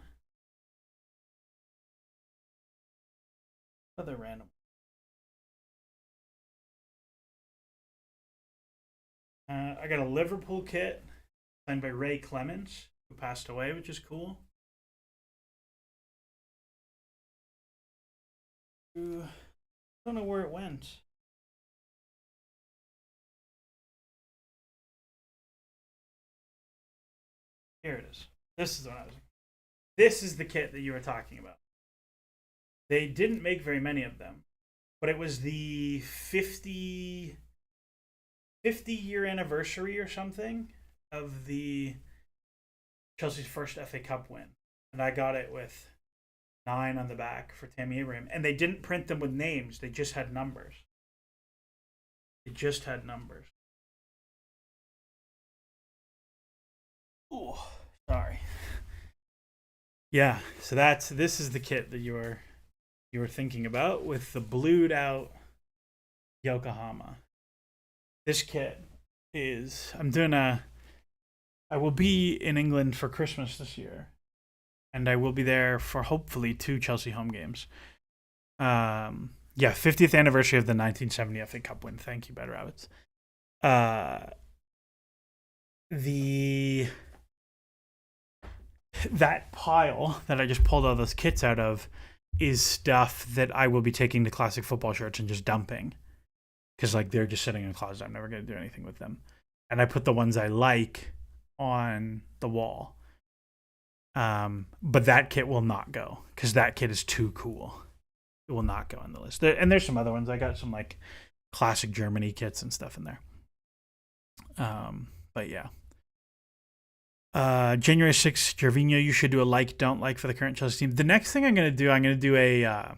Other random. I got a Liverpool kit signed by Ray Clements, who passed away, which is cool. I don't know where it went. Here it is. This is what I was. This is the kit that you were talking about. They didn't make very many of them, but it was the 50-year anniversary or something of the Chelsea's first FA Cup win, and I got it with 9 on the back for Tammy Abraham. And they didn't print them with names. They just had numbers. Oh, sorry. Yeah, so this is the kit that you were thinking about with the blued out Yokohama. This kit is I will be in England for Christmas this year, and I will be there for hopefully 2 Chelsea home games. 50th anniversary of the 1970 FA Cup win. Thank you, Bad Rabbits. That pile that I just pulled all those kits out of is stuff that I will be taking to Classic Football Shirts and just dumping, because like they're just sitting in a closet. I'm never going to do anything with them, and I put the ones I like on the wall. But that kit will not go because that kit is too cool. It will not go on the list. And there's some other ones. I got some like classic Germany kits and stuff in there. But yeah. January 6th, Gervinho, you should do a like, don't like for the current Chelsea team. The next thing I'm going to do a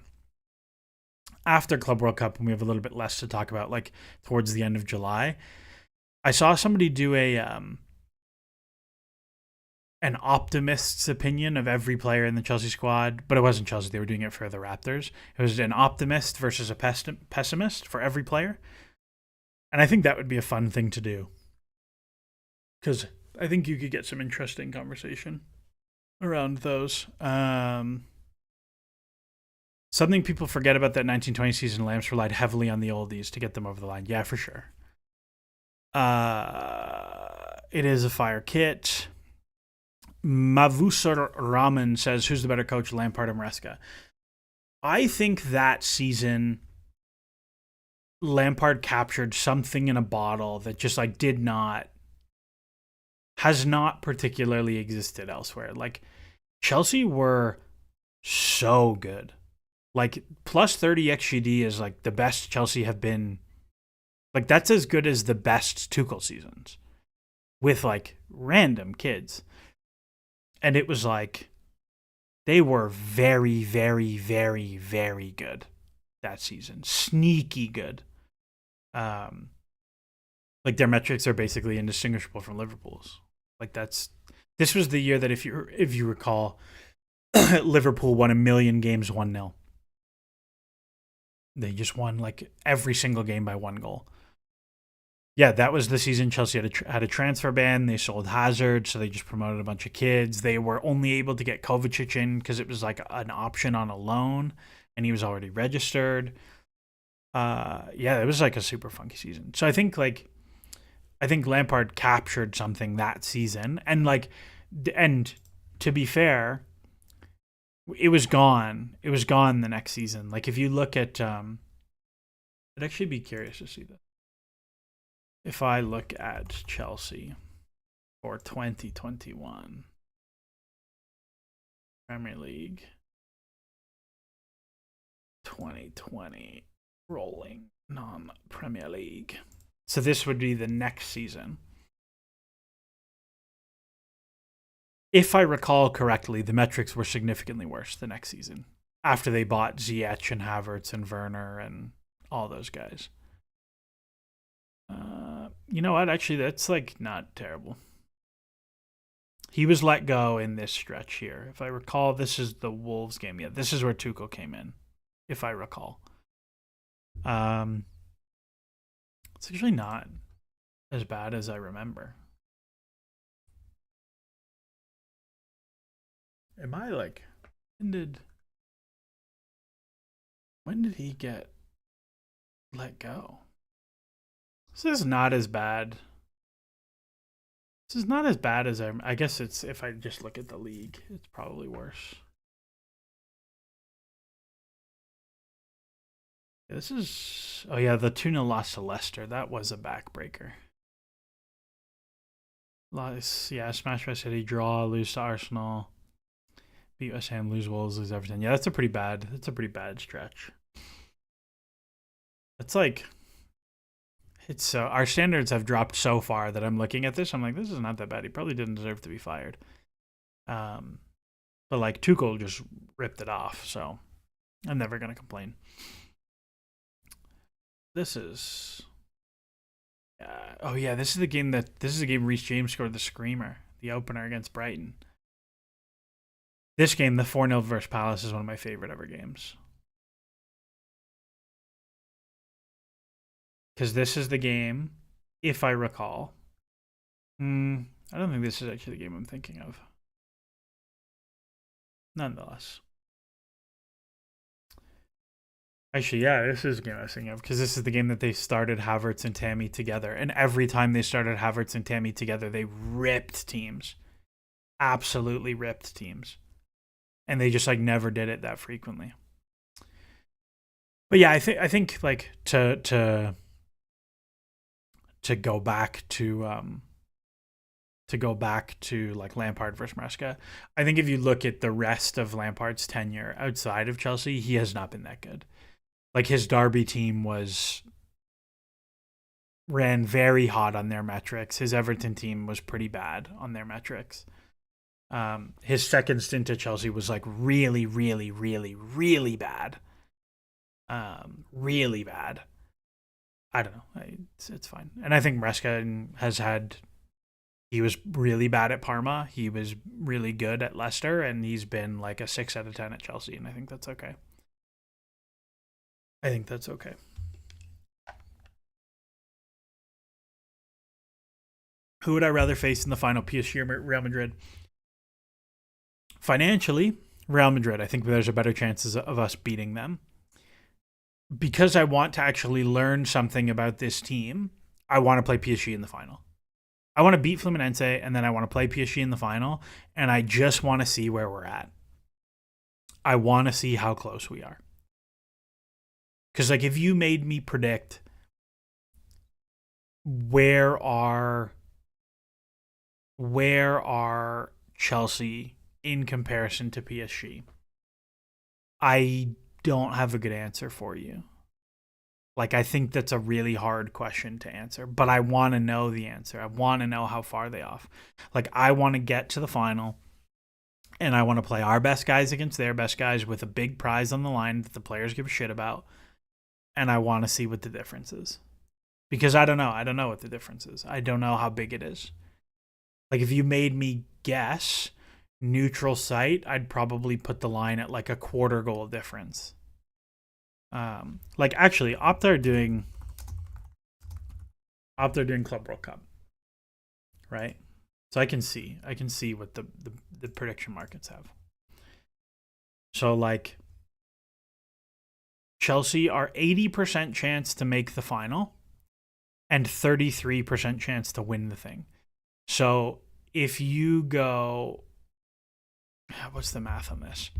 after Club World Cup, when we have a little bit less to talk about, like towards the end of July. I saw somebody do an optimist's opinion of every player in the Chelsea squad, but it wasn't Chelsea. They were doing it for the Raptors. It was an optimist versus a pessimist for every player. And I think that would be a fun thing to do, because I think you could get some interesting conversation around those. Something people forget about that 1920 season, Lamps relied heavily on the oldies to get them over the line. Yeah, for sure. It is a fire kit. Mavusar Raman says, who's the better coach, Lampard or Maresca? I think that season Lampard captured something in a bottle that just like has not particularly existed elsewhere. Like Chelsea were so good. Like plus 30 XGD is like the best Chelsea have been. Like that's as good as the best Tuchel seasons with like random kids. And it was like they were very, very, very, very good that season. Sneaky good. Like their metrics are basically indistinguishable from Liverpool's. Like this was the year that if you recall, Liverpool won 1 million games 1-0. They just won like every single game by 1 goal. Yeah, that was the season Chelsea had a transfer ban. They sold Hazard, so they just promoted a bunch of kids. They were only able to get Kovacic in because it was like an option on a loan, and he was already registered. It was like a super funky season. So I think Lampard captured something that season, and to be fair, it was gone. It was gone the next season. Like if you look at, I'd actually be curious to see this. If I look at Chelsea for 2021 Premier League 2020 rolling non-Premier League. So this would be the next season. If I recall correctly, the metrics were significantly worse the next season after they bought Ziyech and Havertz and Werner and all those guys. You know what? Actually, that's like not terrible. He was let go in this stretch here. If I recall, this is the Wolves game. Yeah, this is where Tuchel came in, if I recall. It's actually not as bad as I remember. Am I like, when did he get let go? This is not as bad. This is not as bad as I guess it's, if I just look at the league, it's probably worse. This is, oh yeah, the 2-0 loss to Leicester. That was a backbreaker. Smash by City, draw, lose to Arsenal, beat West Ham, lose Wolves, lose Everton. Yeah, that's a pretty bad stretch. It's like, it's our standards have dropped so far that I'm looking at this. I'm like, this is not that bad. He probably didn't deserve to be fired. But like Tuchel just ripped it off, so I'm never gonna complain. This is this is the game Reece James scored the screamer, the opener against Brighton. This game, the 4-0 versus Palace, is one of my favorite ever games. Because this is the game, if I recall. I don't think this is actually the game I'm thinking of. Nonetheless. Actually, yeah, this is the game I was thinking of, because this is the game that they started Havertz and Tammy together. And every time they started Havertz and Tammy together, they ripped teams. Absolutely ripped teams. And they just like never did it that frequently. But yeah, I think like to go back to like Lampard versus Maresca, I think if you look at the rest of Lampard's tenure outside of Chelsea, he has not been that good. Like his Derby team ran very hot on their metrics. His Everton team was pretty bad on their metrics. His second stint at Chelsea was like really, really, really, really bad. Really bad. I don't know. It's fine. And I think Maresca he was really bad at Parma. He was really good at Leicester, and he's been like a 6 out of 10 at Chelsea, and I think that's okay. Who would I rather face in the final, PSG or Real Madrid? Financially, Real Madrid. I think there's a better chances of us beating them. Because I want to actually learn something about this team, I want to play PSG in the final. I want to beat Fluminense, and then I want to play PSG in the final, and I just want to see where we're at. I want to see how close we are. Because like if you made me predict where are Chelsea in comparison to PSG, I don't have a good answer for you. Like, I think that's a really hard question to answer, but I want to know the answer. I want to know how far they off. Like, I want to get to the final, and I want to play our best guys against their best guys with a big prize on the line that the players give a shit about, and I want to see what the difference is. Because I don't know. I don't know what the difference is. I don't know how big it is. Like, if you made me guess neutral site, I'd probably put the line at like a quarter goal difference. Like actually, Opta are doing Club World Cup, right? So I can see what the prediction markets have. So like Chelsea are 80% chance to make the final and 33% chance to win the thing. So if you go, what's the math on this?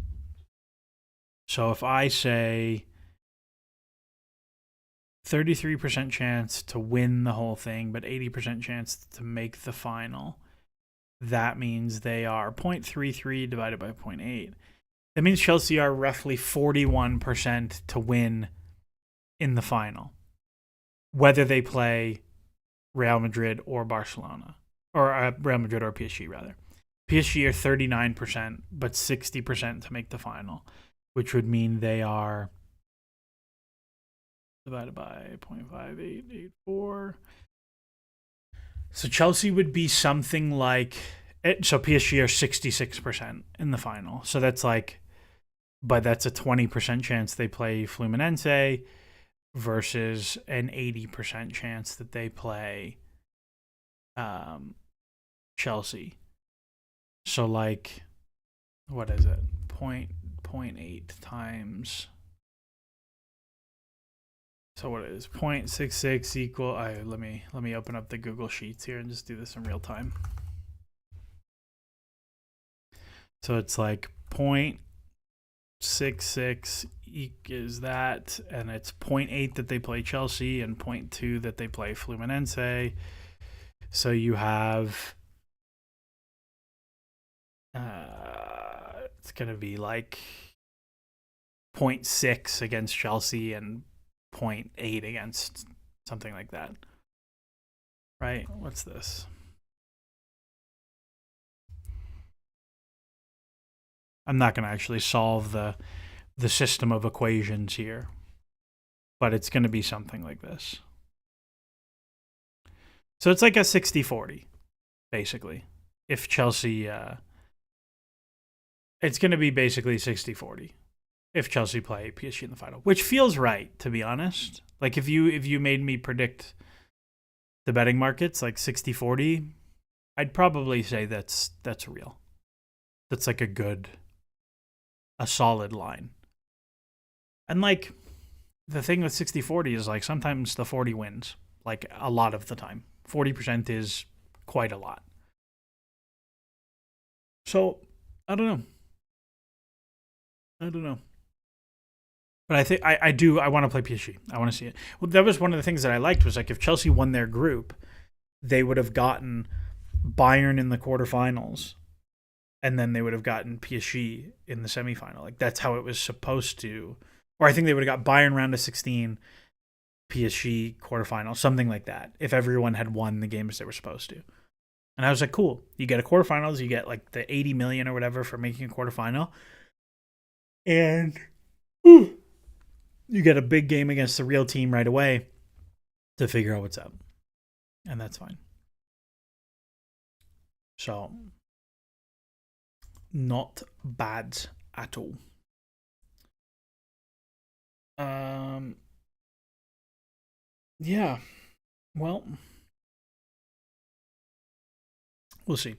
So if I say 33% chance to win the whole thing, but 80% chance to make the final, that means they are 0.33 divided by 0.8. That means Chelsea are roughly 41% to win in the final, whether they play Real Madrid or Barcelona, or Real Madrid or PSG, rather. PSG are 39%, but 60% to make the final, which would mean they are divided by 0.5884. So Chelsea would be something like, so PSG are 66% in the final. So that's like, but that's a 20% chance they play Fluminense versus an 80% chance that they play Chelsea. So like, what is it? 0.8 times. So what is 0.66 equal? Let me open up the Google Sheets here and just do this in real time. So it's like 0.66 is that, and it's 0.8 that they play Chelsea and 0.2 that they play Fluminense. So you have it's gonna be like 0.6 against Chelsea and 0.8 against something like that, right? What's this? I'm not going to actually solve the system of equations here, but it's going to be something like this. So it's like a 60-40, basically. If Chelsea, it's going to be basically 60-40 if Chelsea play PSG in the final, which feels right, to be honest. Like if you made me predict the betting markets like 60-40, I'd probably say that's real. That's like a solid line. And like the thing with 60-40 is like sometimes the 40 wins, like a lot of the time. 40% is quite a lot. So I don't know. But I think I want to play PSG. I want to see it. Well, that was one of the things that I liked was like if Chelsea won their group, they would have gotten Bayern in the quarterfinals, and then they would have gotten PSG in the semifinal. Like that's how it was supposed to. Or I think they would have got Bayern round of 16, PSG quarterfinal, something like that. If everyone had won the games they were supposed to. And I was like, cool. You get a quarterfinals, you get like the 80 million or whatever for making a quarterfinal. And you get a big game against the real team right away to figure out what's up. And that's fine. So, not bad at all. Yeah. Well, we'll see.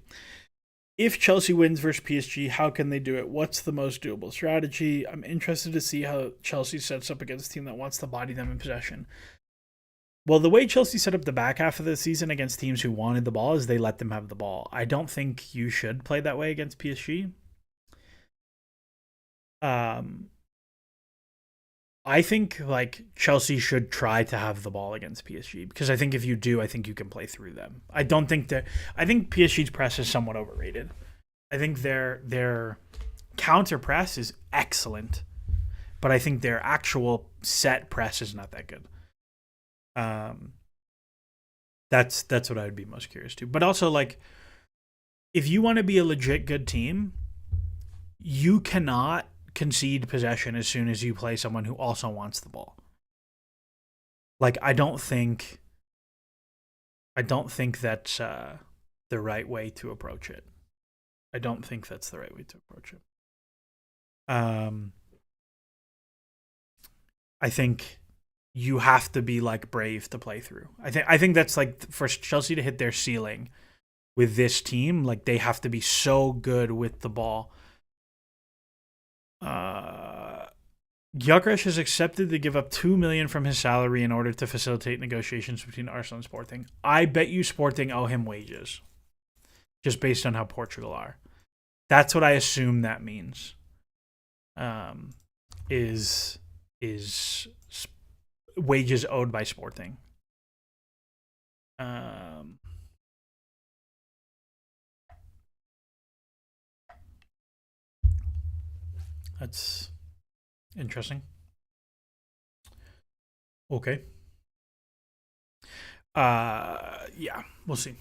If Chelsea wins versus PSG, how can they do it? What's the most doable strategy? I'm interested to see how Chelsea sets up against a team that wants to body them in possession. Well, the way Chelsea set up the back half of the season against teams who wanted the ball is they let them have the ball. I don't think you should play that way against PSG. I think like Chelsea should try to have the ball against PSG because I think if you do, I think you can play through them. I think PSG's press is somewhat overrated. I think their counter press is excellent, but I think their actual set press is not that good. That's what I would be most curious to. But also like if you want to be a legit good team, you cannot concede possession as soon as you play someone who also wants the ball. Like I don't think that's the right way to approach it. I don't think that's the right way to approach it. I think you have to be like brave to play through. I think that's like for Chelsea to hit their ceiling with this team, like they have to be so good with the ball. Gyökeres has accepted to give up 2 million from his salary in order to facilitate negotiations between Arsenal and Sporting. I bet you Sporting owe him wages, just based on how Portugal are. That's what I assume that means. Is wages owed by Sporting. That's interesting. Okay. Yeah, we'll see.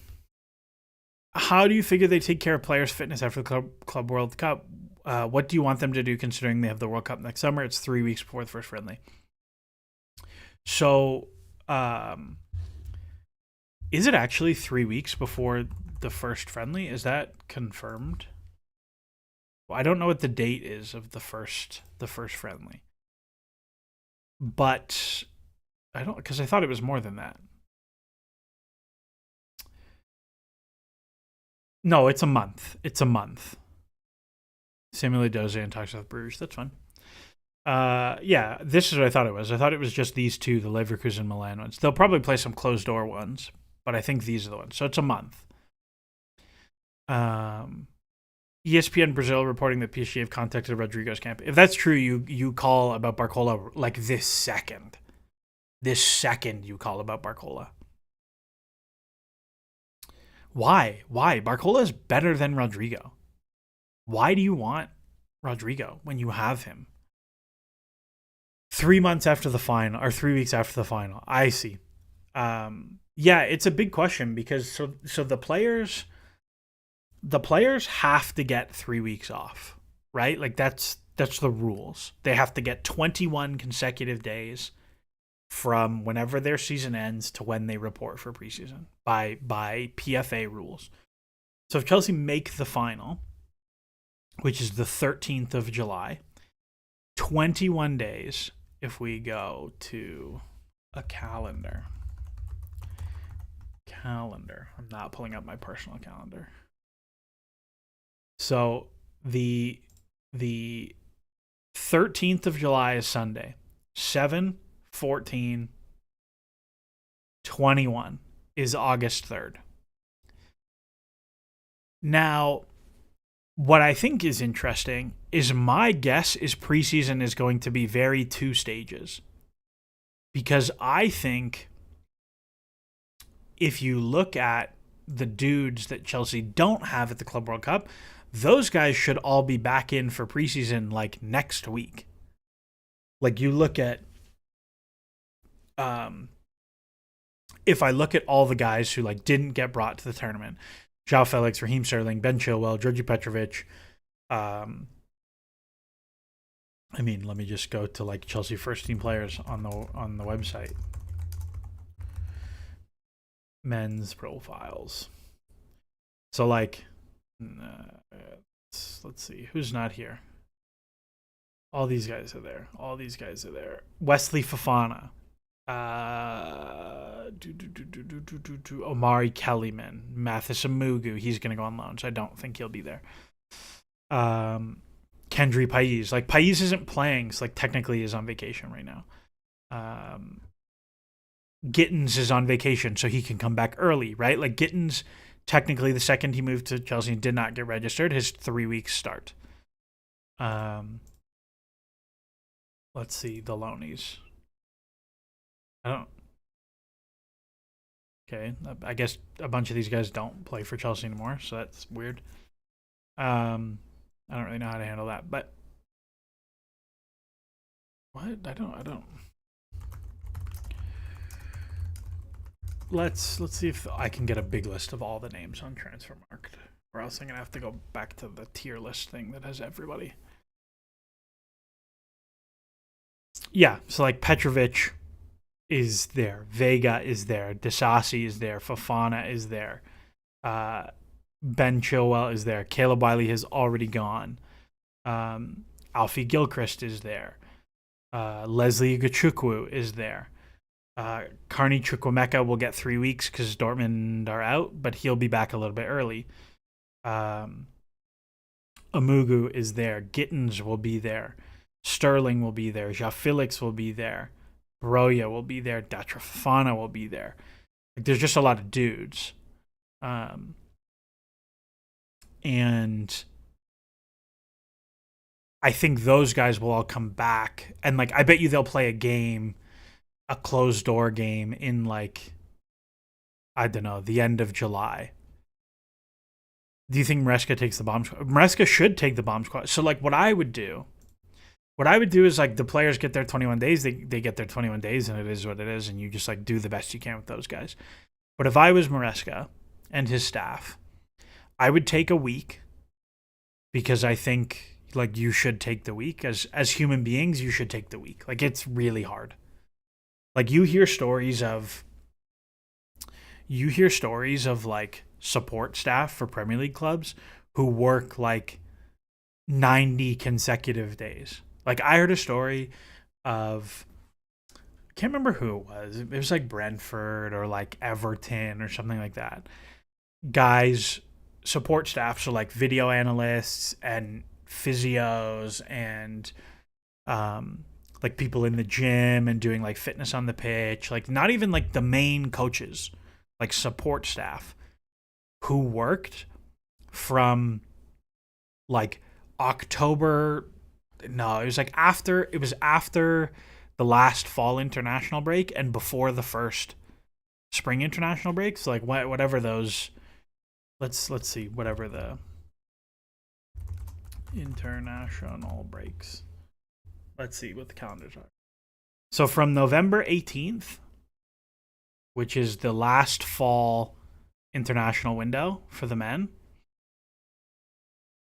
How do you figure they take care of players' fitness after the Club World Cup? What do you want them to do considering they have the World Cup next summer? It's 3 weeks before the first friendly. So, is it actually 3 weeks before the first friendly? Is that confirmed? Well, I don't know what the date is of the first friendly. But I don't, because I thought it was more than that. No, it's a month. Samuel Dozan talks with Bruges. That's fine. Yeah, this is what I thought it was. I thought it was just these two, the Leverkusen and Milan ones. They'll probably play some closed door ones, but I think these are the ones. So it's a month. ESPN Brazil reporting that PSG have contacted Rodrigo's camp. If that's true, you call about Barcola like this second. This second you call about Barcola. Why? Barcola is better than Rodrigo. Why do you want Rodrigo when you have him? 3 months after the final, or 3 weeks after the final. I see. Yeah, it's a big question because so the players have to get 3 weeks off. right? Like that's the rules. They have to get 21 consecutive days from whenever their season ends to when they report for preseason by PFA rules. So if Chelsea make the final, which is the 13th of July, 21 days if we go to a calendar. I'm not pulling up my personal calendar. So the 13th of July is Sunday. 7, 14, 21 is August 3rd. Now, what I think is interesting is my guess is preseason is going to be very 2 stages. Because I think if you look at the dudes that Chelsea don't have at the Club World Cup, those guys should all be back in for preseason like next week. Like you look at if I look at all the guys who like didn't get brought to the tournament, Joao Felix, Raheem Sterling, Ben Chilwell, Georgi Petrovic, I mean, let me just go to like Chelsea first team players on the website. Men's profiles. So like let's see who's not here. All these guys are there. Wesley Fofana, Omari Kellyman, Mathis Amugu. He's gonna go on loan, so I don't think he'll be there. Kendry Pais. Like Pais isn't playing, so like technically is on vacation right now. Gittins is on vacation, so he can come back early, right? Like Gittins, technically the second he moved to Chelsea and did not get registered, his 3 weeks start. Let's see the loanies. Okay, I guess a bunch of these guys don't play for Chelsea anymore, so that's weird. I don't really know how to handle that, but what? I don't. Let's see if I can get a big list of all the names on Transfermarkt, or else I'm gonna have to go back to the tier list thing that has everybody. Yeah, so like Petrovic is there, Vega is there, Disasi is there, Fofana is there, Ben Chilwell is there, Caleb Wiley has already gone, Alfie Gilchrist is there, Leslie Gachukwu is there. Carney Chukwuemeka will get 3 weeks because Dortmund are out, but he'll be back a little bit early. Amugu is there. Gittins will be there. Sterling will be there. Joao Felix will be there. Broja will be there. Datra Fofana will be there. Like, there's just a lot of dudes. And I think those guys will all come back. And like I bet you they'll play a closed door game in like, I don't know, the end of July. Do you think Maresca takes the bomb squad? Maresca should take the bomb squad. So like what I would do is like the players get their 21 days, they get their 21 days and it is what it is, and you just like do the best you can with those guys. But if I was Maresca and his staff, I would take a week, because I think like you should take the week as human beings, you should take the week. Like it's really hard. Like you hear stories of like support staff for Premier League clubs who work like 90 consecutive days. Like I heard a story of, I can't remember who it was. It was like Brentford or like Everton or something like that. Guys, support staff, so like video analysts and physios and like people in the gym and doing like fitness on the pitch, like not even like the main coaches, like support staff who worked from like October. No, it was after the last fall international break and before the first spring international break. So like whatever those, let's see, whatever the international breaks. Let's see what the calendars are. So from November 18th, which is the last fall international window for the men,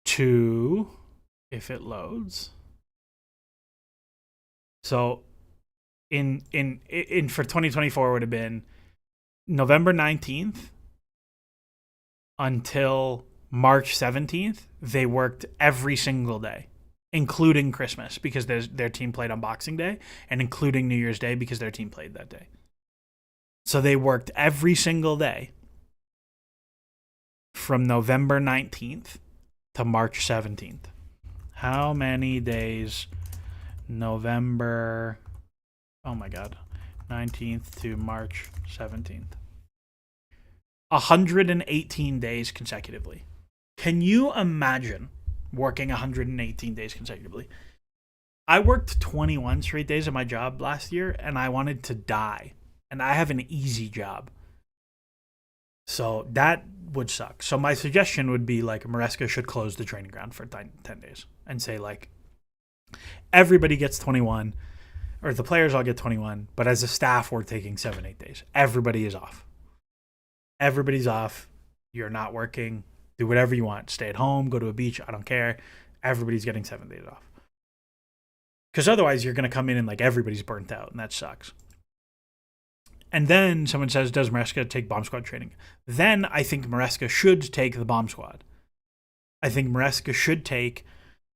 to if it loads. So in for 2024 would have been November 19th until March 17th. They worked every single day, including Christmas because their team played on Boxing Day, and including New Year's Day because their team played that day. So they worked every single day from November 19th to March 17th. How many days November, oh my God, 19th to March 17th? 118 days consecutively. Can you imagine working 118 days consecutively? I worked 21 straight days at my job last year, and I wanted to die. And I have an easy job. So that would suck. So my suggestion would be like Maresca should close the training ground for 10 days and say like everybody gets 21, or the players all get 21, but as a staff we're taking 7-8 days. Everybody is off. Everybody's off. You're not working. Do whatever you want. Stay at home, go to a beach, I don't care. Everybody's getting 7 days off. Because otherwise you're going to come in and like everybody's burnt out, and that sucks. And then someone says, does Maresca take bomb squad training? Then I think Maresca should take the bomb squad. I think Maresca should take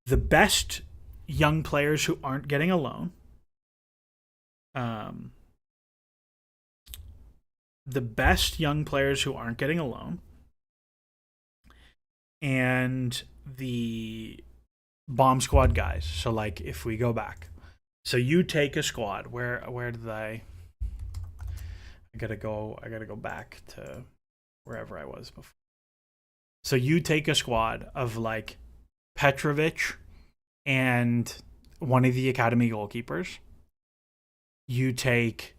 the best young players who aren't getting a loan. The best young players who aren't getting a loan. And the bomb squad guys. So like if we go back. So you take a squad. Where did I gotta go back to wherever I was before. So you take a squad of like Petrovic and one of the academy goalkeepers. You take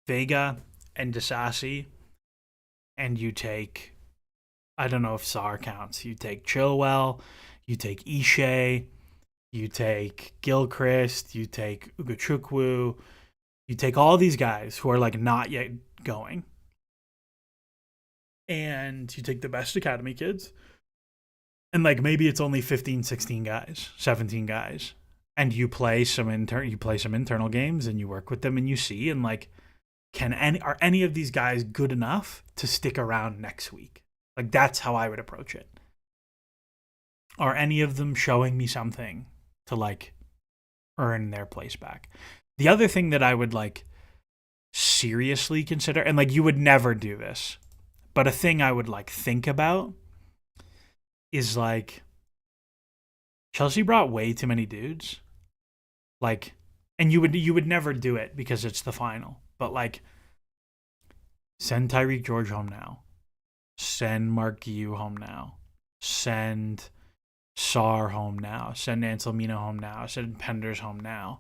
Vega and Disasi, and you take, I don't know if Saar counts. You take Chilwell, you take Ishe, you take Gilchrist, you take Ugochukwu. You take all these guys who are like not yet going, and you take the best academy kids, and like maybe it's only 15, 16 guys, 17 guys, and you play some internal games, and you work with them, and you see, and like, are any of these guys good enough to stick around next week? Like that's how I would approach it. Are any of them showing me something to like earn their place back? The other thing that I would like seriously consider, and like you would never do this, but a thing I would like think about is like Chelsea brought way too many dudes. Like, and you would never do it because it's the final, but like send Tyreek George home now. Send Marquee home now. Send Saar home now. Send Ansel Mina home now. Send Penders home now.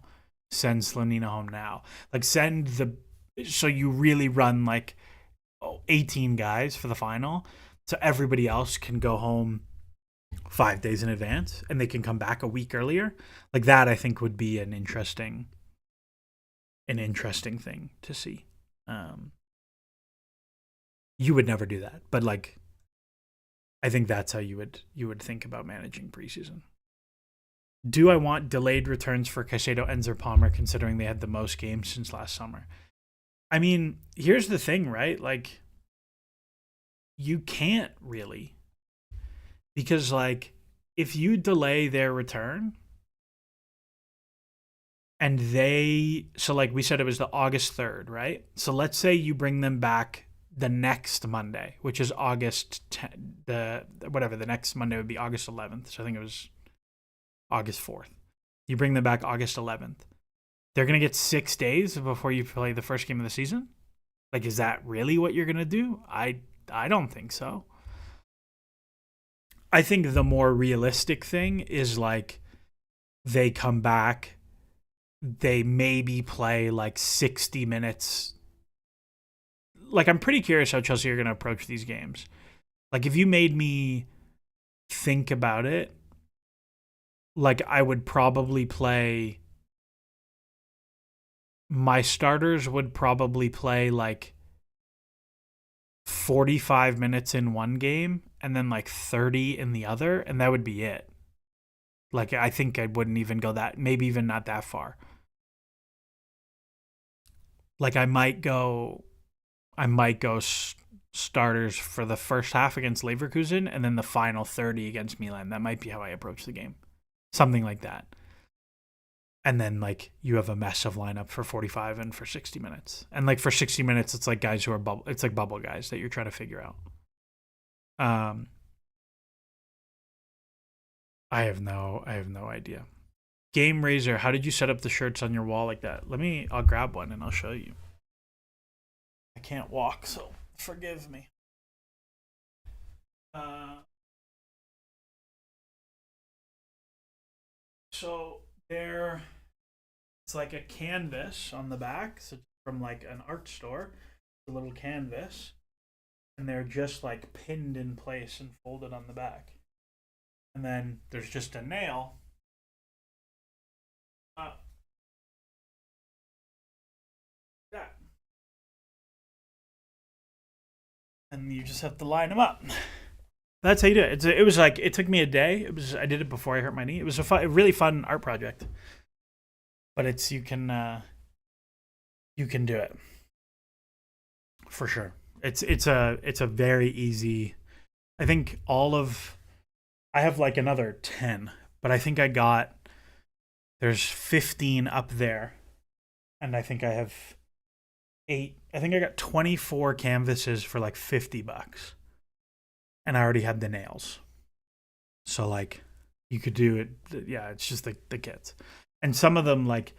Send Slanina home now. Like so you really run like 18 guys for the final, so everybody else can go home 5 days in advance and they can come back a week earlier. Like that I think would be an interesting thing to see. You would never do that, but like I think that's how you would think about managing preseason. Do I want delayed returns for Caicedo, Enzer, Palmer, considering they had the most games since last summer? I mean, here's the thing, right? Like, you can't really. Because, like, if you delay their return, and so like we said, it was the August 3rd, right? So let's say you bring them back the next Monday, which is August 10, the next Monday would be August 11th. So I think it was August 4th. You bring them back August 11th. They're going to get 6 days before you play the first game of the season? Like, is that really what you're going to do? I don't think so. I think the more realistic thing is, like, they come back, they maybe play, like, 60 minutes. Like, I'm pretty curious how Chelsea are going to approach these games. Like, if you made me think about it, like, I would probably play... My starters would probably play, like, 45 minutes in one game and then, like, 30 in the other, and that would be it. Like I think I wouldn't even go that, maybe even not that far. Like I might go starters for the first half against Leverkusen and then the final 30 against Milan. That might be how I approach the game. Something like that. And then like you have a mess of lineup for 45 and for 60 minutes. And like for 60 minutes it's like guys who are it's like bubble guys that you're trying to figure out. I have no idea. Game Razor, how did you set up the shirts on your wall like that? I'll grab one and I'll show you. I can't walk, so forgive me. So it's like a canvas on the back, so from like an art store, a little canvas, and they're just like pinned in place and folded on the back. And then there's just a nail. That. And you just have to line them up. That's how you do it. It was like it took me a day. I did it before I hurt my knee. It was a really fun art project. But you can do it for sure. It's a very easy. I think I have like another 10, but I think there's 15 up there, and I think I have 8. I think I got 24 canvases for like $50, and I already had the nails. So like, you could do it. Yeah, it's just the kits, and some of them like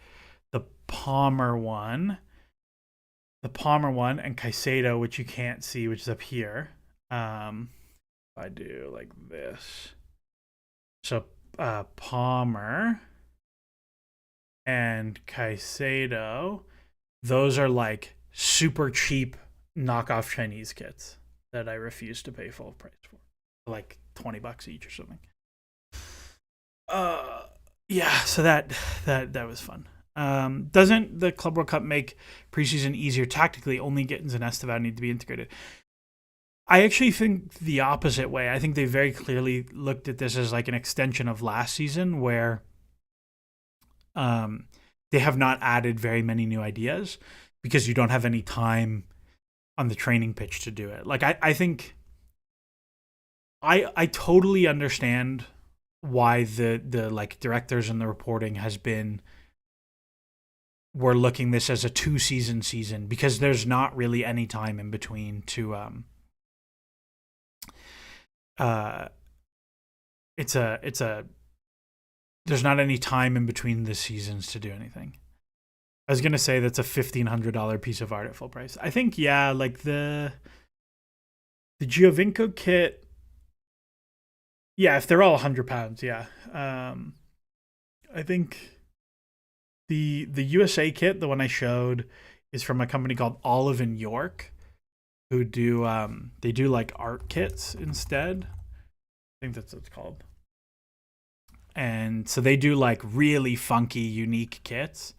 the Palmer one, and Caicedo, which you can't see, which is up here. I do like this. So Palmer and Caicedo, those are like super cheap knockoff Chinese kits that I refuse to pay full price for, like $20 each or something. Yeah, so that was fun. Doesn't the Club World Cup make preseason easier tactically? Only Gittins and Estevao need to be integrated. I actually think the opposite way. I think they very clearly looked at this as like an extension of last season, where they have not added very many new ideas because you don't have any time on the training pitch to do it. Like I think I totally understand why the like directors and the reporting has been, we're looking this as a 2-season because there's not really any time in between to there's not any time in between the seasons to do anything. I was gonna say that's a $1,500 piece of art at full price. I think like the Giovinco kit. Yeah, if they're all £100, yeah. I think the USA kit, the one I showed, is from a company called Olive and York, who do they do like art kits instead. I think that's what it's called. And so they do like really funky, unique kits.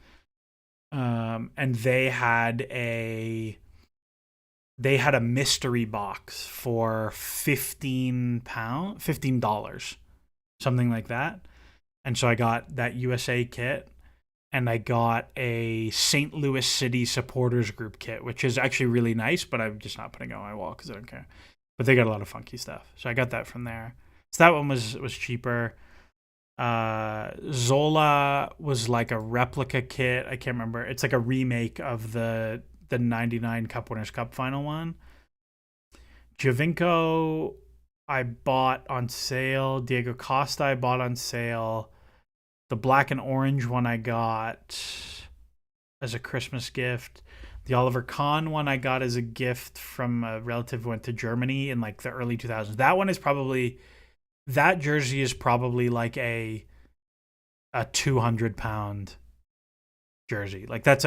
And they had a mystery box for $15, something like that. And so I got that USA kit, and I got a St. Louis City supporters group kit, which is actually really nice, but I'm just not putting it on my wall because I don't care. But they got a lot of funky stuff. So I got that from there. So that one was cheaper. Zola was like a replica kit. I can't remember. It's like a remake of the 99 Cup Winners' Cup final one. Giovinco I bought on sale. Diego Costa I bought on sale. The black and orange one I got as a Christmas gift. The Oliver Kahn one I got as a gift from a relative who went to Germany in like the early 2000s. That jersey is probably like a 200-pound jersey. Like that's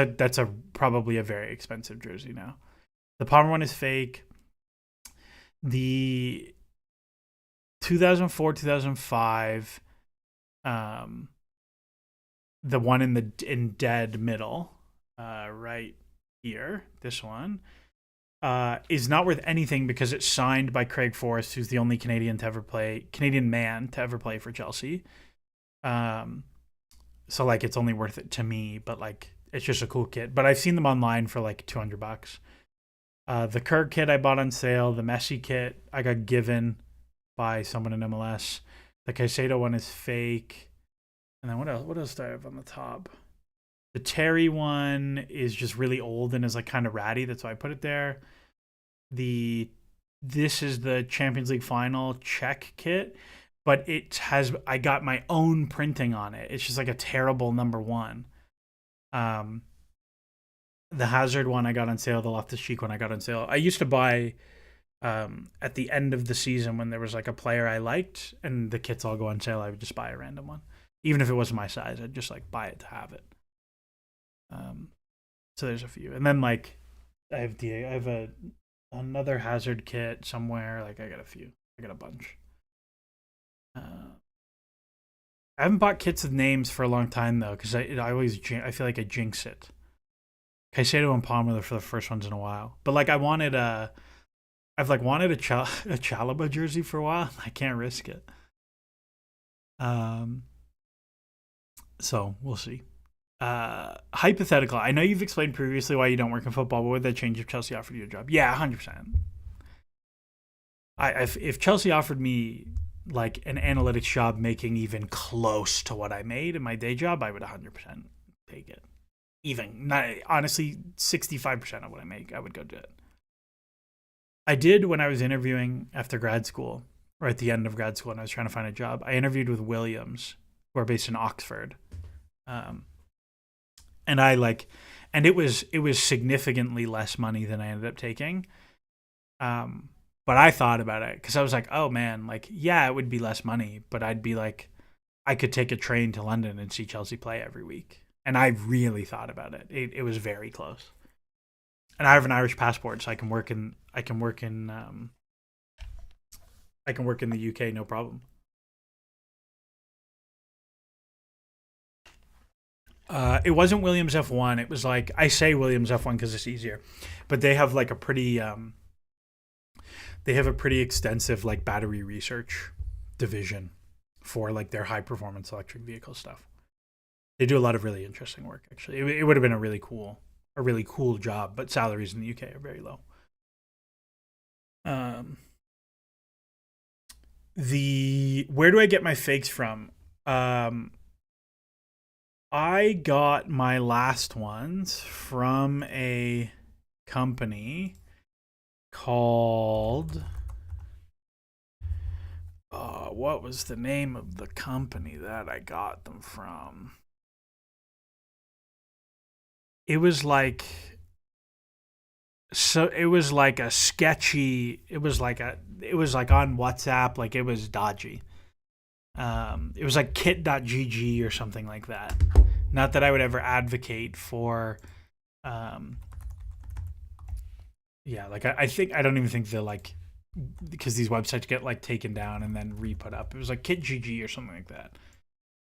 probably a very expensive jersey now. The Palmer one is fake. The 2004, 2005, the one in dead middle, right here, this one, is not worth anything because it's signed by Craig Forrest, who's the only Canadian man to ever play for Chelsea. So like it's only worth it to me, but like it's just a cool kit. But I've seen them online for like $200. The Kirk kit I bought on sale. The Messi kit I got given by someone in MLS. The Caicedo one is fake. And then what else? What else do I have on the top? The Terry one is just really old and is like kind of ratty. That's why I put it there. This is the Champions League final Czech kit, but I got my own printing on it. It's just like a terrible number 1. The Hazard one I got on sale. The Loftus-Cheek one I got on sale. I used to buy at the end of the season when there was like a player I liked and the kits all go on sale. I would just buy a random one, even if it wasn't my size. I'd just like buy it to have it. So there's a few, and then like I have another Hazard kit somewhere. Like I got a few. I got a bunch. I haven't bought kits with names for a long time though, because I feel like I jinx it. Caicedo and Palmer for the first ones in a while, but like I've wanted a Chalaba jersey for a while. I can't risk it. So we'll see. Hypothetical. I know you've explained previously why you don't work in football. What would that change if Chelsea offered you a job? Yeah, 100%. If Chelsea offered me like an analytics job making even close to what I made in my day job, I would 100% take it. Even not honestly, 65% of what I make, I would go do it. I did when I was interviewing after grad school, or at the end of grad school, and I was trying to find a job. I interviewed with Williams, who are based in Oxford. And it was significantly less money than I ended up taking. But I thought about it because I was like, oh man, like, yeah, it would be less money, but I'd be like, I could take a train to London and see Chelsea play every week. And I really thought about it. It was very close. And I have an Irish passport, so I can work in the UK, no problem. It wasn't Williams F1. It was like, I say Williams F1 because it's easier, but they have like a pretty extensive like battery research division for like their high performance electric vehicle stuff. They do a lot of really interesting work. Actually, it would have been a really cool job, but salaries in the UK are very low. Where do I get my fakes from? I got my last ones from a company called what was the name of the company that I got them from? It was like a sketchy, it was like on WhatsApp, like it was dodgy. It was like kit.gg or something like that. Not that I would ever advocate for like I don't even think they're like, because these websites get like taken down and then re-put up. It was like kit.gg or something like that.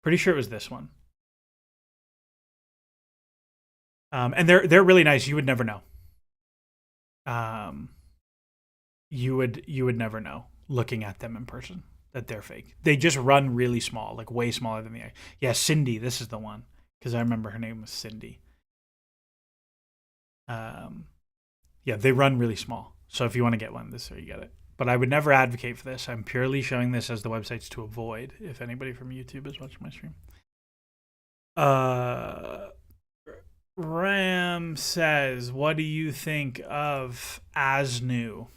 Pretty sure it was this one. And they're really nice. You would never know. You would never know looking at them in person that they're fake. They just run really small, like way smaller than the eye. Yeah, Cindy, this is the one, because I remember her name was Cindy. Yeah, they run really small. So if you want to get one, this is where you get it. But I would never advocate for this. I'm purely showing this as the websites to avoid if anybody from YouTube is watching my stream. Ram says, what do you think of Asnu?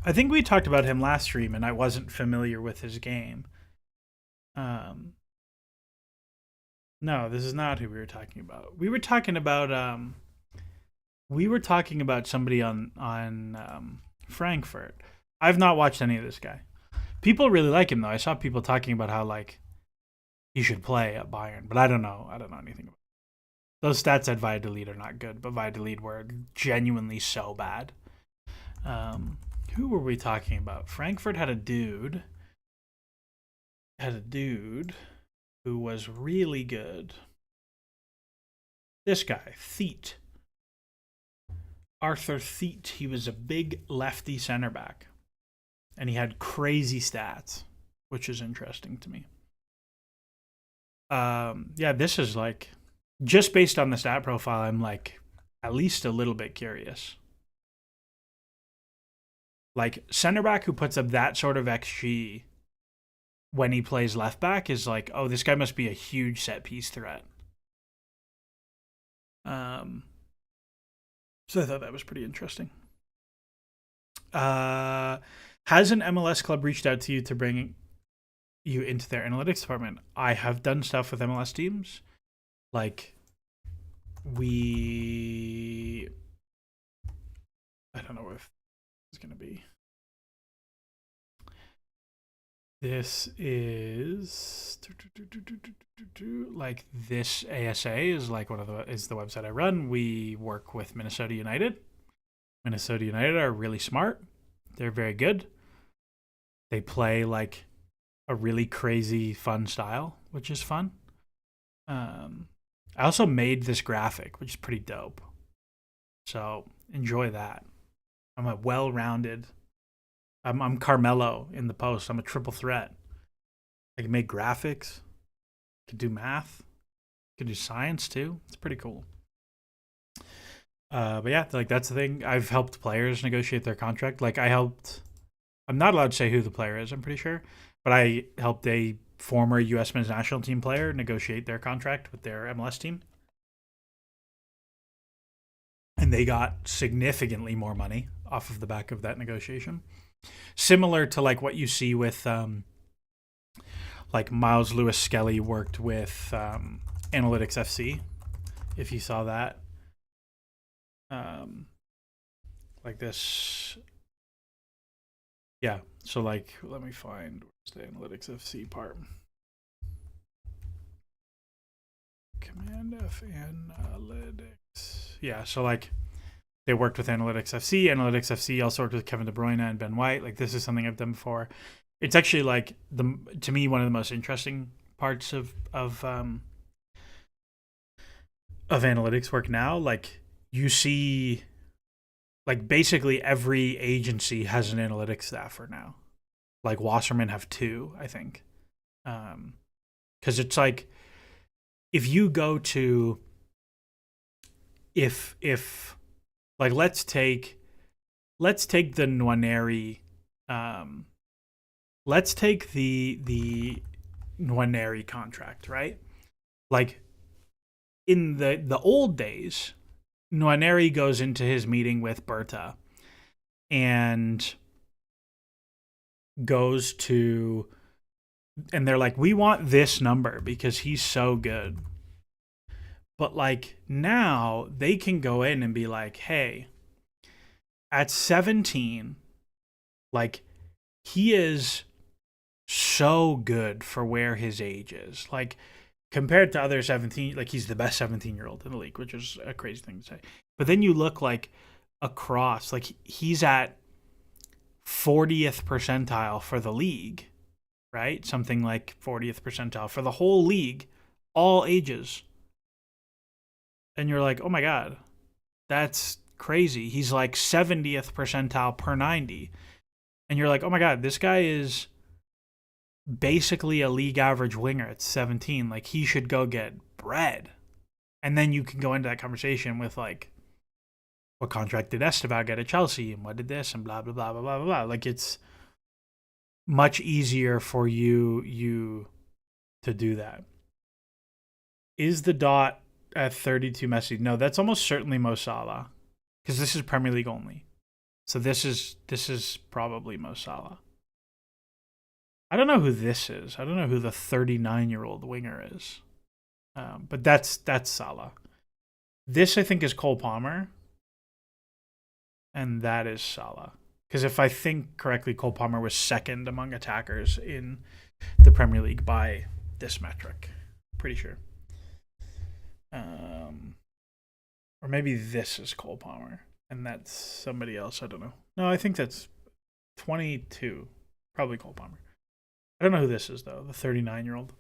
I think we talked about him last stream, and I wasn't familiar with his game. No, this is not who we were talking about. We were talking about somebody on Frankfurt. I've not watched any of this guy. People really like him though. I saw people talking about how like he should play at Bayern, but I don't know anything about it. Those stats at Valladolid are not good, but Valladolid were genuinely so bad. Who were we talking about? Frankfurt had a dude who was really good. This guy, Theet. Arthur Theet. He was a big lefty center back. And he had crazy stats, which is interesting to me. Yeah, this is like just based on the stat profile. I'm like at least a little bit curious. Like center back who puts up that sort of XG when he plays left back is like, oh, this guy must be a huge set piece threat. So I thought that was pretty interesting. Has an MLS club reached out to you to bring you into their analytics department? I have done stuff with MLS teams. Like I don't know if it's going to be. This is like this ASA is like is the website I run. We work with Minnesota United. Minnesota United are really smart. They're very good. They play like a really crazy fun style, which is fun. I also made this graphic, which is pretty dope. So enjoy that. I'm a well-rounded. I'm Carmelo in the post. I'm a triple threat. I can make graphics. I can do math. I can do science too. It's pretty cool. But yeah, like that's the thing. I've helped players negotiate their contract. Like I'm not allowed to say who the player is, I'm pretty sure. But I helped a former U.S. men's national team player negotiate their contract with their MLS team. And they got significantly more money off of the back of that negotiation. Similar to like what you see with like Miles Lewis Skelly worked with Analytics FC, if you saw that. Like this. Yeah, so like let me find where's the Analytics FC part. Command F Analytics. Yeah, so like they worked with Analytics FC. Analytics FC also worked with Kevin De Bruyne and Ben White. Like this is something I've done before. It's actually like to me one of the most interesting parts of analytics work now. Like you see, like basically every agency has an analytics staffer now. Like Wasserman have 2, I think, because it's like if you go to if like let's take the Nwaneri let's take the Nwaneri contract, right? Like in the old days, Nwaneri goes into his meeting with Berta and goes to and they're like, we want this number because he's so good. But like now they can go in and be like, hey, at 17, like he is so good for where his age is. Like compared to other 17, like he's the best 17-year-old in the league, which is a crazy thing to say. But then you look like across, like he's at 40th percentile for the league, right? Something like 40th percentile for the whole league, all ages. And you're like, oh my God, that's crazy. He's like 70th percentile per 90. And you're like, oh my God, this guy is basically a league average winger at 17. Like he should go get bread. And then you can go into that conversation with like, what contract did Esteval get at Chelsea? And what did this? And blah, blah, blah, blah, blah, blah, blah. Like it's much easier for you to do that. Is the dot at 32 Messi? No, that's almost certainly Mo Salah. Because this is Premier League only. So this is probably Mo Salah. I don't know who this is. I don't know who the 39-year-old winger is. But that's Salah. This, I think, is Cole Palmer. And that is Salah. Because if I think correctly, Cole Palmer was second among attackers in the Premier League by this metric. Pretty sure. Or maybe this is Cole Palmer. And that's somebody else. I don't know. No, I think that's 22. Probably Cole Palmer. I don't know who this is, though. The 39-year-old.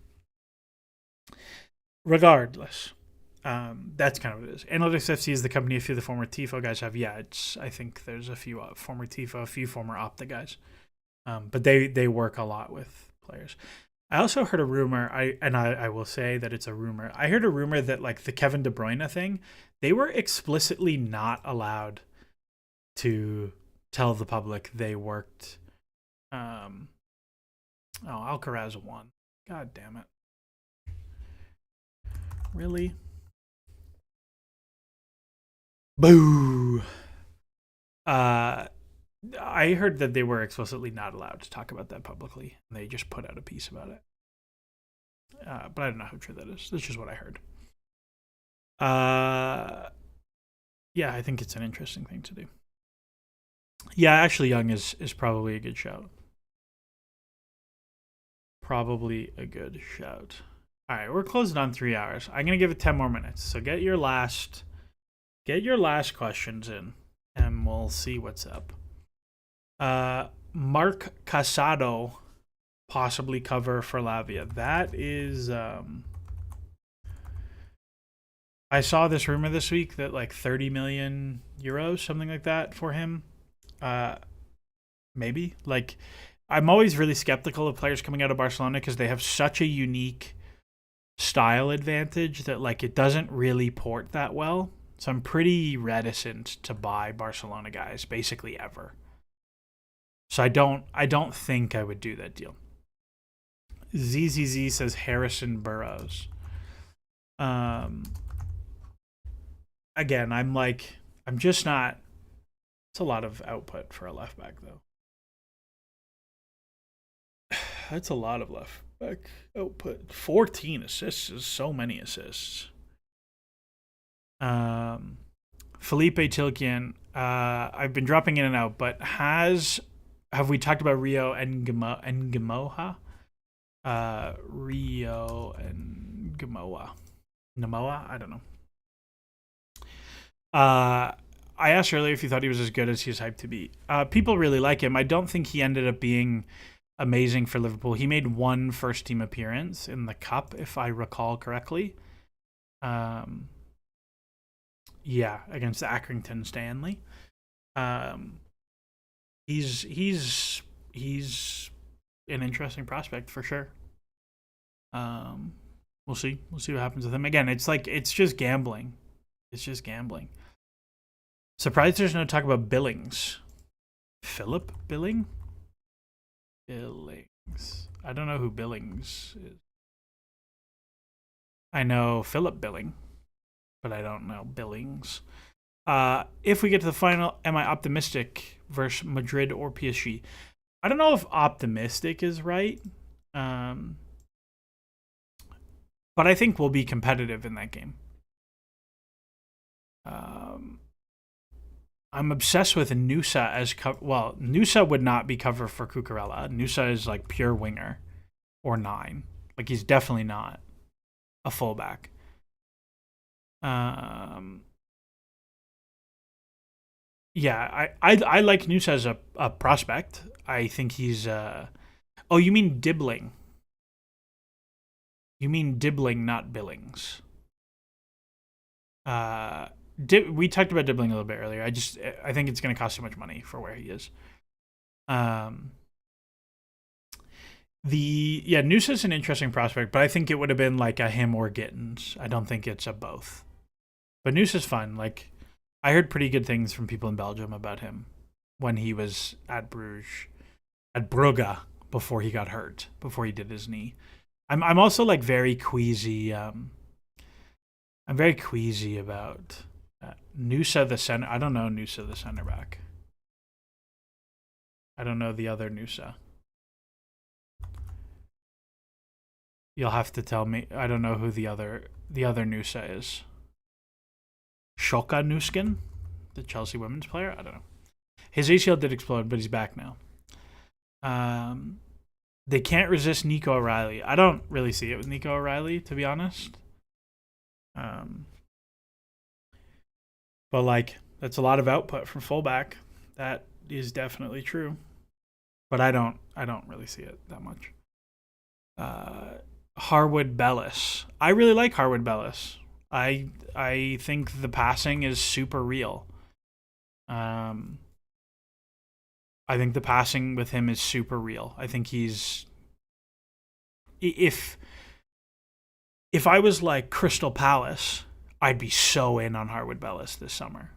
Regardless. That's kind of what it is. Analytics FC is the company a few of the former TIFO guys have. Yeah, I think there's a few former TIFO, a few former Opta guys. But they work a lot with players. I also heard a rumor. I will say that it's a rumor. I heard a rumor that like the Kevin De Bruyne thing, they were explicitly not allowed to tell the public they worked. Alcaraz won. God damn it! Really? Boo. I heard that they were explicitly not allowed to talk about that publicly. And they just put out a piece about it. But I don't know how true that is. That's just what I heard. Yeah, I think it's an interesting thing to do. Yeah, Ashley Young is probably a good shout. Probably a good shout. All right, we're closing on 3 hours. I'm gonna give it 10 more minutes. So get your last questions in, and we'll see what's up. Mark Casado possibly cover for Lavia. That is I saw this rumor this week that like 30 million euros, something like that, for him. Maybe. Like, I'm always really skeptical of players coming out of Barcelona because they have such a unique style advantage that like it doesn't really port that well. So I'm pretty reticent to buy Barcelona guys basically ever. So I don't think I would do that deal. ZZZ says Harrison Burrows. Again, I'm just not. It's a lot of output for a left back though. That's a lot of left back output. 14 assists is so many assists. Felipe Tilkian, I've been dropping in and out, but have we talked about Rio and Gamoha? Rio and Gamoa. Namoa? I don't know. I asked earlier if you thought he was as good as he's hyped to be. People really like him. I don't think he ended up being amazing for Liverpool. He made one first team appearance in the cup, if I recall correctly. Yeah, against Accrington Stanley. He's an interesting prospect for sure. We'll see. We'll see what happens with him. Again, it's just gambling. It's just gambling. Surprised there's no talk about Billings. Philip Billing? Billings. I don't know who Billings is. I know Philip Billing, but I don't know Billings. If we get to the final, am I optimistic versus Madrid or PSG? I don't know if optimistic is right. But I think we'll be competitive in that game. I'm obsessed with Nusa as well. Nusa would not be cover for Cucurella. Nusa is like pure winger or 9. Like he's definitely not a fullback. Yeah, I like Nusa as a prospect. I think he's oh, you mean Dibbling? You mean Dibbling, not Billings. We talked about Dibbling a little bit earlier. I think it's going to cost too much money for where he is. Nusa's an interesting prospect, but I think it would have been like a him or Gittins. I don't think it's a both. But Nusa's fun. Like, I heard pretty good things from people in Belgium about him when he was at Brugge, before he got hurt, before he did his knee. I'm also like very queasy. I'm very queasy about Nusa the center. I don't know Nusa the center back. I don't know the other Nusa. You'll have to tell me. I don't know who the other Nusa is. Shoka Nuskin, the Chelsea women's player. I don't know. His ACL did explode, but he's back now. They can't resist Nico O'Reilly. I don't really see it with Nico O'Reilly, to be honest. But like, that's a lot of output from fullback. That is definitely true. But I don't really see it that much. Harwood Bellis. I really like Harwood Bellis. I think the passing is super real. I think the passing with him is super real. I think he's if I was like Crystal Palace, I'd be so in on Harwood Bellis this summer.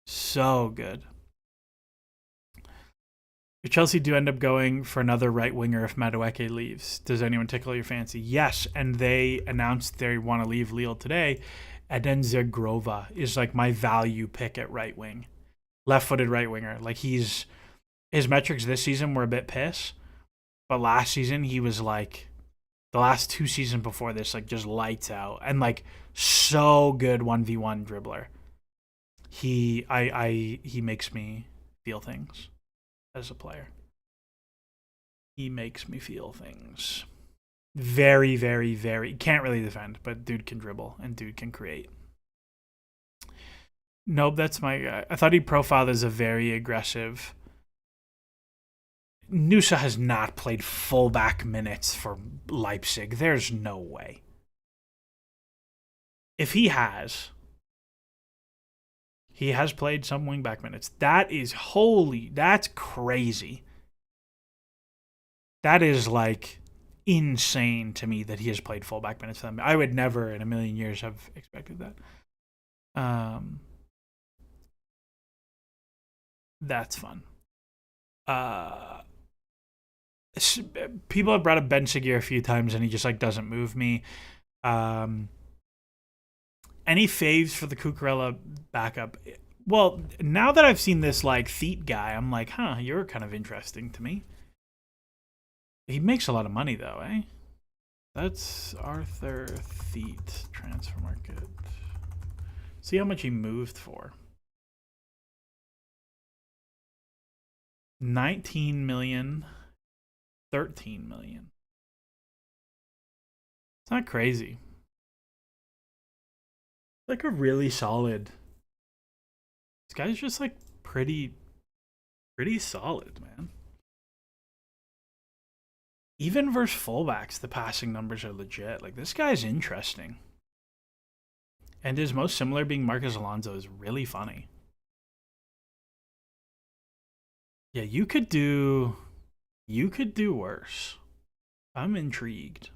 So good. If Chelsea do end up going for another right winger if Madueke leaves, does anyone tickle your fancy? Yes, and they announced they want to leave Lille today. Eden Zegrova is like my value pick at right wing. Left-footed right winger. Like his metrics this season were a bit piss, but last season he was like the last 2 seasons before this, like just lights out and like so good 1v1 dribbler. He makes me feel things as a player. He makes me feel things. Very, very, very can't really defend, but dude can dribble and dude can create. Nope, that's my guy. I thought he profiled as a very aggressive. Nusa has not played fullback minutes for Leipzig. There's no way. If he has played some wingback minutes. That's crazy. That is like insane to me that he has played fullback minutes for them. I would never in a million years have expected that. That's fun. People have brought up Ben Seguir a few times and he just like doesn't move me. Any faves for the Cucurella backup? Well, now that I've seen this like Theet guy, I'm like, you're kind of interesting to me. He makes a lot of money though, eh? That's Arthur Theet transfer market. See how much he moved for. 19 million, 13 million. It's not crazy. Like a really solid. This guy's just like pretty solid, man. Even versus fullbacks, the passing numbers are legit. Like this guy's interesting. And his most similar being Marcus Alonso is really funny. Yeah, you could do worse. I'm intrigued.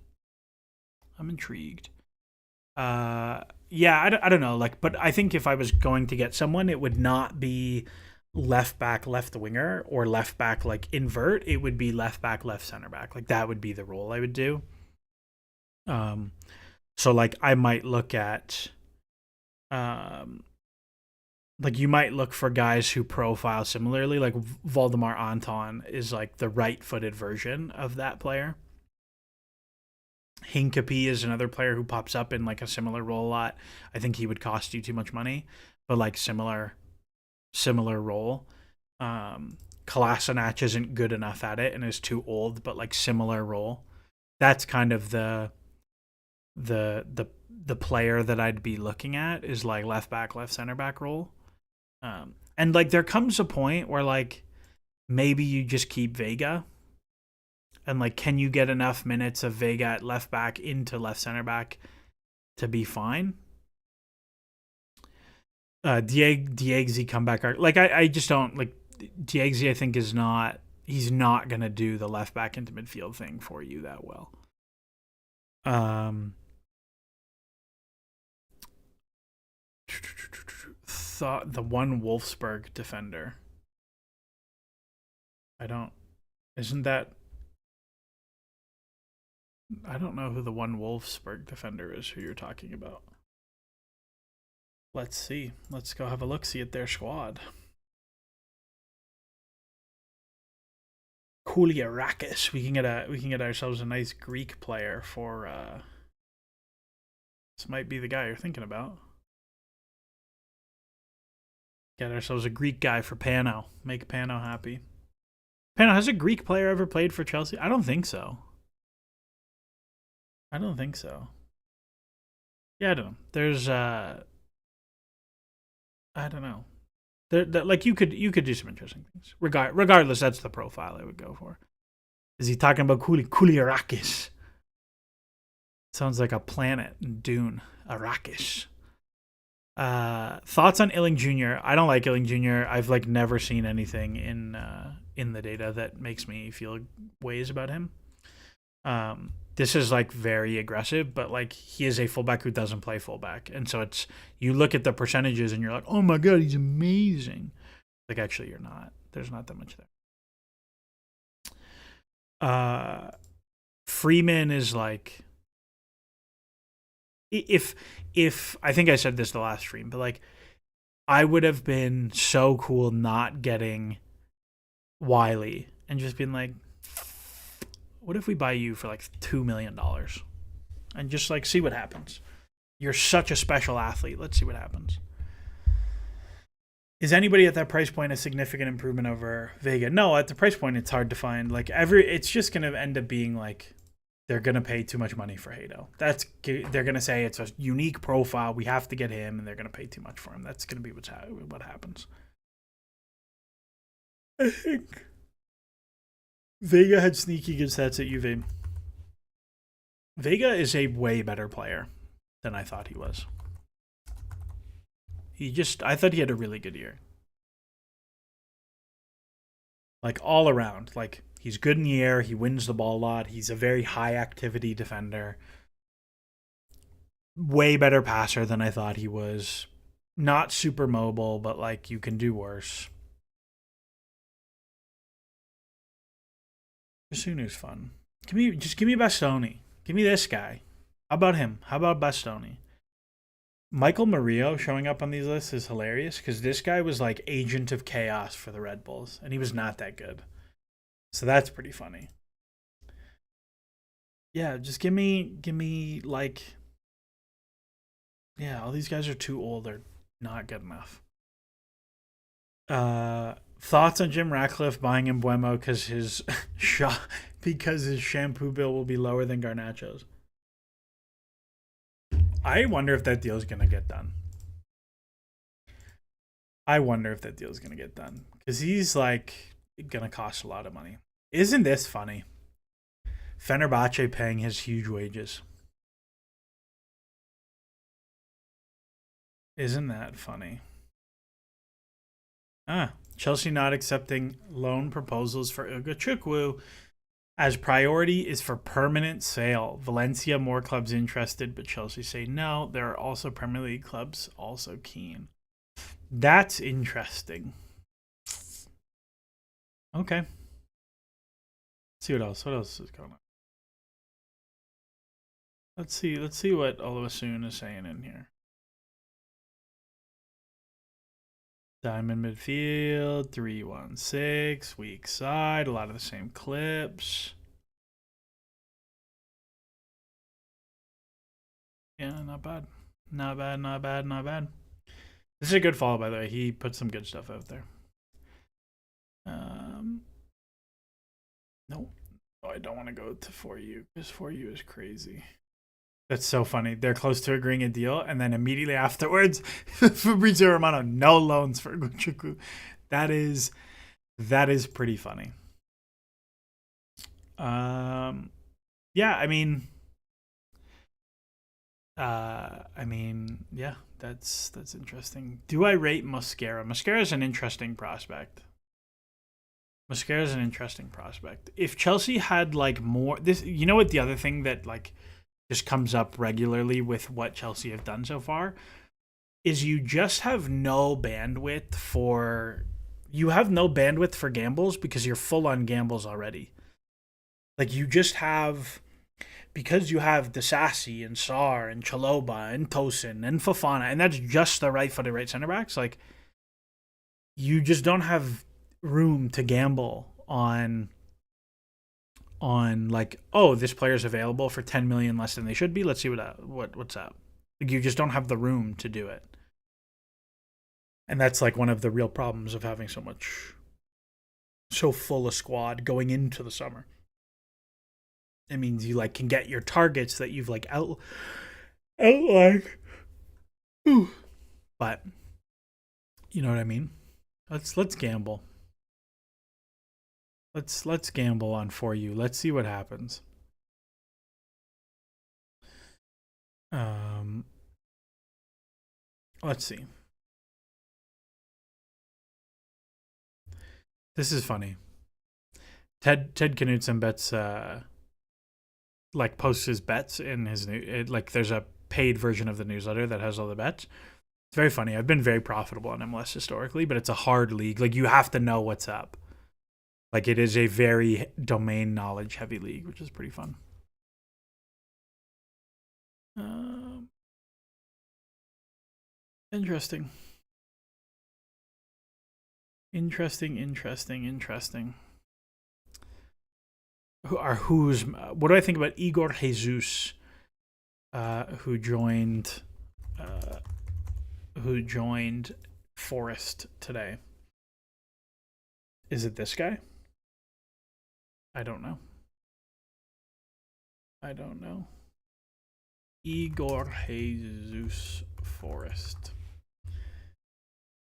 Yeah, I don't know. Like, but I think if I was going to get someone, it would not be left back, left winger, or left back like invert. It would be left back, left center back. Like that would be the role I would do. So like I might look at, like you might look for guys who profile similarly. Like Valdemar Anton is like the right-footed version of that player. Hincapie is another player who pops up in like a similar role a lot. I think he would cost you too much money, but like similar role. Kolasinac isn't good enough at it and is too old, but like similar role. That's kind of the player that I'd be looking at is like left back, left center back role. And like there comes a point where like maybe you just keep Vega. And like, can you get enough minutes of Vega at left back into left center back to be fine? Diegzi comeback arc. Like I just don't like Diegzi. I think he's not gonna do the left back into midfield thing for you that well. Thought the one Wolfsburg defender. I don't know who the one Wolfsburg defender is who you're talking about. Let's see. Let's go have a look-see at their squad. Kouliarakis. We can get ourselves a nice Greek player for this might be the guy you're thinking about. Get ourselves a Greek guy for Pano. Make Pano happy. Pano, has a Greek player ever played for Chelsea? I don't think so. Yeah, I don't know. There's I don't know. Like you could do some interesting things. Regardless, that's the profile I would go for. Is he talking about Kouliarakis? Sounds like a planet in Dune. Arrakis. Thoughts on Illing Jr.? I don't like Illing Jr. I've like never seen anything in the data that makes me feel ways about him. This is like very aggressive, but like he is a fullback who doesn't play fullback, and so it's you look at the percentages and you're like, oh my god, he's amazing. Like actually, you're not. There's not that much there. Freeman is like if I think I said this the last stream, but like I would have been so cool not getting Wiley and just being like, what if we buy you for like $2 million and just like see what happens? You're such a special athlete. Let's see what happens. Is anybody at that price point a significant improvement over Vega? No, at the price point, it's hard to find. Like it's just gonna end up being like they're gonna pay too much money for Hato. They're gonna say it's a unique profile. We have to get him, and they're gonna pay too much for him. That's gonna be what happens. I think Vega had sneaky good stats at Juve. Vega is a way better player than I thought he was. I thought he had a really good year. Like all around. Like he's good in the air. He wins the ball a lot. He's a very high activity defender. Way better passer than I thought he was. Not super mobile, but like you can do worse. Basunu's fun. Just give me Bastoni. Give me this guy. How about him? How about Bastoni? Michael Murillo showing up on these lists is hilarious because this guy was like agent of chaos for the Red Bulls, and he was not that good. So that's pretty funny. Yeah, just give me like, yeah, all these guys are too old. They're not good enough. Thoughts on Jim Ratcliffe buying Mbeumo because his shampoo bill will be lower than Garnacho's. I wonder if that deal is gonna get done. Because he's like gonna cost a lot of money. Isn't this funny? Fenerbahce paying his huge wages. Isn't that funny? Chelsea not accepting loan proposals for Ugachukwu as priority is for permanent sale. Valencia, more clubs interested, but Chelsea say no. There are also Premier League clubs also keen. That's interesting. Okay. Let's see what else. What else is going on? Let's see what Oluwaseun is saying in here. Diamond midfield, 3-1-6, weak side, a lot of the same clips. Yeah, not bad. Not bad. This is a good follow, by the way. He put some good stuff out there. No, I don't want to go to For You because For You is crazy. That's so funny. They're close to agreeing a deal, and then immediately afterwards, Fabrizio Romano, no loans for Guchuku. That is pretty funny. Yeah, I mean, yeah, that's interesting. Do I rate Mosquera? Mosquera is an interesting prospect. If Chelsea had like more, this, you know what? The other thing that like just comes up regularly with what Chelsea have done so far is you just have no bandwidth for gambles because you're full on gambles already. Like you just have, because you have Disasi and Sarr and Chaloba and Tosin and Fofana, and that's just the right-footed right center backs. Like you just don't have room to gamble on like, oh, this player's available for 10 million less than they should be. Let's see what's up. Like you just don't have the room to do it. And that's like one of the real problems of having so full a squad going into the summer. It means you like can get your targets that you've like outlined. Ooh. But you know what I mean? Let's gamble. Let's gamble on For You. Let's see what happens. Let's see. This is funny. Ted Knutson bets like posts his bets in his like there's a paid version of the newsletter that has all the bets. It's very funny. I've been very profitable on MLS historically, but it's a hard league. Like, you have to know what's up. Like, it is a very domain knowledge heavy league, which is pretty fun. Interesting. What do I think about Igor Jesus, who joined Forest today? Is it this guy? I don't know. Igor Jesus Forest.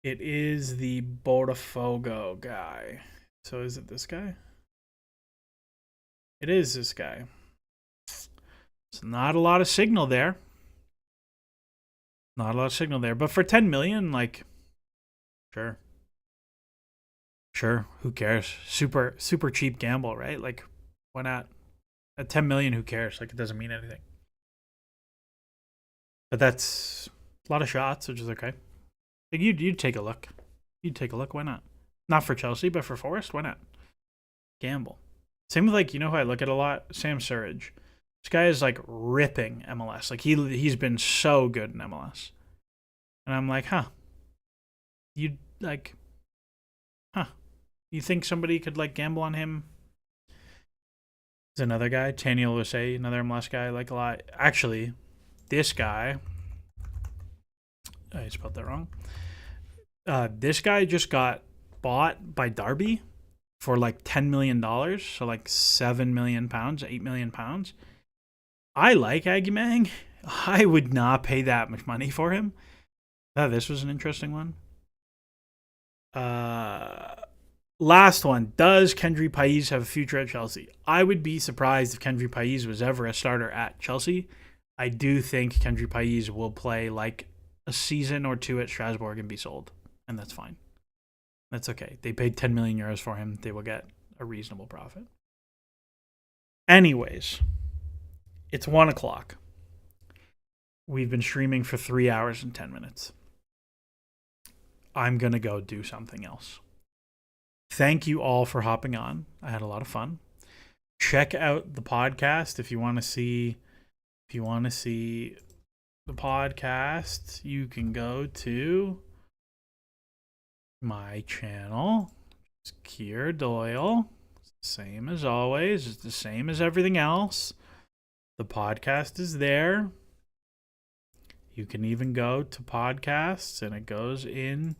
It is the Botafogo guy. So is it this guy? It is this guy. It's not a lot of signal there. But for 10 million, like, sure. Who cares? Super cheap gamble, right? Like, why not? At 10 million, who cares? Like, it doesn't mean anything. But that's a lot of shots, which is okay. Like, you'd take a look. Why not? Not for Chelsea, but for Forest, why not? Gamble. Same with, like, you know who I look at a lot? Sam Surridge. This guy is, like, ripping MLS. Like, he's been so good in MLS. And I'm like, you think somebody could, like, gamble on him? There's another guy, Taniel Lusay, another MLS guy I like a lot. Actually, this guy, I spelled that wrong. This guy just got bought by Derby for like $10 million, so like 7 million pounds, 8 million pounds. I like Agumang. I would not pay that much money for him. This was an interesting one. Last one. Does Kendry Pais have a future at Chelsea? I would be surprised if Kendry Pais was ever a starter at Chelsea. I do think Kendry Pais will play like a season or two at Strasbourg and be sold. And that's fine. That's okay. They paid 10 million euros for him. They will get a reasonable profit. Anyways, it's 1 o'clock. We've been streaming for 3 hours and 10 minutes. I'm going to go do something else. Thank you all for hopping on. I had a lot of fun. Check out the podcast if you want to see the podcast. You can go to my channel. It's Keir Doyle. It's the same as always. It's the same as everything else. The podcast is there. You can even go to podcasts and it goes in.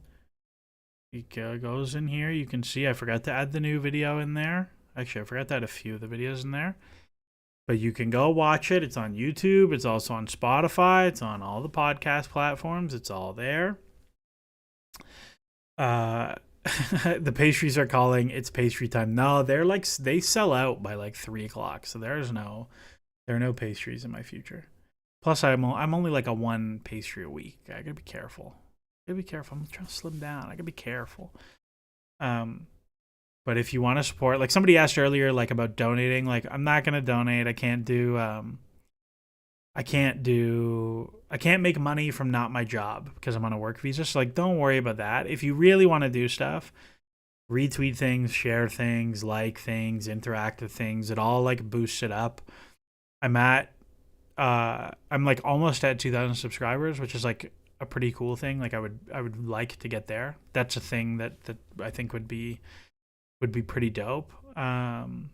It goes in here. You can see I forgot to add the new video in there. Actually, I forgot to add a few of the videos in there. But you can go watch it. It's on YouTube. It's also on Spotify. It's on all the podcast platforms. It's all there. The pastries are calling. It's pastry time. No, they sell out by like 3 o'clock. So there are no pastries in my future. Plus, I'm only like a 1 pastry a week. I gotta be careful. I'm trying to slim down. I gotta be careful. But if you want to support, like somebody asked earlier, like about donating, like I'm not gonna donate. I can't make money from not my job because I'm on a work visa. So like, don't worry about that. If you really want to do stuff, retweet things, share things, like things, interact with things, it all like boosts it up. I'm like almost at 2,000 subscribers, which is like a pretty cool thing. Like I would like to get there. That's a thing that I think would be pretty dope. And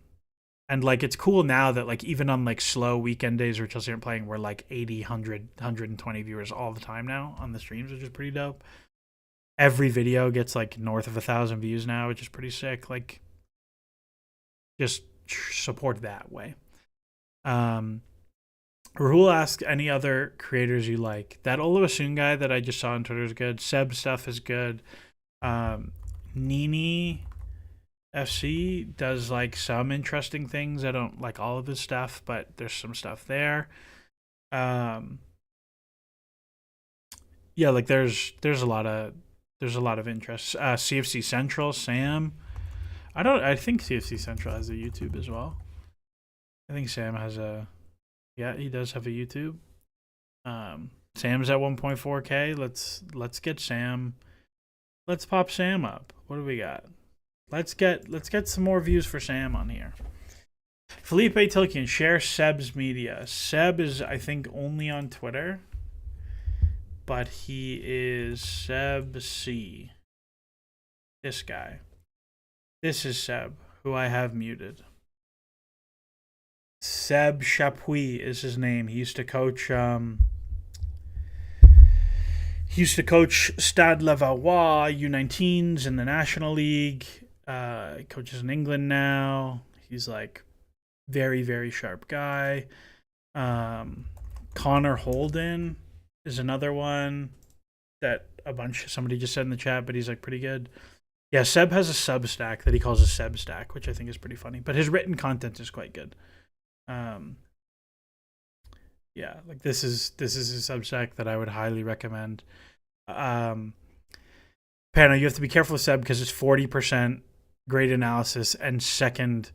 like it's cool now that like even on like slow weekend days where Chelsea aren't playing, we're like 80, 100, 120 viewers all the time now on the streams, which is pretty dope. Every video gets like north of 1,000 views now, which is pretty sick. Like just support that way. Rahul asked any other creators you like. That Oluwaseun guy that I just saw on Twitter is good. Seb stuff is good. Nini FC does like some interesting things. I don't like all of his stuff, but there's some stuff there. Yeah, like there's a lot of interest. CFC Central, Sam. I think CFC Central has a YouTube as well. I think Sam has a Yeah, he does have a YouTube. Sam's at 1.4K. Let's get Sam. Let's pop Sam up. What do we got? Let's get some more views for Sam on here. Felipe Tilkian, share Seb's media. Seb is, I think, only on Twitter, but he is Seb C. This guy. This is Seb, who I have muted. Seb Chapuis is his name. He used to coach. He used to coach Stade Lavallois U19s in the National League. He coaches in England now. He's like very, very sharp guy. Connor Holden is another one that somebody just said in the chat, but he's like pretty good. Yeah, Seb has a Substack that he calls a Seb Stack, which I think is pretty funny. But his written content is quite good. Yeah, like this is a Substack that I would highly recommend. Pano, you have to be careful with Seb because it's 40% grade analysis and second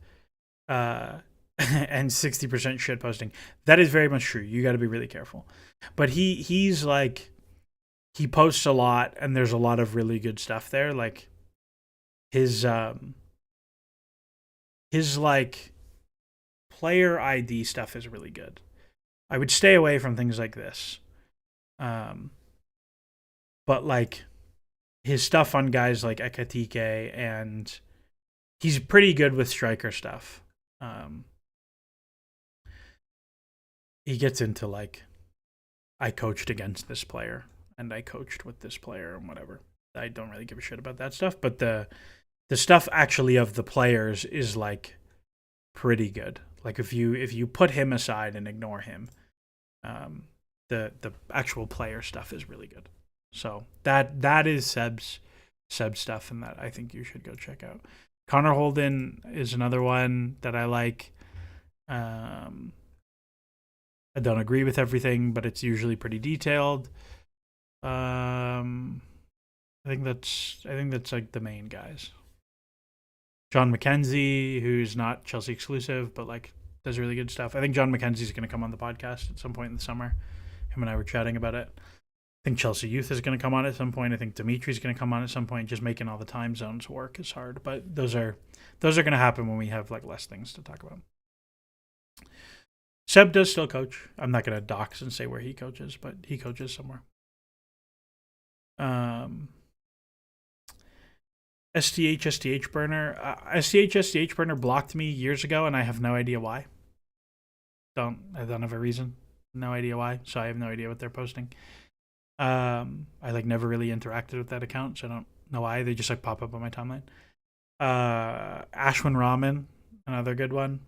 and 60% shit posting. That is very much true. You got to be really careful. But he's like, he posts a lot and there's a lot of really good stuff there. Like his like player ID stuff is really good. I would stay away from things like this. But like his stuff on guys like Ekatike, and he's pretty good with striker stuff. He gets into like, I coached against this player and I coached with this player and whatever. I don't really give a shit about that stuff, but the stuff actually of the players is like pretty good. Like if you put him aside and ignore him, the actual player stuff is really good. So that is Seb's stuff, and that I think you should go check out. Connor Holden is another one that I like. I don't agree with everything, but it's usually pretty detailed. I think that's like the main guys. John McKenzie, who's not Chelsea exclusive, but like does really good stuff. I think John McKenzie's going to come on the podcast at some point in the summer. Him and I were chatting about it. I think Chelsea Youth is going to come on at some point. I think Dimitri's going to come on at some point. Just making all the time zones work is hard, but those are going to happen when we have like less things to talk about. Seb does still coach. I'm not going to dox and say where he coaches, but he coaches somewhere. STH Burner blocked me years ago, and I have no idea why. I don't have a reason. No idea why. So I have no idea what they're posting. I like never really interacted with that account, so I don't know why. They just like pop up on my timeline. Ashwin Raman, another good one.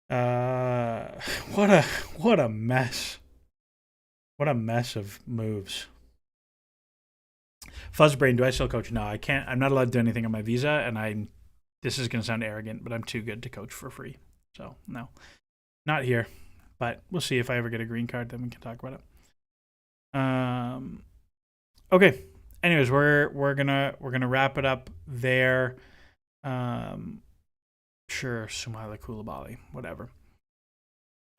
What a mess. What a mess of moves. Fuzzbrain, do I still coach? No, I can't. I'm not allowed to do anything on my visa, and this is going to sound arrogant, but I'm too good to coach for free. So, no. Not here. But we'll see if I ever get a green card, then we can talk about it. Okay. Anyways, we're gonna wrap it up there. Sure, Sumaila Koulibaly, whatever.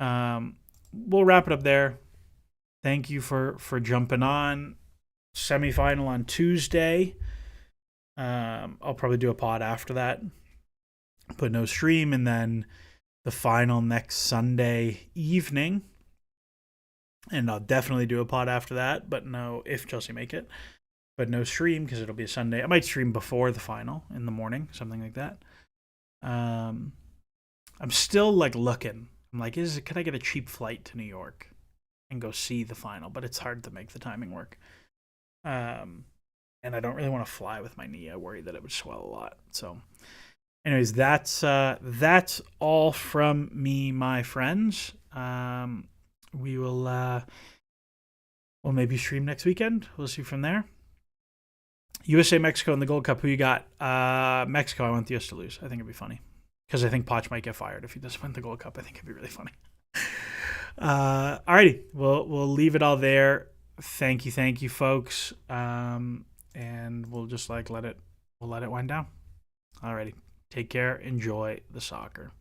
We'll wrap it up there. Thank you for jumping on. Semifinal on Tuesday. I'll probably do a pod after that, but no stream, and then the final next Sunday evening. And I'll definitely do a pod after that, but no, if Chelsea make it, but no stream because it'll be a Sunday. I might stream before the final in the morning, something like that. I'm still like looking. I'm like, could I get a cheap flight to New York and go see the final? But it's hard to make the timing work. And I don't really want to fly with my knee. I worry that it would swell a lot. So, anyways, that's all from me, my friends. We will we'll maybe stream next weekend. We'll see from there. USA, Mexico in the Gold Cup. Who you got? Mexico. I want the US to lose. I think it'd be funny because I think Poch might get fired if he doesn't win the Gold Cup. I think it'd be really funny. Alrighty, we'll leave it all there. Thank you, folks. And we'll just like let it wind down. Alrighty, take care. Enjoy the soccer.